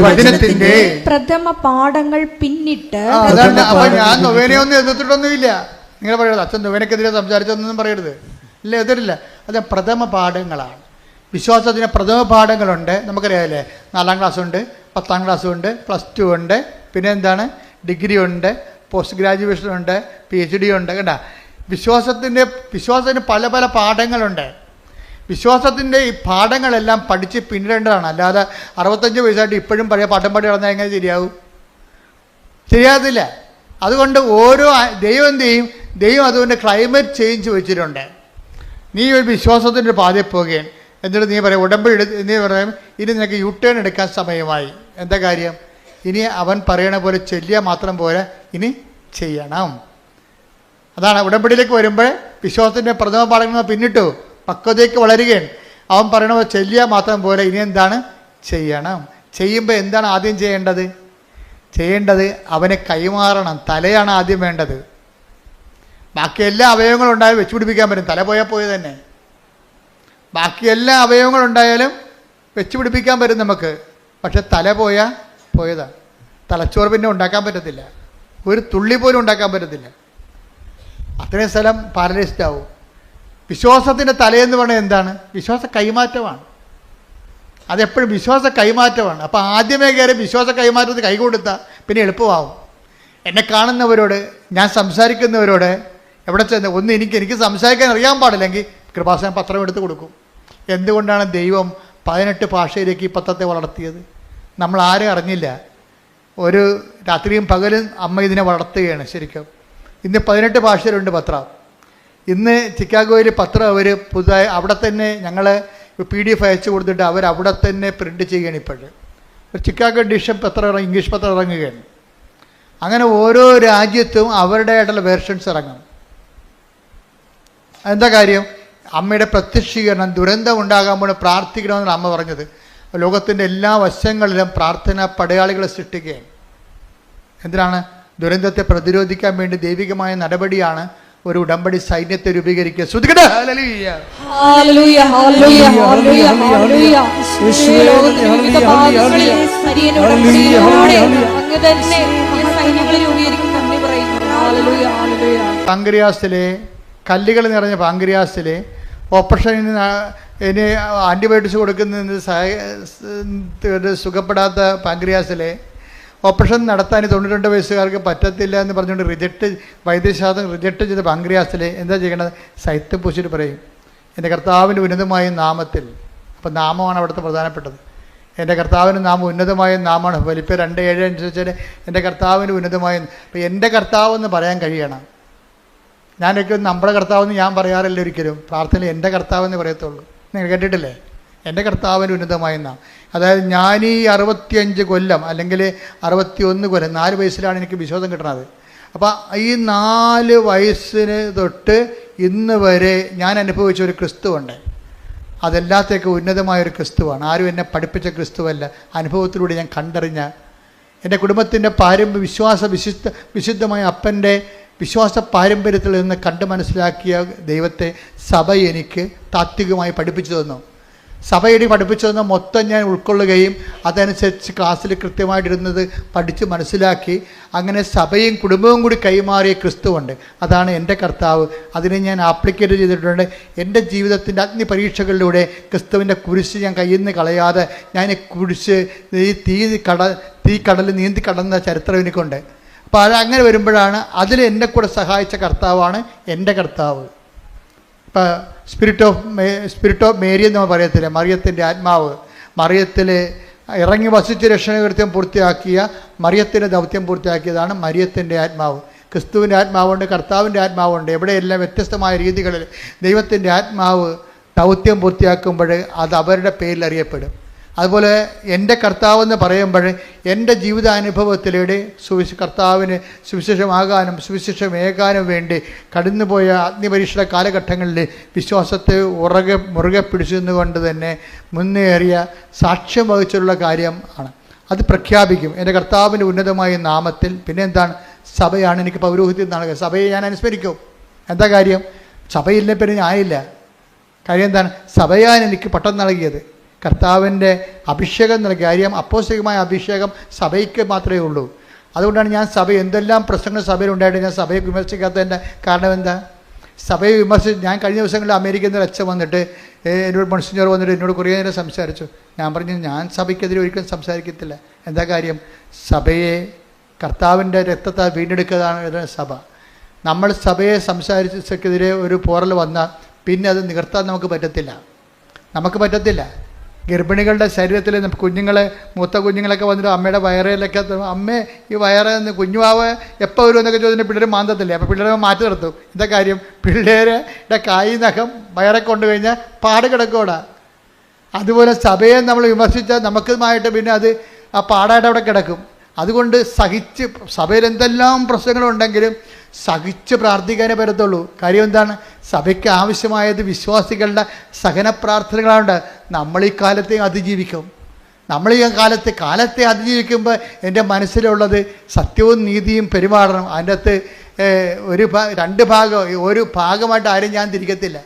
Speaker 2: വചനത്തിന്റെ പ്രഥമ പാഠങ്ങൾ പിന്നിട്ട്.
Speaker 1: അപ്പൊ ഞാൻ നൊവേനയൊന്നും എതിർത്തിട്ടൊന്നുമില്ല. നിങ്ങൾ പറയരുത് അച്ഛൻ നൊവേനക്കെതിരെ സംസാരിച്ചൊന്നും പറയരുത്. ഇല്ല, എതിരില്ല. അത് പ്രഥമ പാഠങ്ങളാണ്. വിശ്വാസത്തിന് പ്രഥമ പാഠങ്ങളുണ്ട്. നമുക്കറിയാമല്ലേ, 4ാം ക്ലാസ്സുണ്ട്, 10ാം ക്ലാസ്സുണ്ട്, +2 ഉണ്ട്, പിന്നെ എന്താണ്, ഡിഗ്രി ഉണ്ട്, പോസ്റ്റ് ഗ്രാജുവേഷൻ ഉണ്ട്, PhD ഉണ്ട്. കേട്ടാ, വിശ്വാസത്തിന് പല പല പാഠങ്ങളുണ്ട്. വിശ്വാസത്തിൻ്റെ ഈ പാഠങ്ങളെല്ലാം പഠിച്ച് പിന്നിടേണ്ടതാണ്. അല്ലാതെ 65 വയസ്സായിട്ട് ഇപ്പോഴും പഴയ പാഠം പാടി നടന്നാൽ എങ്ങനെ ശരിയാവും? ശരിയാകത്തില്ല. അതുകൊണ്ട് ഓരോ ദൈവം എന്ത് ചെയ്യും? ദൈവം അതുകൊണ്ട് ക്ലൈമറ്റ് ചേഞ്ച് വെച്ചിട്ടുണ്ട്. നീ ഒരു വിശ്വാസത്തിൻ്റെ പാതയിൽ പോകുകയാണ്, എന്നിട്ട് നീ പറയാം ഉടമ്പടി നീ പറയും ഇനി നിനക്ക് U-turn എടുക്കാൻ സമയമായി. എന്താ കാര്യം? ഇനി അവൻ പറയണ പോലെ ചെല്ലിയാൽ മാത്രം പോരാ, ഇനി ചെയ്യണം. അതാണ് ഉടമ്പടിയിലേക്ക് വരുമ്പോൾ വിശ്വാസത്തിൻ്റെ പ്രഥമ പാഠങ്ങൾ പിന്നിട്ടു പക്വതയ്ക്ക് വളരുകയാണ്. അവൻ പറയണ പോലെ ചെല്ലിയാൽ മാത്രം പോരാ, ഇനി എന്താണ്? ചെയ്യണം. ചെയ്യുമ്പോൾ എന്താണ് ആദ്യം ചെയ്യേണ്ടത്? അവനെ കൈമാറണം. തലയാണ് ആദ്യം വേണ്ടത്. ബാക്കി എല്ലാ അവയവങ്ങളും ഉണ്ടായാലും വെച്ച് പിടിപ്പിക്കാൻ പറ്റും. തല പോയാൽ പോയി തന്നെ. ബാക്കി എല്ലാ അവയവങ്ങളുണ്ടായാലും വെച്ച് പിടിപ്പിക്കാൻ പറ്റും നമുക്ക്. പക്ഷെ തല പോയതാണ്. തലച്ചോറ് പിന്നെ ഉണ്ടാക്കാൻ പറ്റത്തില്ല. ഒരു തുള്ളി പോലും ഉണ്ടാക്കാൻ പറ്റത്തില്ല. അത്രയും സ്ഥലം പാരലൈസ്ഡ് ആവും. വിശ്വാസത്തിൻ്റെ തലയെന്ന് പറഞ്ഞാൽ എന്താണ്? വിശ്വാസ കൈമാറ്റമാണ്. അതെപ്പോഴും വിശ്വാസ കൈമാറ്റമാണ്. അപ്പോൾ ആദ്യമേ കയറി വിശ്വാസ കൈമാറ്റത്തിൽ കൈ കൊടുത്താൽ പിന്നെ എളുപ്പമാവും. എന്നെ കാണുന്നവരോട്, ഞാൻ സംസാരിക്കുന്നവരോട് എവിടെ ചെന്ന് എനിക്ക് സംസാരിക്കാൻ അറിയാൻ പാടില്ലെങ്കിൽ കൃപാസനം പത്രം എടുത്ത് കൊടുക്കും. എന്തുകൊണ്ടാണ് ദൈവം 18 ഭാഷയിലേക്ക് ഈ പത്രത്തെ വളർത്തിയത്? നമ്മൾ ആരും അറിഞ്ഞില്ല. ഒരു രാത്രിയും പകലും അമ്മ ഇതിനെ വളർത്തുകയാണ് ശരിക്കും. ഇന്ന് 18 ഭാഷയിലുണ്ട് പത്രം. ഇന്ന് ചിക്കാഗോയിൽ പത്രം അവർ പുതുതായി അവിടെ തന്നെ ഞങ്ങൾ PDF അയച്ചു കൊടുത്തിട്ട് അവർ അവിടെ തന്നെ പ്രിൻ്റ് ചെയ്യുകയാണ്. ഇപ്പോഴും ഒരു ചിക്കാഗോ എഡിഷൻ പത്രം ഇംഗ്ലീഷ് പത്രം ഇറങ്ങുകയാണ്. അങ്ങനെ ഓരോ രാജ്യത്തും അവരുടേതായിട്ടുള്ള വേർഷൻസ് ഇറങ്ങും. എന്താ കാര്യം? അമ്മയുടെ പ്രത്യക്ഷീകരണം, ദുരന്തം ഉണ്ടാകാമ്പോൾ പ്രാർത്ഥിക്കണമെന്നാണ് അമ്മ പറഞ്ഞത്. ലോകത്തിൻ്റെ എല്ലാ വശങ്ങളിലും പ്രാർത്ഥന പടയാളികളെ സൃഷ്ടിക്കുകയാണ്. എന്തിനാണ്? ദുരന്തത്തെ പ്രതിരോധിക്കാൻ വേണ്ടി ദൈവികമായ നടപടിയാണ് ഒരു ഉടമ്പടി സൈന്യത്തെ രൂപീകരിക്കുക. പാങ്ക്രിയാസിലെ കല്ലുകൾ നിറഞ്ഞ പാങ്ക്രിയാസിലെ ഓപ്പറേഷന് ഇനി ആൻറ്റിബയോട്ടിക്സ് കൊടുക്കുന്നതിന് സുഖപ്പെടാത്ത പാങ്ക്രിയാസിലെ ഓപ്പറേഷൻ നടത്താൻ 92 വയസ്സുകാർക്ക് പറ്റത്തില്ല എന്ന് പറഞ്ഞുകൊണ്ട് വൈദ്യശാസ്ത്രം റിജക്റ്റ് ചെയ്ത പാങ്ക്രിയാസിൽ എന്താ ചെയ്യേണ്ടത്? സൈത്ത് പൂശിട്ട് പറയും എൻ്റെ കർത്താവിൻ്റെ ഉന്നതമായ നാമത്തിൽ. അപ്പം നാമമാണ് അവിടുത്തെ പ്രധാനപ്പെട്ടത്. എൻ്റെ കർത്താവിൻ്റെ നാമം ഉന്നതമായ നാമമാണ്. ഫിലിപ്പിയർ 2:7 അനുസരിച്ച് എൻ്റെ കർത്താവിൻ്റെ ഉന്നതമായ. അപ്പം എൻ്റെ കർത്താവെന്ന് പറയാൻ കഴിയണം. ഞാനൊരിക്കലും നമ്മുടെ കർത്താവെന്ന് ഞാൻ പറയാറില്ല ഒരിക്കലും. പ്രാർത്ഥനയിൽ എൻ്റെ കർത്താവെന്ന് പറയത്തുള്ളൂ. നിങ്ങൾ കേട്ടിട്ടില്ലേ? എൻ്റെ കർത്താവിൻ്റെ ഉന്നതമായ നാം. അതായത് ഞാൻ ഈ 65 കൊല്ലം അല്ലെങ്കിൽ 61 കൊല്ലം 4 വയസ്സിലാണ് എനിക്ക് വിശ്വാസം കിട്ടണത്. അപ്പം ഈ 4 വയസ്സിന് തൊട്ട് ഇന്ന് വരെ ഞാൻ അനുഭവിച്ച ഒരു ക്രിസ്തുവുണ്ട്. അതെല്ലാത്തേക്കും ഉന്നതമായൊരു ക്രിസ്തുവാണ്. ആരും എന്നെ പഠിപ്പിച്ച ക്രിസ്തുവല്ല, അനുഭവത്തിലൂടെ ഞാൻ കണ്ടറിഞ്ഞ എൻ്റെ കുടുംബത്തിൻ്റെ വിശുദ്ധമായ അപ്പൻ്റെ വിശ്വാസ പാരമ്പര്യത്തിൽ നിന്ന് കണ്ട് മനസ്സിലാക്കിയ ദൈവത്തെ സഭ എനിക്ക് താത്വികമായി പഠിപ്പിച്ചു തന്നു. സഭയുടെ പഠിപ്പിച്ചു തന്ന മൊത്തം ഞാൻ ഉൾക്കൊള്ളുകയും അതനുസരിച്ച് ക്ലാസ്സിൽ കൃത്യമായിട്ടിരുന്നത് പഠിച്ച് മനസ്സിലാക്കി അങ്ങനെ സഭയും കുടുംബവും കൂടി കൈമാറിയ ക്രിസ്തുവുണ്ട്. അതാണ് എൻ്റെ കർത്താവ്. അതിനെ ഞാൻ ആപ്ലിക്കേറ്റ് ചെയ്തിട്ടുണ്ട്. എൻ്റെ ജീവിതത്തിൻ്റെ അഗ്നി പരീക്ഷകളിലൂടെ ക്രിസ്തുവിൻ്റെ കുരിശ് ഞാൻ കയ്യിൽ നിന്ന് കളയാതെ ഞാൻ കുരിശ് തീ കടലിൽ നീന്തി കടന്ന ചരിത്രം എനിക്കുണ്ട്. അപ്പോൾ അതങ്ങനെ വരുമ്പോഴാണ് അതിൽ എന്നെ കൂടെ സഹായിച്ച കർത്താവാണ് എൻ്റെ കർത്താവ്. ഇപ്പം സ്പിരിറ്റ് ഓഫ് മേരി എന്ന് നമ്മൾ പറയത്തില്ല, മറിയത്തിൻ്റെ ആത്മാവ്. മറിയത്തിൽ ഇറങ്ങി വസിച്ച് രക്ഷണകൃത്യം പൂർത്തിയാക്കിയ മറിയത്തിൻ്റെ ദൗത്യം പൂർത്തിയാക്കിയതാണ് മറിയത്തിൻ്റെ ആത്മാവ്. ക്രിസ്തുവിൻ്റെ ആത്മാവുണ്ട്, കർത്താവിൻ്റെ ആത്മാവുണ്ട്. എവിടെയെല്ലാം വ്യത്യസ്തമായ രീതികളിൽ ദൈവത്തിൻ്റെ ആത്മാവ് ദൗത്യം പൂർത്തിയാക്കുമ്പോൾ അത് അവരുടെ പേരിൽ അറിയപ്പെടും. അതുപോലെ എൻ്റെ കർത്താവെന്ന് പറയുമ്പോൾ എൻ്റെ ജീവിതാനുഭവത്തിലൂടെ കർത്താവിന് സുവിശേഷമാകാനും സുവിശേഷമേകാനും വേണ്ടി കടന്നുപോയ അഗ്നിപരീക്ഷയുടെ കാലഘട്ടങ്ങളിൽ വിശ്വാസത്തെ മുറുകെ പിടിച്ചുകൊണ്ട് തന്നെ മുന്നേറിയ സാക്ഷ്യം വഹിച്ചുള്ള കാര്യം ആണ്. അത് പ്രഖ്യാപിക്കും എൻ്റെ കർത്താവിൻ്റെ ഉന്നതമായ നാമത്തിൽ. പിന്നെ എന്താണ്? സഭയാണ് എനിക്ക് പൗരോഹിത്യം നൽകുക. സഭയെ ഞാൻ അനുസ്മരിക്കും. എന്താ കാര്യം? സഭയില്ലേ പിന്നെ ഞാനില്ല. കാര്യം എന്താണ്? സഭയാണ് എനിക്ക് പട്ടം നൽകിയത്, കർത്താവിൻ്റെ അഭിഷേകം നൽകിയ കാര്യം. അപ്പോസ്തലികമായ അഭിഷേകം സഭയ്ക്ക് മാത്രമേ ഉള്ളൂ. അതുകൊണ്ടാണ് ഞാൻ എന്തെല്ലാം പ്രശ്നങ്ങൾ സഭയിലുണ്ടായിട്ട് ഞാൻ സഭയെ വിമർശിക്കാത്തതിൻ്റെ കാരണം എന്താ? സഭയെ ഞാൻ കഴിഞ്ഞ ദിവസങ്ങളിൽ അമേരിക്കയിൽ നിന്ന് അച്ഛൻ വന്നിട്ട് എന്നോട് മോൺസിഞ്ഞർ വന്നിട്ട് എന്നോട് കുറേ നേരം സംസാരിച്ചു. ഞാൻ പറഞ്ഞു, ഞാൻ സഭയ്ക്കെതിരെ ഒരിക്കലും സംസാരിക്കത്തില്ല. എന്താ കാര്യം? സഭയെ കർത്താവിൻ്റെ രക്തത്താൽ വീണ്ടെടുക്കുന്നതാണ് സഭ. നമ്മൾ സഭയെ സംസാരിച്ചെതിരെ ഒരു പോറൽ വന്നാൽ പിന്നെ അത് നികർത്താൻ നമുക്ക് പറ്റത്തില്ല. ഗർഭിണികളുടെ ശരീരത്തിൽ കുഞ്ഞുങ്ങളെ, മൂത്ത കുഞ്ഞുങ്ങളൊക്കെ വന്നിട്ട് അമ്മയുടെ വയറിലൊക്കെ, അമ്മേ ഈ വയറ് കുഞ്ഞുവാവ് എപ്പോൾ വരും എന്നൊക്കെ ചോദിച്ചിട്ട് പിള്ളേർ മാന്തത്തില്ലേ. അപ്പോൾ പിള്ളേരെ മാറ്റി നിർത്തും. എന്താ കാര്യം? പിള്ളേരുടെ കായ് നഖം വയറൊക്കെ കൊണ്ടു കഴിഞ്ഞാൽ പാട് കിടക്കൂടാ. അതുപോലെ സഭയെ നമ്മൾ വിമർശിച്ചാൽ നമുക്കുമായിട്ട് പിന്നെ അത് ആ പാടായിട്ട് അവിടെ കിടക്കും. അതുകൊണ്ട് സഹിച്ച്, സഭയിൽ എന്തെല്ലാം പ്രശ്നങ്ങളുണ്ടെങ്കിലും സഹിച്ച് പ്രാർത്ഥിക്കാനേ പറ്റത്തുള്ളൂ. കാര്യം എന്താണ്? സഭയ്ക്ക് ആവശ്യമായത് വിശ്വാസികളുടെ സഹന പ്രാർത്ഥനകളുണ്ട്. നമ്മൾ ഈ കാലത്തെ അതിജീവിക്കും. നമ്മൾ ഈ കാലത്തെ അതിജീവിക്കുമ്പോൾ എൻ്റെ മനസ്സിലുള്ളത് സത്യവും നീതിയും പെരുമാറണം. അതിൻ്റെ അകത്ത് ഒരു ഭാഗമായിട്ട് ആരും ഞാൻ തിരിക്കത്തില്ല.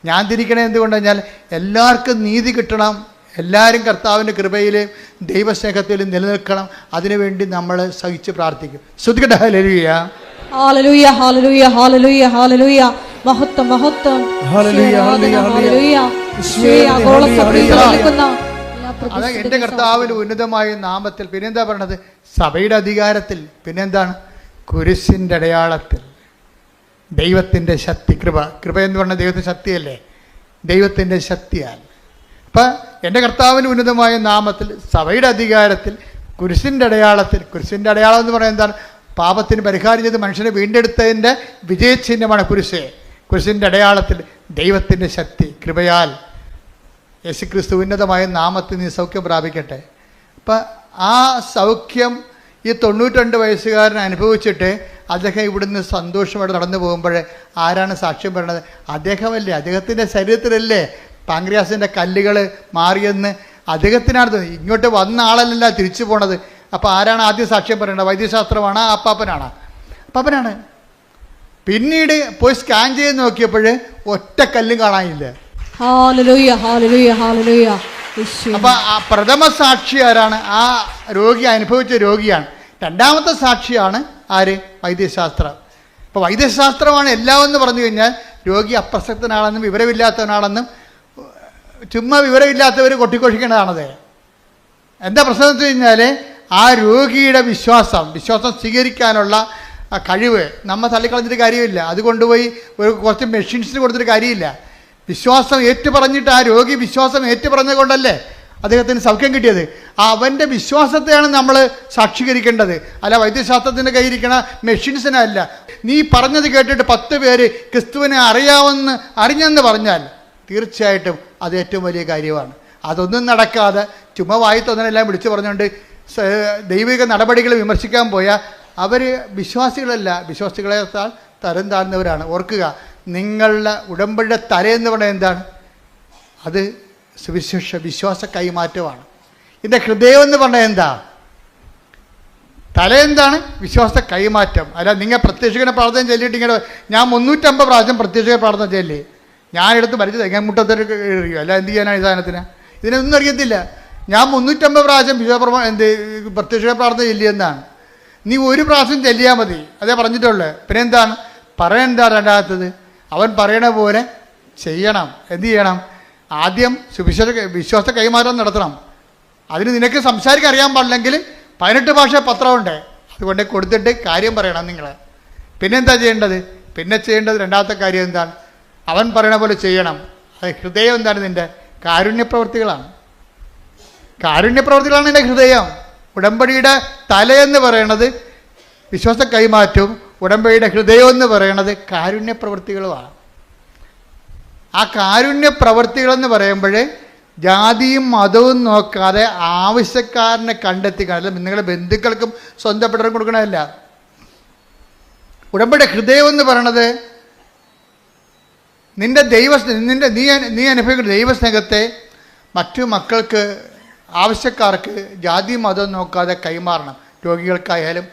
Speaker 1: ഞാൻ തിരിക്കണേ എന്തുകൊണ്ടെന്ന് കഴിഞ്ഞാൽ എല്ലാവർക്കും നീതി കിട്ടണം, എല്ലാവരും കർത്താവിൻ്റെ കൃപയിലും ദൈവസ്നേഹത്തിലും നിലനിൽക്കണം. അതിനുവേണ്ടി നമ്മൾ സഹിച്ച് പ്രാർത്ഥിക്കും. ശ്രദ്ധിക്കട്ടെ. ഹല്ലേലൂയ,
Speaker 2: ഹല്ലേലൂയ, ഹല്ലേലൂയ, ഹല്ലേലൂയ, ഹല്ലേലൂയ. മഹത്വം, മഹത്വം.
Speaker 3: ഹല്ലേലൂയ, ഹല്ലേലൂയ, ഹല്ലേലൂയ.
Speaker 1: അത് എൻ്റെ കർത്താവിൻ്റെ ഉന്നതമായ നാമത്തിൽ. പിന്നെന്താ പറയണത്? സഭയുടെ അധികാരത്തിൽ. പിന്നെന്താണ്? കുരിശിൻ്റെ അടയാളത്തിൽ. ദൈവത്തിൻ്റെ ശക്തി, കൃപ എന്ന് പറഞ്ഞാൽ ദൈവത്തിൻ്റെ ശക്തിയല്ലേ? ദൈവത്തിൻ്റെ ശക്തിയാൽ. അപ്പം എൻ്റെ കർത്താവിൻ്റെ ഉന്നതമായ നാമത്തിൽ, സഭയുടെ അധികാരത്തിൽ, കുരിശിൻ്റെ അടയാളത്തിൽ. കുരിശിൻ്റെ അടയാളം എന്ന് പറയുന്നത് എന്താണ്? പാപത്തിന് പരിഹാരം ചെയ്ത് മനുഷ്യനെ വീണ്ടെടുത്തതിൻ്റെ വിജയചിഹ്നമാണ് കുരിശ്. കുരിശിൻ്റെ അടയാളത്തിൽ ദൈവത്തിൻ്റെ ശക്തി, കൃപയാൽ യേശുക്രിസ്തു ഉന്നതമായ നാമത്തിൽ നീ സൗഖ്യം പ്രാപിക്കട്ടെ. അപ്പം ആ സൗഖ്യം ഈ 92 വയസ്സുകാരൻ അനുഭവിച്ചിട്ട് അദ്ദേഹം ഇവിടുന്ന് സന്തോഷമായിട്ട് നടന്നു പോകുമ്പോൾ ആരാണ് സാക്ഷ്യം പറയണത്? അദ്ദേഹമല്ലേ? അദ്ദേഹത്തിൻ്റെ ശരീരത്തിലല്ലേ പാങ്ക്രിയാസിൻ്റെ കല്ലുകൾ മാറിയെന്ന് അദ്ദേഹത്തിനാണ്. ഇങ്ങോട്ട് വന്ന ആളല്ല തിരിച്ചു പോണത്. അപ്പോൾ ആരാണ് ആദ്യം സാക്ഷ്യം പറയേണ്ടത്? വൈദ്യശാസ്ത്രമാണ്? അപ്പാപ്പനാണ്. പിന്നീട് പോയി സ്കാൻ ചെയ്ത് നോക്കിയപ്പോൾ ഒറ്റ കല്ലും കാണാനില്ല. അപ്പം ആ പ്രഥമ സാക്ഷി ആരാണ്? ആ രോഗി അനുഭവിച്ച രോഗിയാണ്. രണ്ടാമത്തെ സാക്ഷിയാണ് ആര്? വൈദ്യശാസ്ത്രം. ഇപ്പോൾ വൈദ്യശാസ്ത്രമാണ് എല്ലാം എന്ന് പറഞ്ഞു കഴിഞ്ഞാൽ രോഗി അപ്രസക്തനാണെന്നും വിവരമില്ലാത്തവനാണെന്നും ചുമ്മാ വിവരമില്ലാത്തവർ കൊട്ടിക്കൊഴിക്കേണ്ടതാണത്. എന്താ പ്രശ്നം എന്ന് വെച്ച് കഴിഞ്ഞാൽ ആ രോഗിയുടെ വിശ്വാസം സ്വീകരിക്കാനുള്ള കഴിവ് നമ്മൾ തള്ളിക്കളഞ്ഞിട്ട് കാര്യമില്ല. അത് കൊണ്ടുപോയി കുറച്ച് മെഷീൻസിന് കൊടുത്തിട്ട് കാര്യമില്ല. വിശ്വാസം ഏറ്റുപറഞ്ഞിട്ട് ആ രോഗി വിശ്വാസം ഏറ്റുപറഞ്ഞത് കൊണ്ടല്ലേ അദ്ദേഹത്തിന് സൗഖ്യം കിട്ടിയത്. അവൻ്റെ വിശ്വാസത്തെയാണ് നമ്മൾ സാക്ഷീകരിക്കേണ്ടത്, അല്ല വൈദ്യശാസ്ത്രത്തിൻ്റെ കയ്യിരിക്കണ മെഷീൻസിനല്ല. നീ പറഞ്ഞത് കേട്ടിട്ട് 10 പേര് ക്രിസ്തുവിനെ അറിഞ്ഞെന്ന് പറഞ്ഞാൽ തീർച്ചയായിട്ടും അത് ഏറ്റവും വലിയ കാര്യമാണ്. അതൊന്നും നടക്കാതെ ചുമ്മാ വായി തോന്നനെല്ലാം വിളിച്ചു പറഞ്ഞുകൊണ്ട് ദൈവിക നടപടികൾ വിമർശിക്കാൻ പോയാൽ അവർ വിശ്വാസികളല്ല, വിശ്വാസികളെക്കാൾ തരം താഴ്ന്നവരാണ്. ഓർക്കുക, നിങ്ങളുടെ ഉടമ്പടിയുടെ തലയെന്ന് പറയുന്നത് എന്താണ്? അത് സുവിശേഷ വിശ്വാസ കൈമാറ്റമാണ്. ഇതിൻ്റെ ഹൃദയം എന്ന് പറഞ്ഞാൽ എന്താ? തല എന്താണ്? വിശ്വാസ കൈമാറ്റം. അല്ല നിങ്ങൾ പ്രത്യക്ഷീകരണ പ്രാർത്ഥന ചൊല്ലിയിട്ട് ഇങ്ങനെ ഞാൻ 350 പ്രാവശ്യം പ്രത്യക്ഷീകരണ പ്രാർത്ഥന ചൊല്ലി ഞാനെടുത്ത് മരിച്ചു തെങ്ങാമുട്ടത്തൊരു എറിയും, അല്ല എന്ത് ചെയ്യാനാണ് ഈ സാധനത്തിന്? ഇതിനൊന്നും അറിയത്തില്ല. ഞാൻ 350 പ്രാവശ്യം പ്രത്യക്ഷീകരണ പ്രാർത്ഥന ചൊല്ലിയെന്നാണ്. നീ ഒരു പ്രാവശ്യം ചെല്ലിയാൽ മതി, അതേ പറഞ്ഞിട്ടുള്ളൂ. പിന്നെ എന്താണ് പറയെന്താ? രണ്ടാമത്തത് അവൻ പറയണ പോലെ ചെയ്യണം. എന്ത് ചെയ്യണം? ആദ്യം വിശ്വാസ കൈമാറ്റം നടത്തണം. അതിന് നിനക്ക് സംസാരിക്കാൻ അറിയാൻ പാടില്ലെങ്കിൽ 18 ഭാഷ പത്രമുണ്ട്, അതുകൊണ്ട് കൊടുത്തിട്ട് കാര്യം പറയണം നിങ്ങൾ. പിന്നെന്താ ചെയ്യേണ്ടത്? പിന്നെ ചെയ്യേണ്ടത് രണ്ടാമത്തെ കാര്യം എന്താണ്? അവൻ പറയണ പോലെ ചെയ്യണം. അത് ഹൃദയം എന്താണ്? നിൻ്റെ കാരുണ്യപ്രവൃത്തികളാണ്. കാരുണ്യപ്രവൃത്തികളാണ് നിൻ്റെ ഹൃദയം. ഉടമ്പടിയുടെ തലയെന്ന് പറയണത് വിശ്വാസ കൈമാറ്റവും ഉടമ്പടിയുടെ ഹൃദയം എന്ന് പറയണത് കാരുണ്യപ്രവൃത്തികളുമാണ്. ആ കാരുണ്യപ്രവൃത്തികളെന്ന് പറയുമ്പോൾ ജാതിയും മതവും നോക്കാതെ ആവശ്യക്കാരനെ കണ്ടെത്തി, കാരണം നിങ്ങളുടെ ബന്ധുക്കൾക്കും സ്വന്തപ്പെട്ടവരും കൊടുക്കണമല്ല. ഉടമ്പടി ഹൃദയം എന്ന് പറയണത് നിന്റെ നീ അനുഭവിക്കുന്ന ദൈവസ്നേഹത്തെ മറ്റു മക്കൾക്ക്, ആവശ്യക്കാർക്ക് ജാതി മതം നോക്കാതെ കൈമാറണം. രോഗികൾക്കായാലും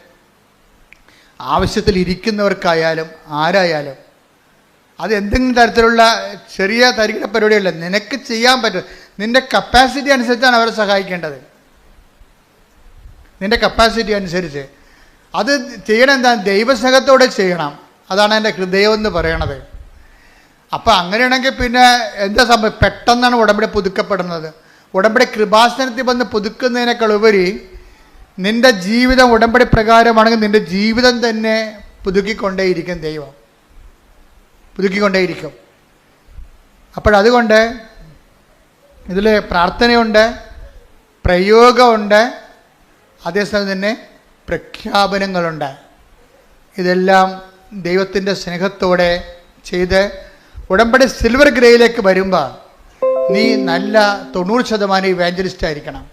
Speaker 1: ആവശ്യത്തിൽ ഇരിക്കുന്നവർക്കായാലും ആരായാലും. അത് എന്തെങ്കിലും തരത്തിലുള്ള ചെറിയ തരികിട പരിപാടിയല്ല, നിനക്ക് ചെയ്യാൻ പറ്റും. നിൻ്റെ കപ്പാസിറ്റി അനുസരിച്ചാണ് അവരെ സഹായിക്കേണ്ടത്. നിൻ്റെ കപ്പാസിറ്റി അനുസരിച്ച് അത് ചെയ്യണം. എന്താ? ദൈവസ്നേഹത്തോടെ ചെയ്യണം. അതാണ് എൻ്റെ ഹൃദയം എന്ന് പറയണത്. അപ്പം അങ്ങനെയാണെങ്കിൽ പിന്നെ എന്താ സംഭവം? പെട്ടെന്നാണ് ഉടമ്പടി പുതുക്കപ്പെടുന്നത്. ഉടമ്പടി കൃപാസനത്തിൽ വന്ന് പുതുക്കുന്നതിനേക്കാൾ ഉപരി നിൻ്റെ ജീവിതം ഉടമ്പടി പ്രകാരമാണെങ്കിൽ നിൻ്റെ ജീവിതം തന്നെ പുതുക്കിക്കൊണ്ടേയിരിക്കും. ദൈവം പുതുക്കിക്കൊണ്ടേയിരിക്കും. അപ്പോഴതുകൊണ്ട് ഇതിൽ പ്രാർത്ഥനയുണ്ട്, പ്രയോഗമുണ്ട്, അതേസമയം തന്നെ പ്രഖ്യാപനങ്ങളുണ്ട്. ഇതെല്ലാം ദൈവത്തിൻ്റെ സ്നേഹത്തോടെ ചെയ്ത് ഉടമ്പടി സിൽവർ ഗ്രേയിലേക്ക് വരുമ്പോൾ നീ നല്ല 90% ഇവാഞ്ചലിസ്റ്റ് ആയിരിക്കണം.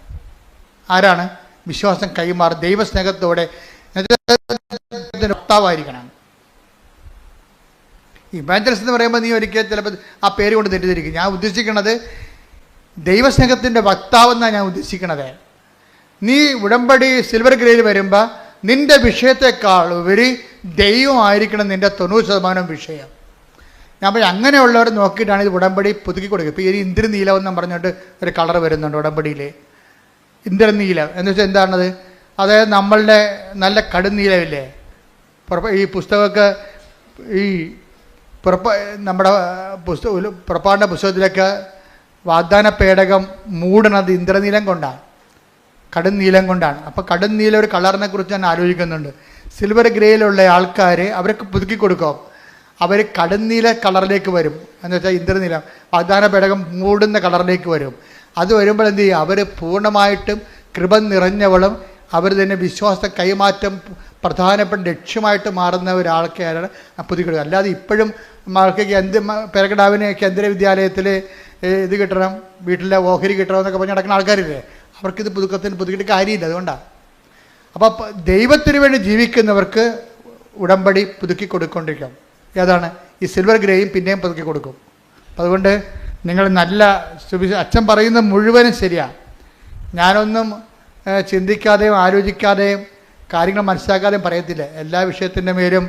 Speaker 1: ആരാണ്? വിശ്വാസം കൈമാറും ദൈവസ്നേഹത്തോടെ വക്താവായിരിക്കണം. ഇവാഞ്ചലിസ്റ്റ് എന്ന് പറയുമ്പോൾ നീ ഒരിക്കൽ ചിലപ്പോൾ ആ പേര് കൊണ്ട് തെറ്റിദ്ധരിക്കും. ഞാൻ ഉദ്ദേശിക്കുന്നത് ദൈവസ്നേഹത്തിൻ്റെ വക്താവെന്നാണ് ഞാൻ ഉദ്ദേശിക്കണത്. നീ ഉടമ്പടി സിൽവർ ഗ്രേയിൽ വരുമ്പോൾ നിൻ്റെ വിഷയത്തെക്കാൾ ഉപരി ദൈവമായിരിക്കണം നിൻ്റെ 90% വിഷയം. ഞാൻ പറയും അങ്ങനെയുള്ളവർ നോക്കിയിട്ടാണ് ഇത് ഉടമ്പടി പുതുക്കി കൊടുക്കുക. ഇപ്പോൾ ഈ ഇന്ദ്രനീലം എന്ന് പറഞ്ഞുകൊണ്ട് ഒരു കളർ വരുന്നുണ്ട് ഉടമ്പടിയിൽ. ഇന്ദ്രനീലം എന്ന് വെച്ചാൽ എന്താണത്? അതായത് നമ്മളുടെ നല്ല കടുന്നീലമില്ലേ, ഈ പുസ്തകമൊക്കെ ഈ നമ്മുടെ പുറപ്പാടിൻ്റെ പുസ്തകത്തിലൊക്കെ വാഗ്ദാന പേടകം മൂടണത് ഇന്ദ്രനീലം കൊണ്ടാണ്, കടുന്നീലം കൊണ്ടാണ്. അപ്പോൾ കടുന്നീലം ഒരു കളറിനെ കുറിച്ച് ഞാൻ ആലോചിക്കുന്നുണ്ട്. സിൽവർ ഗ്രേയിലുള്ള ആൾക്കാർ അവരൊക്കെ പുതുക്കി കൊടുക്കും. അവർ കടുന്നീല കളറിലേക്ക് വരും. എന്ന് വെച്ചാൽ ഇന്ദ്രനീലം വാഗ്ദാന പേടകം മൂടുന്ന കളറിലേക്ക് വരും. അത് വരുമ്പോൾ എന്ത് ചെയ്യും? അവർ പൂർണ്ണമായിട്ടും കൃപ നിറഞ്ഞവളും അവർ തന്നെ വിശ്വാസ കൈമാറ്റം പ്രധാനപ്പെട്ട ലക്ഷ്യമായിട്ട് മാറുന്ന ഒരാൾക്കാരാണ് പുതുക്കി. അല്ലാതെ ഇപ്പോഴും മകൾക്ക് പേരക്കിടാവിന് കേന്ദ്ര വിദ്യാലയത്തിൽ ഇത് കിട്ടണം, വീട്ടിലെ ഓഹരി കിട്ടണം എന്നൊക്കെ പറഞ്ഞ് നടക്കുന്ന ആൾക്കാരില്ലേ, അവർക്കിത് പുതുക്കിയിട്ട് കാര്യമില്ല. അതുകൊണ്ടാണ്. അപ്പോൾ ദൈവത്തിന് വേണ്ടി ജീവിക്കുന്നവർക്ക് ഉടമ്പടി പുതുക്കി കൊടുക്കൊണ്ടിരിക്കാം. ഏതാണ്? ഈ സിൽവർ ഗ്രേയും പിന്നെയും പുതുക്കി കൊടുക്കും. അതുകൊണ്ട് നിങ്ങൾ നല്ല അച്ഛൻ പറയുന്നത് മുഴുവനും ശരിയാണ്. ഞാനൊന്നും ചിന്തിക്കാതെയും ആലോചിക്കാതെയും കാര്യങ്ങൾ മനസ്സിലാക്കാതെയും പറയത്തില്ല. എല്ലാ വിഷയത്തിൻ്റെ മേലും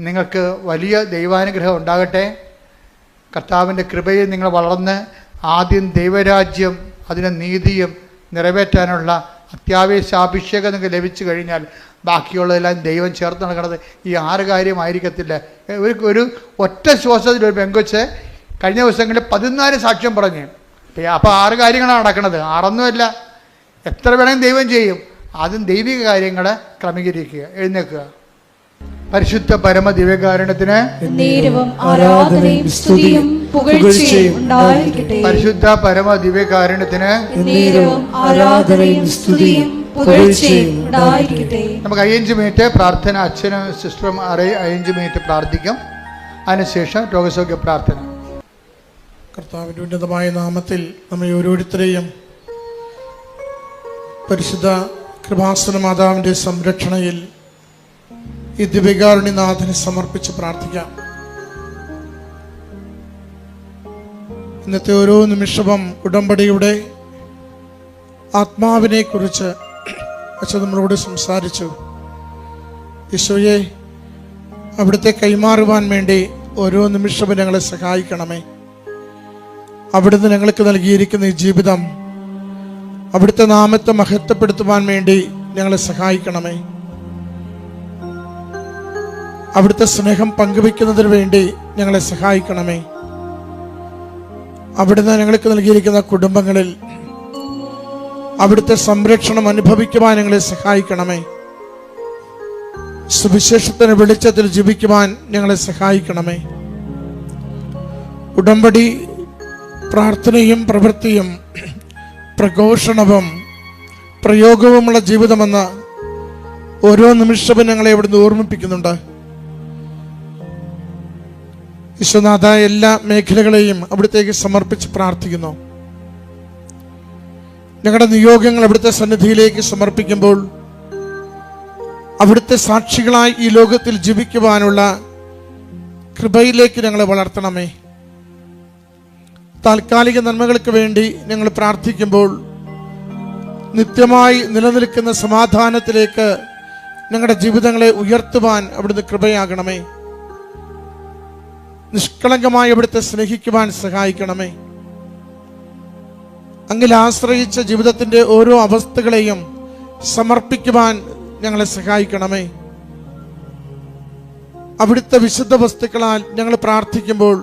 Speaker 1: നിങ്ങൾക്ക് വലിയ ദൈവാനുഗ്രഹം ഉണ്ടാകട്ടെ. കർത്താവിൻ്റെ കൃപയിൽ നിങ്ങൾ വളർന്ന് ആദ്യം ദൈവരാജ്യം അതിൻ്റെ നീതിയും നിറവേറ്റാനുള്ള അത്യാവശ്യാഭിഷേകം നിങ്ങൾക്ക് ലഭിച്ചു കഴിഞ്ഞാൽ ബാക്കിയുള്ളതെല്ലാം ദൈവം ചേർത്ത് നടക്കുന്നത് ഈ 6 കാര്യമായിരിക്കത്തില്ല. ഒരു ഒറ്റ ശ്വാസത്തിൽ ഒരു പെങ്കൊച്ച് കഴിഞ്ഞ ദിവസങ്ങളിൽ 14 സാക്ഷ്യം പറഞ്ഞു. അപ്പോൾ 6 കാര്യങ്ങളാണ് നടക്കുന്നത്. 6ഒന്നുമല്ല, എത്ര വേണമെങ്കിലും ദൈവം ചെയ്യും. ആദ്യം ദൈവിക കാര്യങ്ങൾ ക്രമീകരിക്കുക. എഴുന്നേൽക്കുക. പരിശുദ്ധ പരമ ദിവ്യകാരുണ്യത്തിന്
Speaker 2: ആരാധനയും സ്തുതിയും പുകഴ്ചയും ഉണ്ടായിരിക്കട്ടെ.
Speaker 1: പരിശുദ്ധ പരമ ദിവ്യകാരുണ്യത്തിന്
Speaker 2: ആരാധനയും സ്തുതിയും പുകഴ്ചയും ഉണ്ടായിരിക്കട്ടെ.
Speaker 1: നമുക്ക് 5 മിനിറ്റ് പ്രാർത്ഥന, അച്ഛനും സിസ്റ്ററും 5 മിനിറ്റ് പ്രാർത്ഥിക്കും. അതിനുശേഷം രോഗസൗഖ്യ പ്രാർത്ഥന.
Speaker 3: കർത്താവിൻ്റെ ഉന്നതമായ നാമത്തിൽ നമ്മെ ഓരോരുത്തരെയും പരിശുദ്ധ കൃപാസന മാതാവിൻ്റെ സംരക്ഷണയിൽ ഈ ദിവ്യകാരുണ്യനാഥനെ സമർപ്പിച്ച് പ്രാർത്ഥിക്കാം. ഇന്നത്തെ ഓരോ നിമിഷവും ഉടമ്പടിയുടെ ആത്മാവിനെ കുറിച്ച് അച്ഛൻ നമ്മളോട് സംസാരിച്ചു. ഈശോയെ, അവിടുത്തെ കൈമാറുവാൻ വേണ്ടി ഓരോ നിമിഷവും ഞങ്ങളെ സഹായിക്കണമേ. അവിടുന്ന് ഞങ്ങൾക്ക് നൽകിയിരിക്കുന്ന ഈ ജീവിതം അവിടുത്തെ നാമത്തെ മഹത്വപ്പെടുത്തുവാൻ വേണ്ടി ഞങ്ങളെ സഹായിക്കണമേ. അവിടുത്തെ സ്നേഹം പങ്കുവെക്കുന്നതിന് വേണ്ടി ഞങ്ങളെ സഹായിക്കണമേ. അവിടുന്ന് ഞങ്ങൾക്ക് നൽകിയിരിക്കുന്ന കുടുംബങ്ങളിൽ അവിടുത്തെ സംരക്ഷണം അനുഭവിക്കുവാൻ ഞങ്ങളെ സഹായിക്കണമേ. സുവിശേഷത്തിന് വെളിച്ചത്തിൽ ജീവിക്കുവാൻ ഞങ്ങളെ സഹായിക്കണമേ. ഉടമ്പടി പ്രാർത്ഥനയും പ്രവൃത്തിയും പ്രഘോഷണവും പ്രയോഗവുമുള്ള ജീവിതമെന്ന് ഓരോ നിമിഷവും ഞങ്ങളെ ഇവിടുന്ന് ഓർമ്മിപ്പിക്കുന്നുണ്ട്. വിശ്വനാഥ, എല്ലാ മേഖലകളെയും അവിടുത്തേക്ക് സമർപ്പിച്ച് പ്രാർത്ഥിക്കുന്നു. ഞങ്ങളുടെ നിയോഗങ്ങൾ അവിടുത്തെ സന്നിധിയിലേക്ക് സമർപ്പിക്കുമ്പോൾ അവിടുത്തെ സാക്ഷികളായി ഈ ലോകത്തിൽ ജീവിക്കുവാനുള്ള കൃപയിലേക്ക് ഞങ്ങളെ വളർത്തണമേ. താൽക്കാലിക നന്മകൾക്ക് വേണ്ടി ഞങ്ങൾ പ്രാർത്ഥിക്കുമ്പോൾ നിത്യമായി നിലനിൽക്കുന്ന സമാധാനത്തിലേക്ക് ഞങ്ങളുടെ ജീവിതങ്ങളെ ഉയർത്തുവാൻ അവിടുന്ന് കൃപയാകണമേ. നിഷ്കളങ്കമായി അവിടുത്തെ സ്നേഹിക്കുവാൻ സഹായിക്കണമേ. അങ്ങിൽ ആശ്രയിച്ച ജീവിതത്തിന്റെ ഓരോ അവസ്ഥകളെയും സമർപ്പിക്കുവാൻ ഞങ്ങളെ സഹായിക്കണമേ. അവിടുത്തെ വിശുദ്ധ വസ്തുക്കളാൽ ഞങ്ങൾ പ്രാർത്ഥിക്കുമ്പോൾ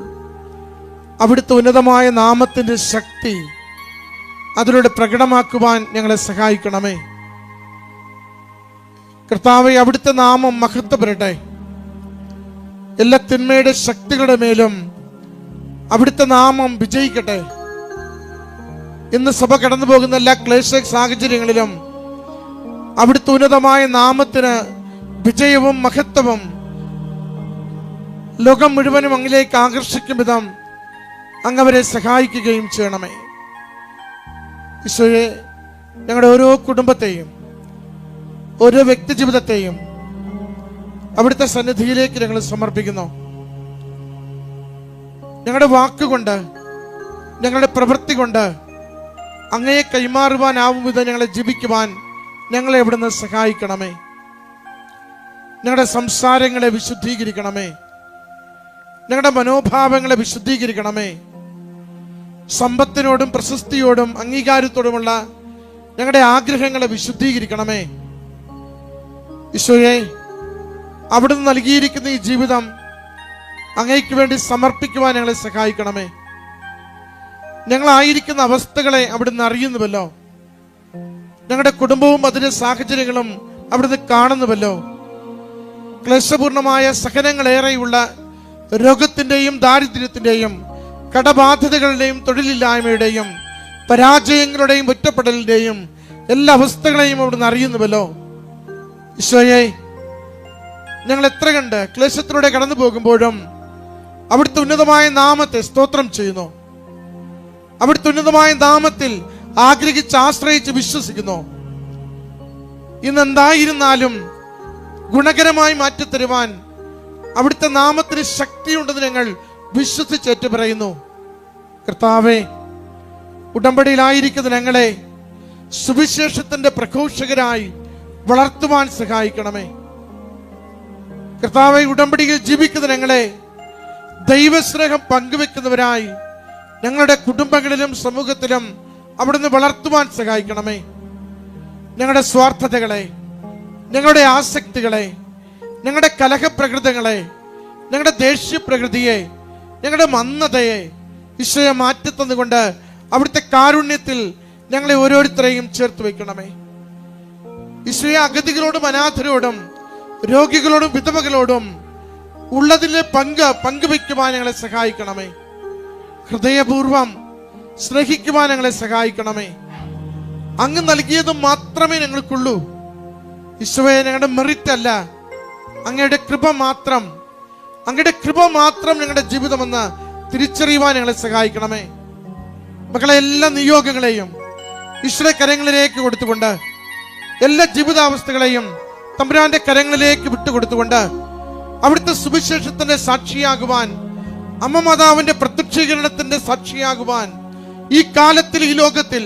Speaker 3: അവിടുത്തെ ഉന്നതമായ നാമത്തിന്റെ ശക്തി അതിലൂടെ പ്രകടമാക്കുവാൻ ഞങ്ങളെ സഹായിക്കണമേ. കർത്താവേ, അവിടുത്തെ നാമം മഹത്വപ്പെടട്ടെ. എല്ലാ തിന്മയുടെ ശക്തികളുടെ മേലും അവിടുത്തെ നാമം വിജയിക്കട്ടെ. ഇന്ന് സഭ കടന്നു പോകുന്ന എല്ലാ ക്ലേശ സാഹചര്യങ്ങളിലും അവിടുത്തെ ഉന്നതമായ നാമത്തിന് വിജയവും മഹത്വവും ലോകം മുഴുവനും അങ്ങിലേക്ക് ആകർഷിക്കും വിധം അങ്ങ് അവരെ സഹായിക്കുകയും ചെയ്യണമേ. ഈശോയെ, ഞങ്ങളുടെ ഓരോ കുടുംബത്തെയും ഓരോ വ്യക്തി ജീവിതത്തെയും അവിടുത്തെ സന്നിധിയിലേക്ക് ഞങ്ങൾ സമർപ്പിക്കുന്നു. ഞങ്ങളുടെ വാക്കുകൊണ്ട് ഞങ്ങളുടെ പ്രവൃത്തി കൊണ്ട് അങ്ങയെ കൈമാറുവാനാവും വിധം ഞങ്ങളെ ജീവിക്കുവാൻ ഞങ്ങളെ ഇവിടുന്ന് സഹായിക്കണമേ. ഞങ്ങളുടെ സംസാരങ്ങളെ വിശുദ്ധീകരിക്കണമേ. ഞങ്ങളുടെ മനോഭാവങ്ങളെ വിശുദ്ധീകരിക്കണമേ. സമ്പത്തിനോടും പ്രശസ്തിയോടും അംഗീകാരത്തോടുമുള്ള ഞങ്ങളുടെ ആഗ്രഹങ്ങളെ വിശുദ്ധീകരിക്കണമേ. ഈശോയെ, അവിടുന്ന് നൽകിയിരിക്കുന്ന ഈ ജീവിതം അങ്ങയ്ക്ക് വേണ്ടി സമർപ്പിക്കുവാൻ ഞങ്ങളെ സഹായിക്കണമേ. ഞങ്ങളായിരിക്കുന്ന അവസ്ഥകളെ അവിടുന്ന് അറിയുന്നുവല്ലോ. ഞങ്ങളുടെ കുടുംബവും അതിന്റെ സാഹചര്യങ്ങളും അവിടുന്ന് കാണുന്നുവല്ലോ. ക്ലേശപൂർണമായ സഹനങ്ങളേറെയുള്ള രോഗത്തിന്റെയും ദാരിദ്ര്യത്തിന്റെയും കടബാധ്യതകളുടെയും തൊഴിലില്ലായ്മയുടെയും പരാജയങ്ങളുടെയും ഒറ്റപ്പെടലിന്റെയും എല്ലാ അവസ്ഥകളെയും അവിടുന്ന് അറിയുന്നുവല്ലോ. ഈശോയെ, ഞങ്ങൾ എത്ര കണ്ട് ക്ലേശത്തിലൂടെ കടന്നു പോകുമ്പോഴും അവിടുത്തെ ഉന്നതമായ നാമത്തെ സ്തോത്രം ചെയ്യുന്നു. അവിടുത്തെ ഉന്നതമായ നാമത്തിൽ ആഗ്രഹിച്ച് ആശ്രയിച്ച് വിശ്വസിക്കുന്നു. ഇന്ന് എന്തായിരുന്നാലും ഗുണകരമായി മാറ്റിത്തരുവാൻ അവിടുത്തെ നാമത്തിന് ശക്തിയുണ്ടെന്ന് ഞങ്ങൾ വിശ്വസിച്ചേറ്റു പറയുന്നു. കർത്താവേ, ഉടമ്പടിയിലായിരിക്കുന്ന ഞങ്ങളെ സുവിശേഷത്തിന്റെ പ്രഘോഷകരായി വളർത്തുവാൻ സഹായിക്കണമേ. കർത്താവേ, ഉടമ്പടിയിൽ ജീവിക്കുന്ന ഞങ്ങളെ ദൈവസ്നേഹം പങ്കുവെക്കുന്നവരായി ഞങ്ങളുടെ കുടുംബങ്ങളിലും സമൂഹത്തിലും അവിടുന്ന് വളർത്തുവാൻ സഹായിക്കണമേ. ഞങ്ങളുടെ സ്വാർത്ഥതകളെ, ഞങ്ങളുടെ ആസക്തികളെ, ഞങ്ങളുടെ കലഹപ്രകൃതങ്ങളെ, ഞങ്ങളുടെ ദേഷ്യപ്രകൃതിയെ, ഞങ്ങളുടെ മന്ദതയെ ഈശോയെ മാറ്റിത്തന്നുകൊണ്ട് അവിടുത്തെ കാരുണ്യത്തിൽ ഞങ്ങളെ ഓരോരുത്തരെയും ചേർത്ത് വയ്ക്കണമേ. ഈശോയെ, അഗതികളോടും അനാഥരോടും രോഗികളോടും വിധവകളോടും ഉള്ളതിലെ പങ്കുവയ്ക്കുവാൻ ഞങ്ങളെ സഹായിക്കണമേ. ഹൃദയപൂർവം സ്നേഹിക്കുവാൻ ഞങ്ങളെ സഹായിക്കണമേ. അങ്ങ് നൽകിയത് മാത്രമേ ഞങ്ങൾക്കുള്ളൂ. ഈശോയെ, ഞങ്ങളുടെ മെറിറ്റ് അല്ല, അങ്ങയുടെ കൃപ മാത്രം, അങ്ങയുടെ കൃപ മാത്രം ഞങ്ങളുടെ ജീവിതമെന്ന് തിരിച്ചറിയുവാൻ ഞങ്ങളെ സഹായിക്കണമേ. മക്കളെ, എല്ലാ നിയോഗങ്ങളെയും ഈശ്വര കരങ്ങളിലേക്ക് കൊടുത്തുകൊണ്ട് എല്ലാ ജീവിതാവസ്ഥകളെയും
Speaker 4: തമ്പുരാന്റെ കരങ്ങളിലേക്ക് വിട്ടുകൊടുത്തുകൊണ്ട് അവിടുത്തെ സുവിശേഷത്തിന്റെ സാക്ഷിയാകുവാൻ, അമ്മ മാതാവിന്റെ പ്രത്യക്ഷീകരണത്തിന്റെ സാക്ഷിയാകുവാൻ ഈ കാലത്തിൽ, ഈ ലോകത്തിൽ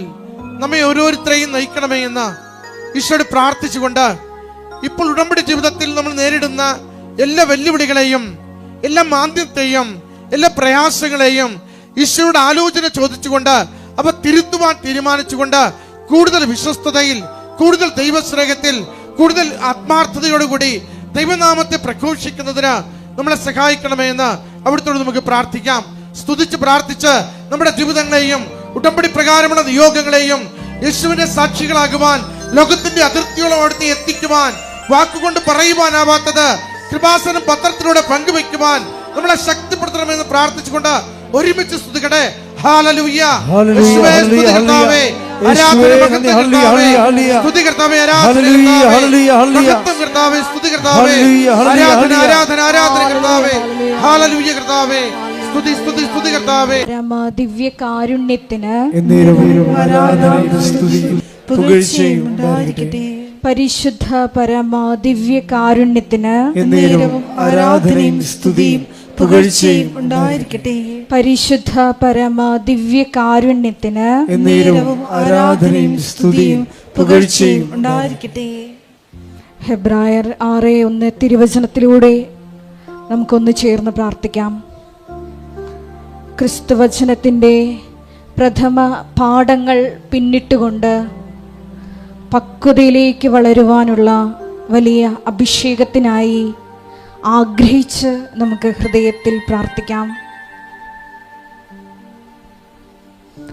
Speaker 4: നമ്മെ ഓരോരുത്തരെയും നയിക്കണമേ എന്ന് ഈശോയോട് പ്രാർത്ഥിച്ചുകൊണ്ട് ഇപ്പോൾ ഉടമ്പടി ജീവിതത്തിൽ നമ്മൾ നേരിടുന്ന എല്ലാ വെല്ലുവിളികളെയും, എല്ലാ മാന്ദ്യത്തെയും, എല്ലാ പ്രയാസങ്ങളെയും ഈശോയുടെ ആലോചന ചോദിച്ചുകൊണ്ട് അവ തിരുത്തുവാൻ തീരുമാനിച്ചുകൊണ്ട് കൂടുതൽ വിശ്വസ്തതയിൽ, കൂടുതൽ ദൈവസ്നേഹത്തിൽ, കൂടുതൽ ആത്മാർത്ഥതയോടുകൂടി ദൈവനാമത്തെ പ്രഘോഷിക്കുന്നതിന് നമ്മളെ സഹായിക്കണമേ എന്ന് അവിടുത്തോട് നമുക്ക് പ്രാർത്ഥിക്കാം. സ്തുതിച്ച് പ്രാർത്ഥിച്ച് നമ്മുടെ ജീവിതങ്ങളെയും ഉടമ്പടി പ്രകാരമുള്ള നിയോഗങ്ങളെയും യേശുവിന്റെ സാക്ഷികളാകുവാൻ, ലോകത്തിന്റെ അതിർത്തിയോളം അവിടുത്തെ എത്തിക്കുവാൻ, വാക്കുകൊണ്ട് പറയുവാനാവാത്തത് കൃപാസനം പത്രത്തിലൂടെ പങ്കുവെക്കുവാൻ നമ്മളെ ശക്തിപ്പെടുത്തണമെന്ന് പ്രാർത്ഥിച്ചുകൊണ്ട് ഒരുമിച്ച് സ്തുതിക്കട്ടെ. ഹല്ലേലൂയ. യേശുവേ സ്തുതി കർത്താവേ, ആരാധന മഹത്വം കർത്താവേ, സ്തുതി കർത്താവേ, ആരാധന മഹത്വം കർത്താവേ, സ്തുതി കർത്താവേ, ആരാധന ആരാധന ആരാധന കർത്താവേ, ഹല്ലേലൂയ കർത്താവേ, സ്തുതി സ്തുതി സ്തുതി കർത്താവേ.
Speaker 2: പരമ ദിവ്യ കാരുണ്യത്തിന് പരിശുദ്ധ പരമ ദിവ്യ കാരുണ്യത്തിന്
Speaker 3: ആരാധനയും സ്തുതിയും പുകഴ്ചയും ഉണ്ടായിരിക്കട്ടെ.
Speaker 2: പരിശുദ്ധ പരമ ദിവ്യ കാരുണ്യത്തിന്
Speaker 3: ആരാധനയും സ്തുതിയും പുകഴ്ചയും ഉണ്ടായിരിക്കട്ടെ.
Speaker 2: ഹെബ്രായർ 6:1 തിരുവചനത്തിലൂടെ നമുക്കൊന്ന് ചേർന്ന് പ്രാർത്ഥിക്കാം. ക്രിസ്തുവചനത്തിൻ്റെ പ്രഥമ പാഠങ്ങൾ പിന്നിട്ടുകൊണ്ട് പക്വതയിലേക്ക് വളരുവാനുള്ള വലിയ അഭിഷേകത്തിനായി ആഗ്രഹിച്ച് നമുക്ക് ഹൃദയത്തിൽ പ്രാർത്ഥിക്കാം.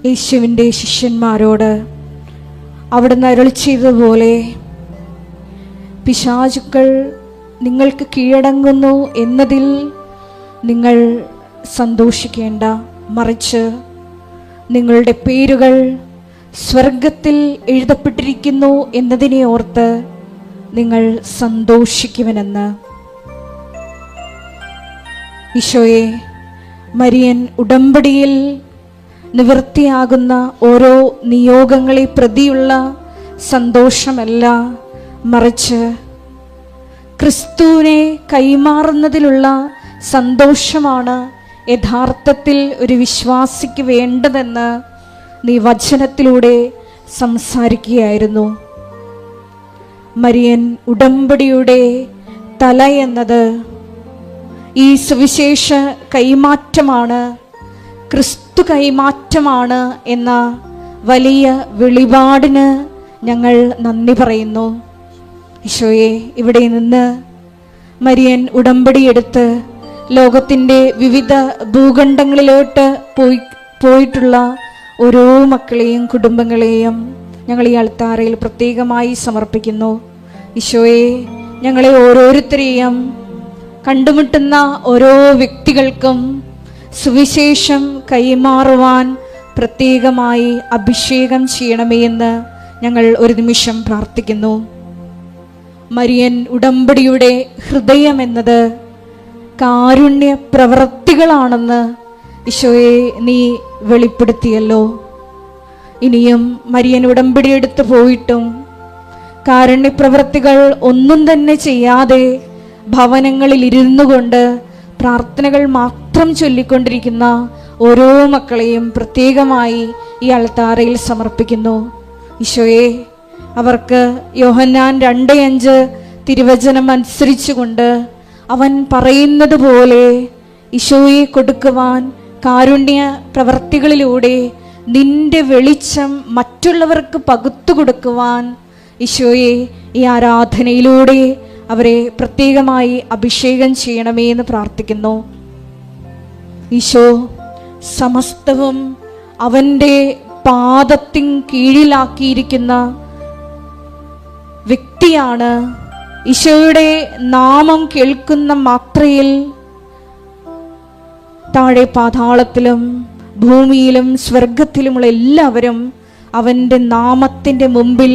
Speaker 2: യേശുവിൻ്റെ ശിഷ്യന്മാരോട് അവിടുന്ന് അരുളി ചെയ്തതുപോലെ പിശാചുക്കൾ നിങ്ങൾക്ക് കീഴടങ്ങുന്നു എന്നതിൽ നിങ്ങൾ സന്തോഷിക്കേണ്ട, മറിച്ച് നിങ്ങളുടെ പേരുകൾ സ്വർഗത്തിൽ എഴുതപ്പെട്ടിരിക്കുന്നു എന്നതിനെ ഓർത്ത് നിങ്ങൾ സന്തോഷിക്കുമെന്ന്. ഈശോയെ, മരിയൻ ഉടമ്പടിയിൽ നിവൃത്തിയാകുന്ന ഓരോ നിയോഗങ്ങളെ പ്രതിയുള്ള സന്തോഷമല്ല, മറിച്ച് ക്രിസ്തുവിനെ കൈമാറുന്നതിലുള്ള സന്തോഷമാണ് യഥാർത്ഥത്തിൽ ഒരു വിശ്വാസിക്ക് വേണ്ടതെന്ന് നീ വചനത്തിലൂടെ സംസാരിക്കുകയായിരുന്നു. മരിയൻ ഉടമ്പടിയുടെ തല എന്നത് ഈ സുവിശേഷ കൈമാറ്റമാണ്, ക്രിസ്തു കൈമാറ്റമാണ് എന്ന വലിയ വെളിപാടിന് ഞങ്ങൾ നന്ദി പറയുന്നു. ഈശോയെ, ഇവിടെ നിന്ന് മരിയൻ ഉടമ്പടിയെടുത്ത് ലോകത്തിൻ്റെ വിവിധ ഭൂഖണ്ഡങ്ങളിലോട്ട് പോയിട്ടുള്ള ഓരോ മക്കളെയും കുടുംബങ്ങളെയും ഞങ്ങൾ ഈ അൾത്താരയിൽ പ്രത്യേകമായി സമർപ്പിക്കുന്നു. ഈശോയെ, ഞങ്ങളെ ഓരോരുത്തരെയും കണ്ടുമുട്ടുന്ന ഓരോ വ്യക്തികൾക്കും സുവിശേഷം കൈമാറുവാൻ പ്രത്യേകമായി അഭിഷേകം ചെയ്യണമേ എന്ന് ഞങ്ങൾ ഒരു നിമിഷം പ്രാർത്ഥിക്കുന്നു. മരിയൻ ഉടമ്പടിയുടെ ഹൃദയം എന്നത് കാരുണ്യ പ്രവൃത്തികളാണെന്ന് ഈശോയെ നീ വെളിപ്പെടുത്തിയല്ലോ. ഇനിയും മരിയൻ ഉടമ്പടി എടുത്ത് പോയിട്ടും കാരുണ്യപ്രവൃത്തികൾ ഒന്നും തന്നെ ചെയ്യാതെ ഭവനങ്ങളിൽ ഇരുന്നു കൊണ്ട് പ്രാർത്ഥനകൾ മാത്രം ചൊല്ലിക്കൊണ്ടിരിക്കുന്ന ഓരോ മക്കളെയും പ്രത്യേകമായി ഈ അൾത്താരയിൽ സമർപ്പിക്കുന്നു. ഈശോയെ, അവർക്ക് യോഹന്നാൻ 2:5 തിരുവചനം അനുസരിച്ചുകൊണ്ട് അവൻ പറയുന്നത് പോലെ ഈശോയെ കൊടുക്കുവാൻ കാരുണ്യ പ്രവർത്തികളിലൂടെ നിന്റെ വെളിച്ചം മറ്റുള്ളവർക്ക് പകുത്തു കൊടുക്കുവാൻ ഈശോയെ ഈ ആരാധനയിലൂടെ അവരെ പ്രത്യേകമായി അഭിഷേകം ചെയ്യണമേ എന്ന് പ്രാർത്ഥിക്കുന്നു. ഈശോ സമസ്തവും അവൻ്റെ പാദത്തിൻ കീഴിലാക്കിയിരിക്കുന്ന വ്യക്തിയാണ്. ഈശോയുടെ നാമം കേൾക്കുന്ന മാത്രയിൽ താഴെ പാതാളത്തിലും ഭൂമിയിലും സ്വർഗത്തിലുമുള്ള എല്ലാവരും അവൻ്റെ നാമത്തിൻ്റെ മുമ്പിൽ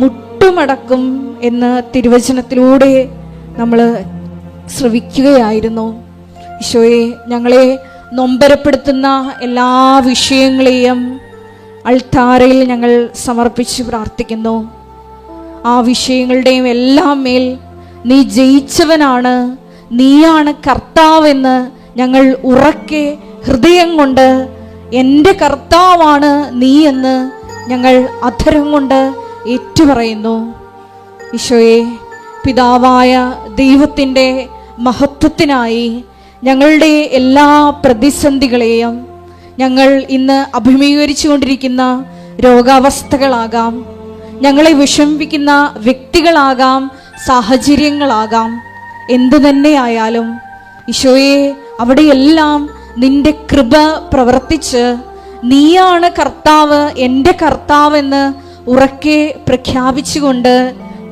Speaker 2: മുട്ടുമടക്കും എന്ന് തിരുവചനത്തിലൂടെ നമ്മൾ ശ്രവിക്കുകയായിരുന്നു. ഈശോയെ, ഞങ്ങളെ നൊമ്പരപ്പെടുത്തുന്ന എല്ലാ വിഷയങ്ങളെയും അൾത്താരയിൽ ഞങ്ങൾ സമർപ്പിച്ച് പ്രാർത്ഥിക്കുന്നു. ആ വിഷയങ്ങളുടെയും എല്ലാം മേൽ നീ ജയിച്ചവനാണ്, നീയാണ് കർത്താവെന്ന് ഞങ്ങൾ ഉറക്കെ ഹൃദയം കൊണ്ട് എൻ്റെ കർത്താവാണ് നീ എന്ന് ഞങ്ങൾ അധരം കൊണ്ട് ഏറ്റുപറയുന്നു. ഈശോയെ, പിതാവായ ദൈവത്തിൻ്റെ മഹത്വത്തിനായി ഞങ്ങളുടെ എല്ലാ പ്രതിസന്ധികളെയും, ഞങ്ങൾ ഇന്ന് അഭിമുഖീകരിച്ചു കൊണ്ടിരിക്കുന്ന രോഗാവസ്ഥകളാകാം, ഞങ്ങളെ വിഷമിപ്പിക്കുന്ന വ്യക്തികളാകാം, സാഹചര്യങ്ങളാകാം, എന്തു തന്നെയായാലും ഈശോയെ, അവിടെയെല്ലാം നിന്റെ കൃപ പ്രവർത്തിച്ച് നീയാണ് കർത്താവ്, എൻ്റെ കർത്താവെന്ന് ഉറക്കെ പ്രഖ്യാപിച്ചുകൊണ്ട്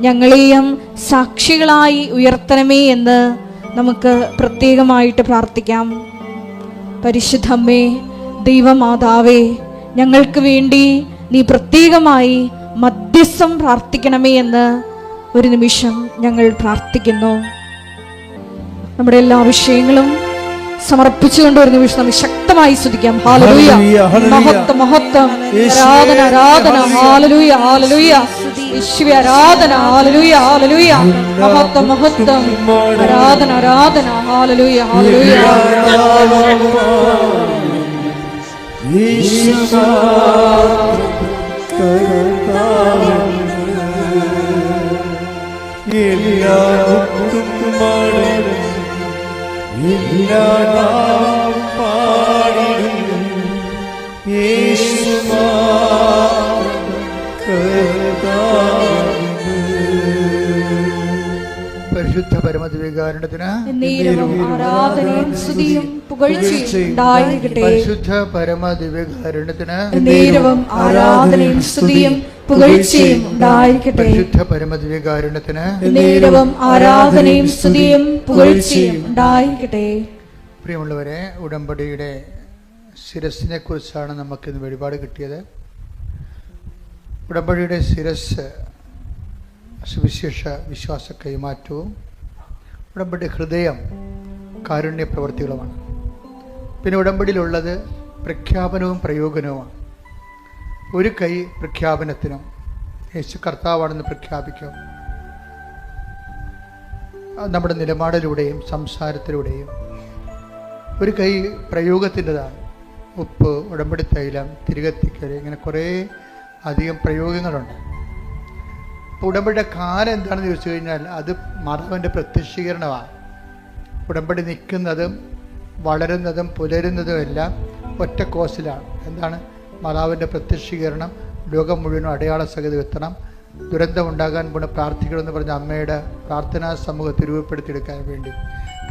Speaker 2: ഞങ്ങളെയും സാക്ഷികളായി ഉയർത്തണമേ എന്ന് നമുക്ക് പ്രത്യേകമായിട്ട് പ്രാർത്ഥിക്കാം. പരിശുദ്ധമ്മേ, ദൈവമാതാവേ, ഞങ്ങൾക്ക് വേണ്ടി നീ പ്രത്യേകമായി മധ്യസ്ഥം പ്രാർത്ഥിക്കണമേ എന്ന് ഒരു നിമിഷം ഞങ്ങൾ പ്രാർത്ഥിക്കുന്നു. നമ്മുടെ എല്ലാ വിഷയങ്ങളും സമർപ്പിച്ചുകൊണ്ട് ഒരു നിമിഷം നമുക്ക് ശക്തമായി സ്തുതിക്കാം. ഹല്ലേലൂയ, മഹത്വം മഹത്വം, ആരാധന ആരാധന, ഹല്ലേലൂയ ഹല്ലേലൂയ, യേശുവേ ആരാധന, ഹല്ലേലൂയ ഹല്ലേലൂയ, മഹത്വം മഹത്വം, ആരാധന ആരാധന, ഹല്ലേലൂയ ഹല്ലേലൂയ.
Speaker 1: പരിശുദ്ധ പരമദിവ്യകാരുണ്യത്തിന്
Speaker 2: ആരാധനയും സ്തുതിയും പുകഴ്ചയും ഉണ്ടായിരിക്കട്ടെ.
Speaker 1: പരിശുദ്ധ പരമദിവ്യകാരുണ്യത്തിന്
Speaker 2: നേരവും ആരാധനയും സ്തുതിയും പുകഴ്ചയും ഉണ്ടായിരിക്കട്ടെ.
Speaker 1: പരിശുദ്ധ പരമദിവ്യകാരുണ്യത്തിന്
Speaker 2: നേരവും ആരാധനയും സ്തുതിയും പുകഴ്ചയും ഉണ്ടായിരിക്കട്ടെ.
Speaker 1: പ്രിയമുള്ളവരെ, ഉടമ്പടിയുടെ ശിരസിനെ കുറിച്ചാണ് നമുക്കിന്ന് വെളിപാട് കിട്ടിയത്. ഉടമ്പടിയുടെ ശിരസ് സുവിശേഷ വിശ്വാസ കൈമാറ്റവും ഉടമ്പടി ഹൃദയം കാരുണ്യ പ്രവൃത്തികളുമാണ്. പിന്നെ ഉടമ്പടിയിലുള്ളത് പ്രഖ്യാപനവും പ്രയോഗനവുമാണ്. ഒരു കൈ പ്രഖ്യാപനത്തിനും, യേശു കർത്താവാണെന്ന് പ്രഖ്യാപിക്കും, നമ്മുടെ നിലപാടിലൂടെയും സംസാരത്തിലൂടെയും. ഒരു കൈ പ്രയോഗത്തിൻ്റെതാണ്. ഉപ്പ്, ഉടമ്പടി തൈലം, തിരികത്തിക്കൽ, ഇങ്ങനെ കുറേ അധികം പ്രയോഗങ്ങളുണ്ട്. അപ്പോൾ ഉടമ്പടിയുടെ കാലം എന്താണെന്ന് ചോദിച്ചു കഴിഞ്ഞാൽ അത് മാതാവിൻ്റെ പ്രത്യക്ഷീകരണമാണ്. ഉടമ്പടി നിൽക്കുന്നതും വളരുന്നതും പുലരുന്നതും എല്ലാം ഒറ്റ കോസിലാണ്. എന്താണ്? മാതാവിൻ്റെ പ്രത്യക്ഷീകരണം ലോകം മുഴുവനും അടയാള സഹിതം എത്തണം. ദുരന്തമുണ്ടാകാൻ പോണ പ്രാർത്ഥിക്കണമെന്ന് പറഞ്ഞ അമ്മയുടെ പ്രാർത്ഥനാ സമൂഹത്തെ രൂപപ്പെടുത്തിയെടുക്കാൻ വേണ്ടി.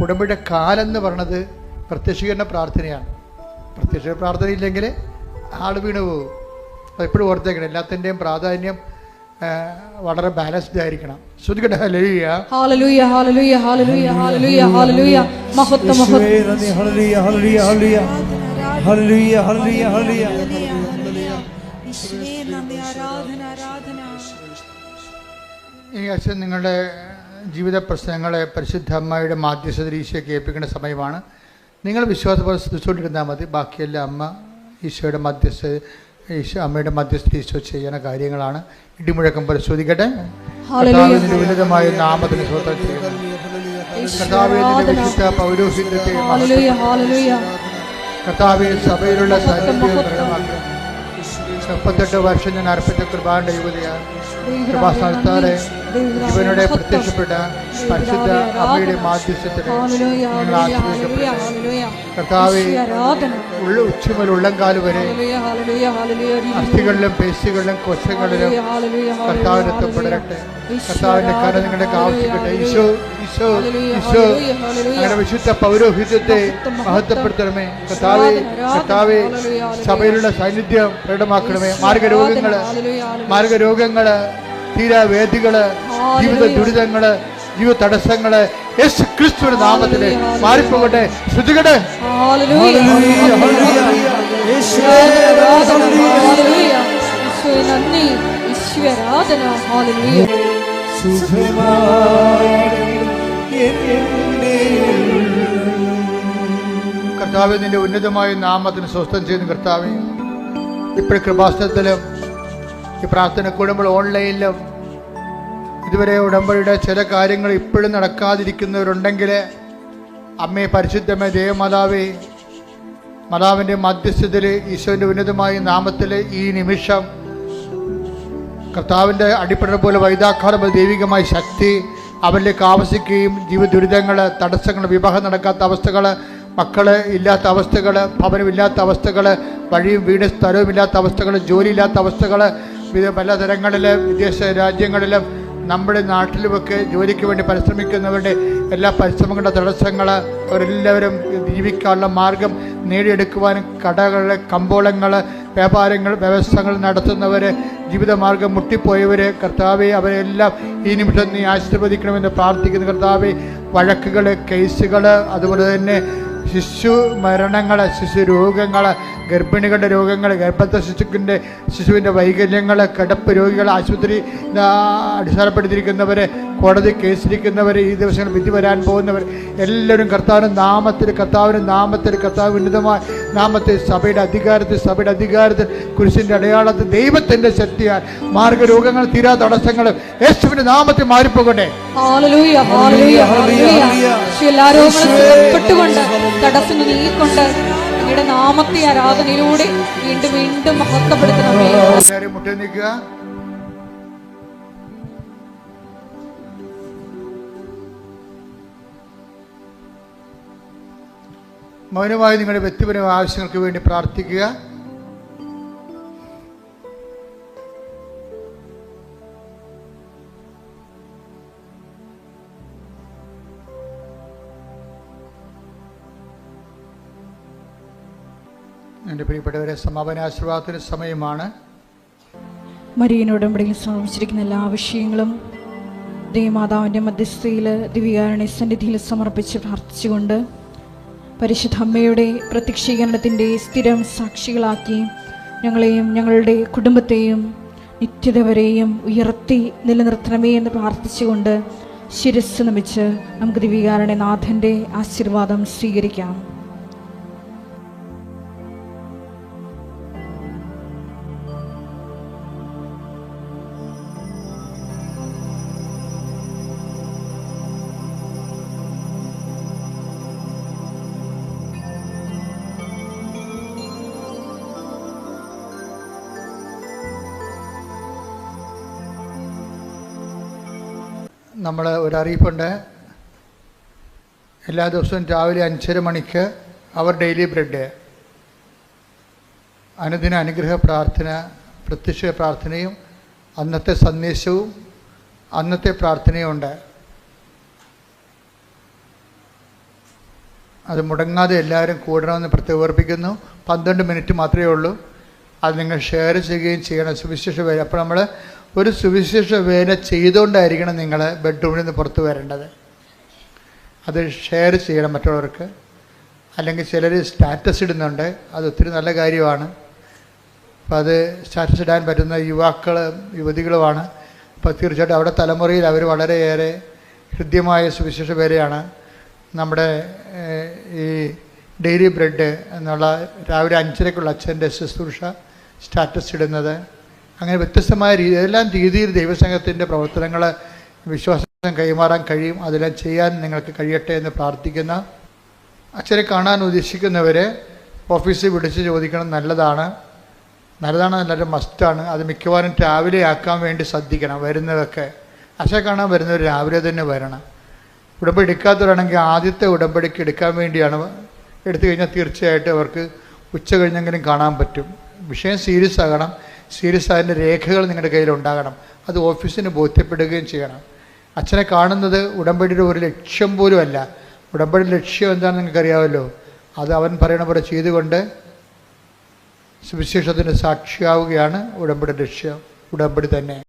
Speaker 1: ഉടമ്പടിയുടെ കാലം എന്ന് പറഞ്ഞത് പ്രത്യക്ഷീകരണ പ്രാർത്ഥനയാണ്. പ്രത്യക്ഷ പ്രാർത്ഥന ഇല്ലെങ്കിൽ ആൾ വീണ് പോകും. അതെപ്പോഴും ഓർത്തേക്കണം. എല്ലാത്തിൻ്റെയും പ്രാധാന്യം വളരെ ബാലൻസ്ഡ് ആയിരിക്കണം. ശ്രദ്ധിക്കട്ടെ. ഹല്ലേലൂയ
Speaker 2: ഹല്ലേലൂയ ഹല്ലേലൂയ ഹല്ലേലൂയ ഹല്ലേലൂയ ഹല്ലേലൂയ, മഹത്വം മഹത്വം,
Speaker 3: ഹല്ലേലൂയ ഹല്ലേലൂയ ഹല്ലേലൂയ ഹല്ലേലൂയ ഹല്ലേലൂയ ഹല്ലേലൂയ.
Speaker 1: ഈ അച്ഛൻ നിങ്ങളുടെ ജീവിത പ്രശ്നങ്ങളെ പരിശുദ്ധ അമ്മയുടെ മാധ്യസ്ഥതയിൽ ഈശോയ്ക്ക് ഏൽപ്പിക്കേണ്ട സമയമാണ്. നിങ്ങൾ വിശ്വാസപോലെ ശ്രദ്ധിച്ചുകൊണ്ടിരുന്നാൽ മതി. ബാക്കിയെല്ലാം അമ്മ ഈശോയുടെ അമ്മയുടെ മധ്യസ്ഥ ഈശോ ചെയ്യുന്ന കാര്യങ്ങളാണ്. ഇടിമുഴക്കം പരിശോധിക്കട്ടെ. കർത്താവിന്റെ ഉന്നതമായ നാമത്തിന് സ്വന്തം ചെയ്യുന്നു. കർത്താവിന്റെ വിശുദ്ധ പൗരോഹിത്യത്തെ, കർത്താവിൽ സഭയിലുള്ള സാന്നിധ്യം പ്രകടമാക്കുക. 38 വർഷം ഞാൻ അർപ്പിച്ച കൃപാന്റെ യുവതിയാണ്. കൃപാസ്ഥാനത്താലെ ഇവനുടെ പ്രത്യക്ഷപ്പെട്ട പരിശുദ്ധ അമ്മയുടെ മാധ്യസ്ഥത്തിന് കർത്താവെ, ഉച്ചമുതൽ ഉള്ളംകാല് വരെ അസ്ഥികളിലും പേശികളിലും കൊശങ്ങളിലും കർത്താവിനൊക്കെ പെടരട്ടെ. കർത്താവിന്റെ കര നിങ്ങൾക്ക് ആവശ്യിക്കട്ടെ. ഈശോ ഈശോ ഈശോ അങ്ങനെ വിശുദ്ധ പൗരോഹിത്യത്തെ മഹത്വപ്പെടുത്തണമേ. കർത്താവെ സഭയിലുള്ള സാന്നിധ്യം പ്രകടമാക്കണമേ. മാർഗരോഗങ്ങള്, തീരാവേദികള്, ജീവിത ദുരിതങ്ങള്, ജീവ തടസ്സങ്ങള് യേശു ക്രിസ്തുവിന്റെ നാമത്തില് മാറിപ്പോകട്ടെ. ശ്രദ്ധിക്കട്ടെ. കർത്താവെ, നിന്റെ ഉന്നതമായ നാമത്തിന് സ്വസ്ഥം ചെയ്യുന്നു. കർത്താവെ, ഇപ്പോഴും കൃപാസനത്തിലും ഈ പ്രാർത്ഥന കൂടുമ്പോൾ ഓൺലൈനിലും ഇതുവരെ ഉടമ്പടിയുടെ ചില കാര്യങ്ങൾ ഇപ്പോഴും നടക്കാതിരിക്കുന്നവരുണ്ടെങ്കിൽ അമ്മേ, പരിശുദ്ധമേ, ദേവമാതാവേ, മാതാവിൻ്റെ മധ്യസ്ഥതയിൽ ഈശോൻ്റെ ഉന്നതമായ നാമത്തിൽ ഈ നിമിഷം കർത്താവിൻ്റെ അടിപ്പട പോലെ വൈദാഖാരം ദൈവികമായ ശക്തി അവരിലേക്ക് ആവസിക്കുകയും ജീവിത ദുരിതങ്ങൾ, തടസ്സങ്ങൾ, വിവാഹം നടക്കാത്ത അവസ്ഥകൾ, മക്കൾ ഇല്ലാത്ത അവസ്ഥകൾ, ഭവനമില്ലാത്ത അവസ്ഥകൾ, വഴിയും വീട് സ്ഥലവുമില്ലാത്ത അവസ്ഥകൾ, ജോലിയില്ലാത്ത അവസ്ഥകൾ, പലതരങ്ങളിൽ വിദേശ രാജ്യങ്ങളിലും നമ്മുടെ നാട്ടിലുമൊക്കെ ജോലിക്ക് വേണ്ടി പരിശ്രമിക്കുന്നവരുടെ എല്ലാ പരിശ്രമങ്ങളുടെ തടസ്സങ്ങൾ, അവരെല്ലാവരും ജീവിക്കാനുള്ള മാർഗം നേടിയെടുക്കുവാനും കടകൾ, കമ്പോളങ്ങൾ, വ്യാപാരങ്ങൾ, വ്യവസ്ഥകൾ നടത്തുന്നവർ, ജീവിതമാർഗം മുട്ടിപ്പോയവർ, കർത്താവെ അവരെല്ലാം ഈ നിമിഷം നീ ആശീർവദിക്കണമെന്ന് പ്രാർത്ഥിക്കുന്നു. കർത്താവെ, വഴക്കുകൾ, കേസുകൾ, അതുപോലെ തന്നെ ശിശു മരണങ്ങൾ, ശിശു രോഗങ്ങൾ, ഗർഭിണികളുടെ രോഗങ്ങൾ, ഗർഭസ്ഥ ശിശുവിൻ്റെ വൈകല്യങ്ങൾ, കിടപ്പ് രോഗികൾ, ആശുപത്രി അടിസ്ഥാനപ്പെടുത്തിയിരിക്കുന്നവർ, കോടതി കേസിരിക്കുന്നവർ, ഈ ദിവസങ്ങൾ വിധി വരാൻ പോകുന്നവർ എല്ലാവരും കർത്താവിൻ്റെ നാമത്തിൽ കർത്താവ് ഉന്നതമായ നാമത്തിൽ സഭയുടെ അധികാരത്തിൽ കുരിശിൻ്റെ അടയാളത്തിൽ ദൈവത്തിൻ്റെ ശക്തിയാൽ മാർഗരോഗങ്ങൾ, തീരാ തടസ്സങ്ങളും യേശുവിൻ്റെ നാമത്തിൽ മാറിപ്പോകട്ടെ.
Speaker 2: ഹല്ലേലൂയ, ഹല്ലേലൂയ, ഹല്ലേലൂയ. എല്ലാ രോഗങ്ങളും പെട്ടുകൊണ്ട് തടസ്സങ്ങൾ നീക്കൊണ്ട് അങ്ങയുടെ നാമത്തെ ആരാധനയിലൂടെ വീണ്ടും വീണ്ടും മഹത്വപ്പെടുത്തണമേ.
Speaker 1: മുട്ടി നിൽക്കുക. മൗനമായി നിങ്ങളുടെ വ്യക്തിപരമായ ആവശ്യങ്ങൾക്ക് വേണ്ടി പ്രാർത്ഥിക്കുക. എൻ്റെ പ്രിയപ്പെട്ടവരെ, സമാപന ആശീർവാദത്തിന് സമയമാണ്.
Speaker 2: മരിയൻ ഉടമ്പടിയിൽ സമർപ്പിച്ചിരിക്കുന്ന എല്ലാ വിഷയങ്ങളും ദേവമാതാവിൻ്റെ മധ്യസ്ഥയിൽ ദിവ്യകാരുണ്യ സന്നിധിയിൽ സമർപ്പിച്ച് പ്രാർത്ഥിച്ചുകൊണ്ട് പരിശുദ്ധ അമ്മയുടെ പ്രത്യക്ഷീകരണത്തിൻ്റെ സ്ഥിരം സാക്ഷികളാക്കി ഞങ്ങളെയും ഞങ്ങളുടെ കുടുംബത്തെയും നിത്യത വരെയും ഉയർത്തി നിലനിർത്തണമേ എന്ന് പ്രാർത്ഥിച്ചുകൊണ്ട് ശിരസ്സ് നമിച്ച് നമുക്ക് ദിവ്യകാരുണ്യ നാഥൻ്റെ ആശീർവാദം സ്വീകരിക്കാം.
Speaker 1: നമ്മൾ ഒരറിയിപ്പുണ്ട്. എല്ലാ ദിവസവും രാവിലെ 5:30 മണിക്ക് അവർ ഡെയിലി ബ്രെഡ്, അനുദിന അനുഗ്രഹ പ്രാർത്ഥന, പ്രത്യക്ഷ പ്രാർത്ഥനയും അന്നത്തെ സന്ദേശവും അന്നത്തെ പ്രാർത്ഥനയും ഉണ്ട്. അത് മുടങ്ങാതെ എല്ലാവരും കൂടണമെന്ന് പ്രത്യേകം ഓർപ്പിക്കുന്നു. 12 മിനിറ്റ് മാത്രമേ ഉള്ളൂ. അത് നിങ്ങൾ ഷെയർ ചെയ്യുകയും ചെയ്യണം. സുവിശേഷ വേല. അപ്പോൾ നമ്മൾ ഒരു സുവിശേഷ വേല ചെയ്തുകൊണ്ടായിരിക്കണം നിങ്ങൾ ബെഡ്റൂമിൽ നിന്ന് പുറത്ത് വരേണ്ടത്. അത് ഷെയർ ചെയ്യണം മറ്റുള്ളവർക്ക്. അല്ലെങ്കിൽ ചിലർ സ്റ്റാറ്റസ് ഇടുന്നുണ്ട്, അത് ഒത്തിരി നല്ല കാര്യമാണ്. അപ്പോൾ അത് സ്റ്റാറ്റസ് ഇടാൻ പറ്റുന്ന യുവതികളുമാണ്. അപ്പോൾ തീർച്ചയായിട്ടും അവിടെ തലമുറയിൽ അവർ വളരെയേറെ ഹൃദ്യമായ സുവിശേഷ വേലയാണ്. നമ്മുടെ ഈ ഡെയിലി ബ്രെഡ് എന്നുള്ള രാവിലെ 5:30 അച്ഛൻ്റെ ശുശ്രൂഷ സ്റ്റാറ്റസ് ഇടുന്നത്, അങ്ങനെ വ്യത്യസ്തമായ ഏതെല്ലാം രീതിയിൽ ദൈവസംഘത്തിൻ്റെ പ്രവർത്തനങ്ങൾ വിശ്വാസം കൈമാറാൻ കഴിയും. അതെല്ലാം ചെയ്യാൻ നിങ്ങൾക്ക് കഴിയട്ടെ എന്ന് പ്രാർത്ഥിക്കുന്ന അച്ഛനെ കാണാൻ ഉദ്ദേശിക്കുന്നവർ ഓഫീസിൽ വിളിച്ച് ചോദിക്കണം. നല്ലതാണ്, നല്ലൊരു മസ്റ്റാണ്. അത് മിക്കവാറും രാവിലെ ആക്കാൻ വേണ്ടി ശ്രദ്ധിക്കണം. വരുന്നതൊക്കെ അച്ഛനെ കാണാൻ വരുന്നവർ രാവിലെ തന്നെ വരണം. ഉടമ്പടി എടുക്കാത്തവരാണെങ്കിൽ ആദ്യത്തെ ഉടമ്പടിക്ക് എടുക്കാൻ വേണ്ടിയാണ്. എടുത്തു കഴിഞ്ഞാൽ തീർച്ചയായിട്ടും അവർക്ക് ഉച്ച കഴിഞ്ഞെങ്കിലും കാണാൻ പറ്റും. വിഷയം സീരിയസ് ആകണം. സീരിയസ് ആയതിൻ്റെ രേഖകൾ നിങ്ങളുടെ കയ്യിലുണ്ടാകണം. അത് ഓഫീസിന് ബോധ്യപ്പെടുകയും ചെയ്യണം. അച്ഛനെ കാണുന്നത് ഉടമ്പടിയുടെ ഒരു ലക്ഷ്യം പോലും അല്ല. ഉടമ്പടിയുടെ ലക്ഷ്യം എന്താണെന്ന് നിങ്ങൾക്കറിയാമല്ലോ. അത് അവൻ പറയണ പോലെ ചെയ്തുകൊണ്ട് സുവിശേഷത്തിൻ്റെ സാക്ഷിയാവുകയാണ് ഉടമ്പടി ലക്ഷ്യം. ഉടമ്പടി തന്നെ.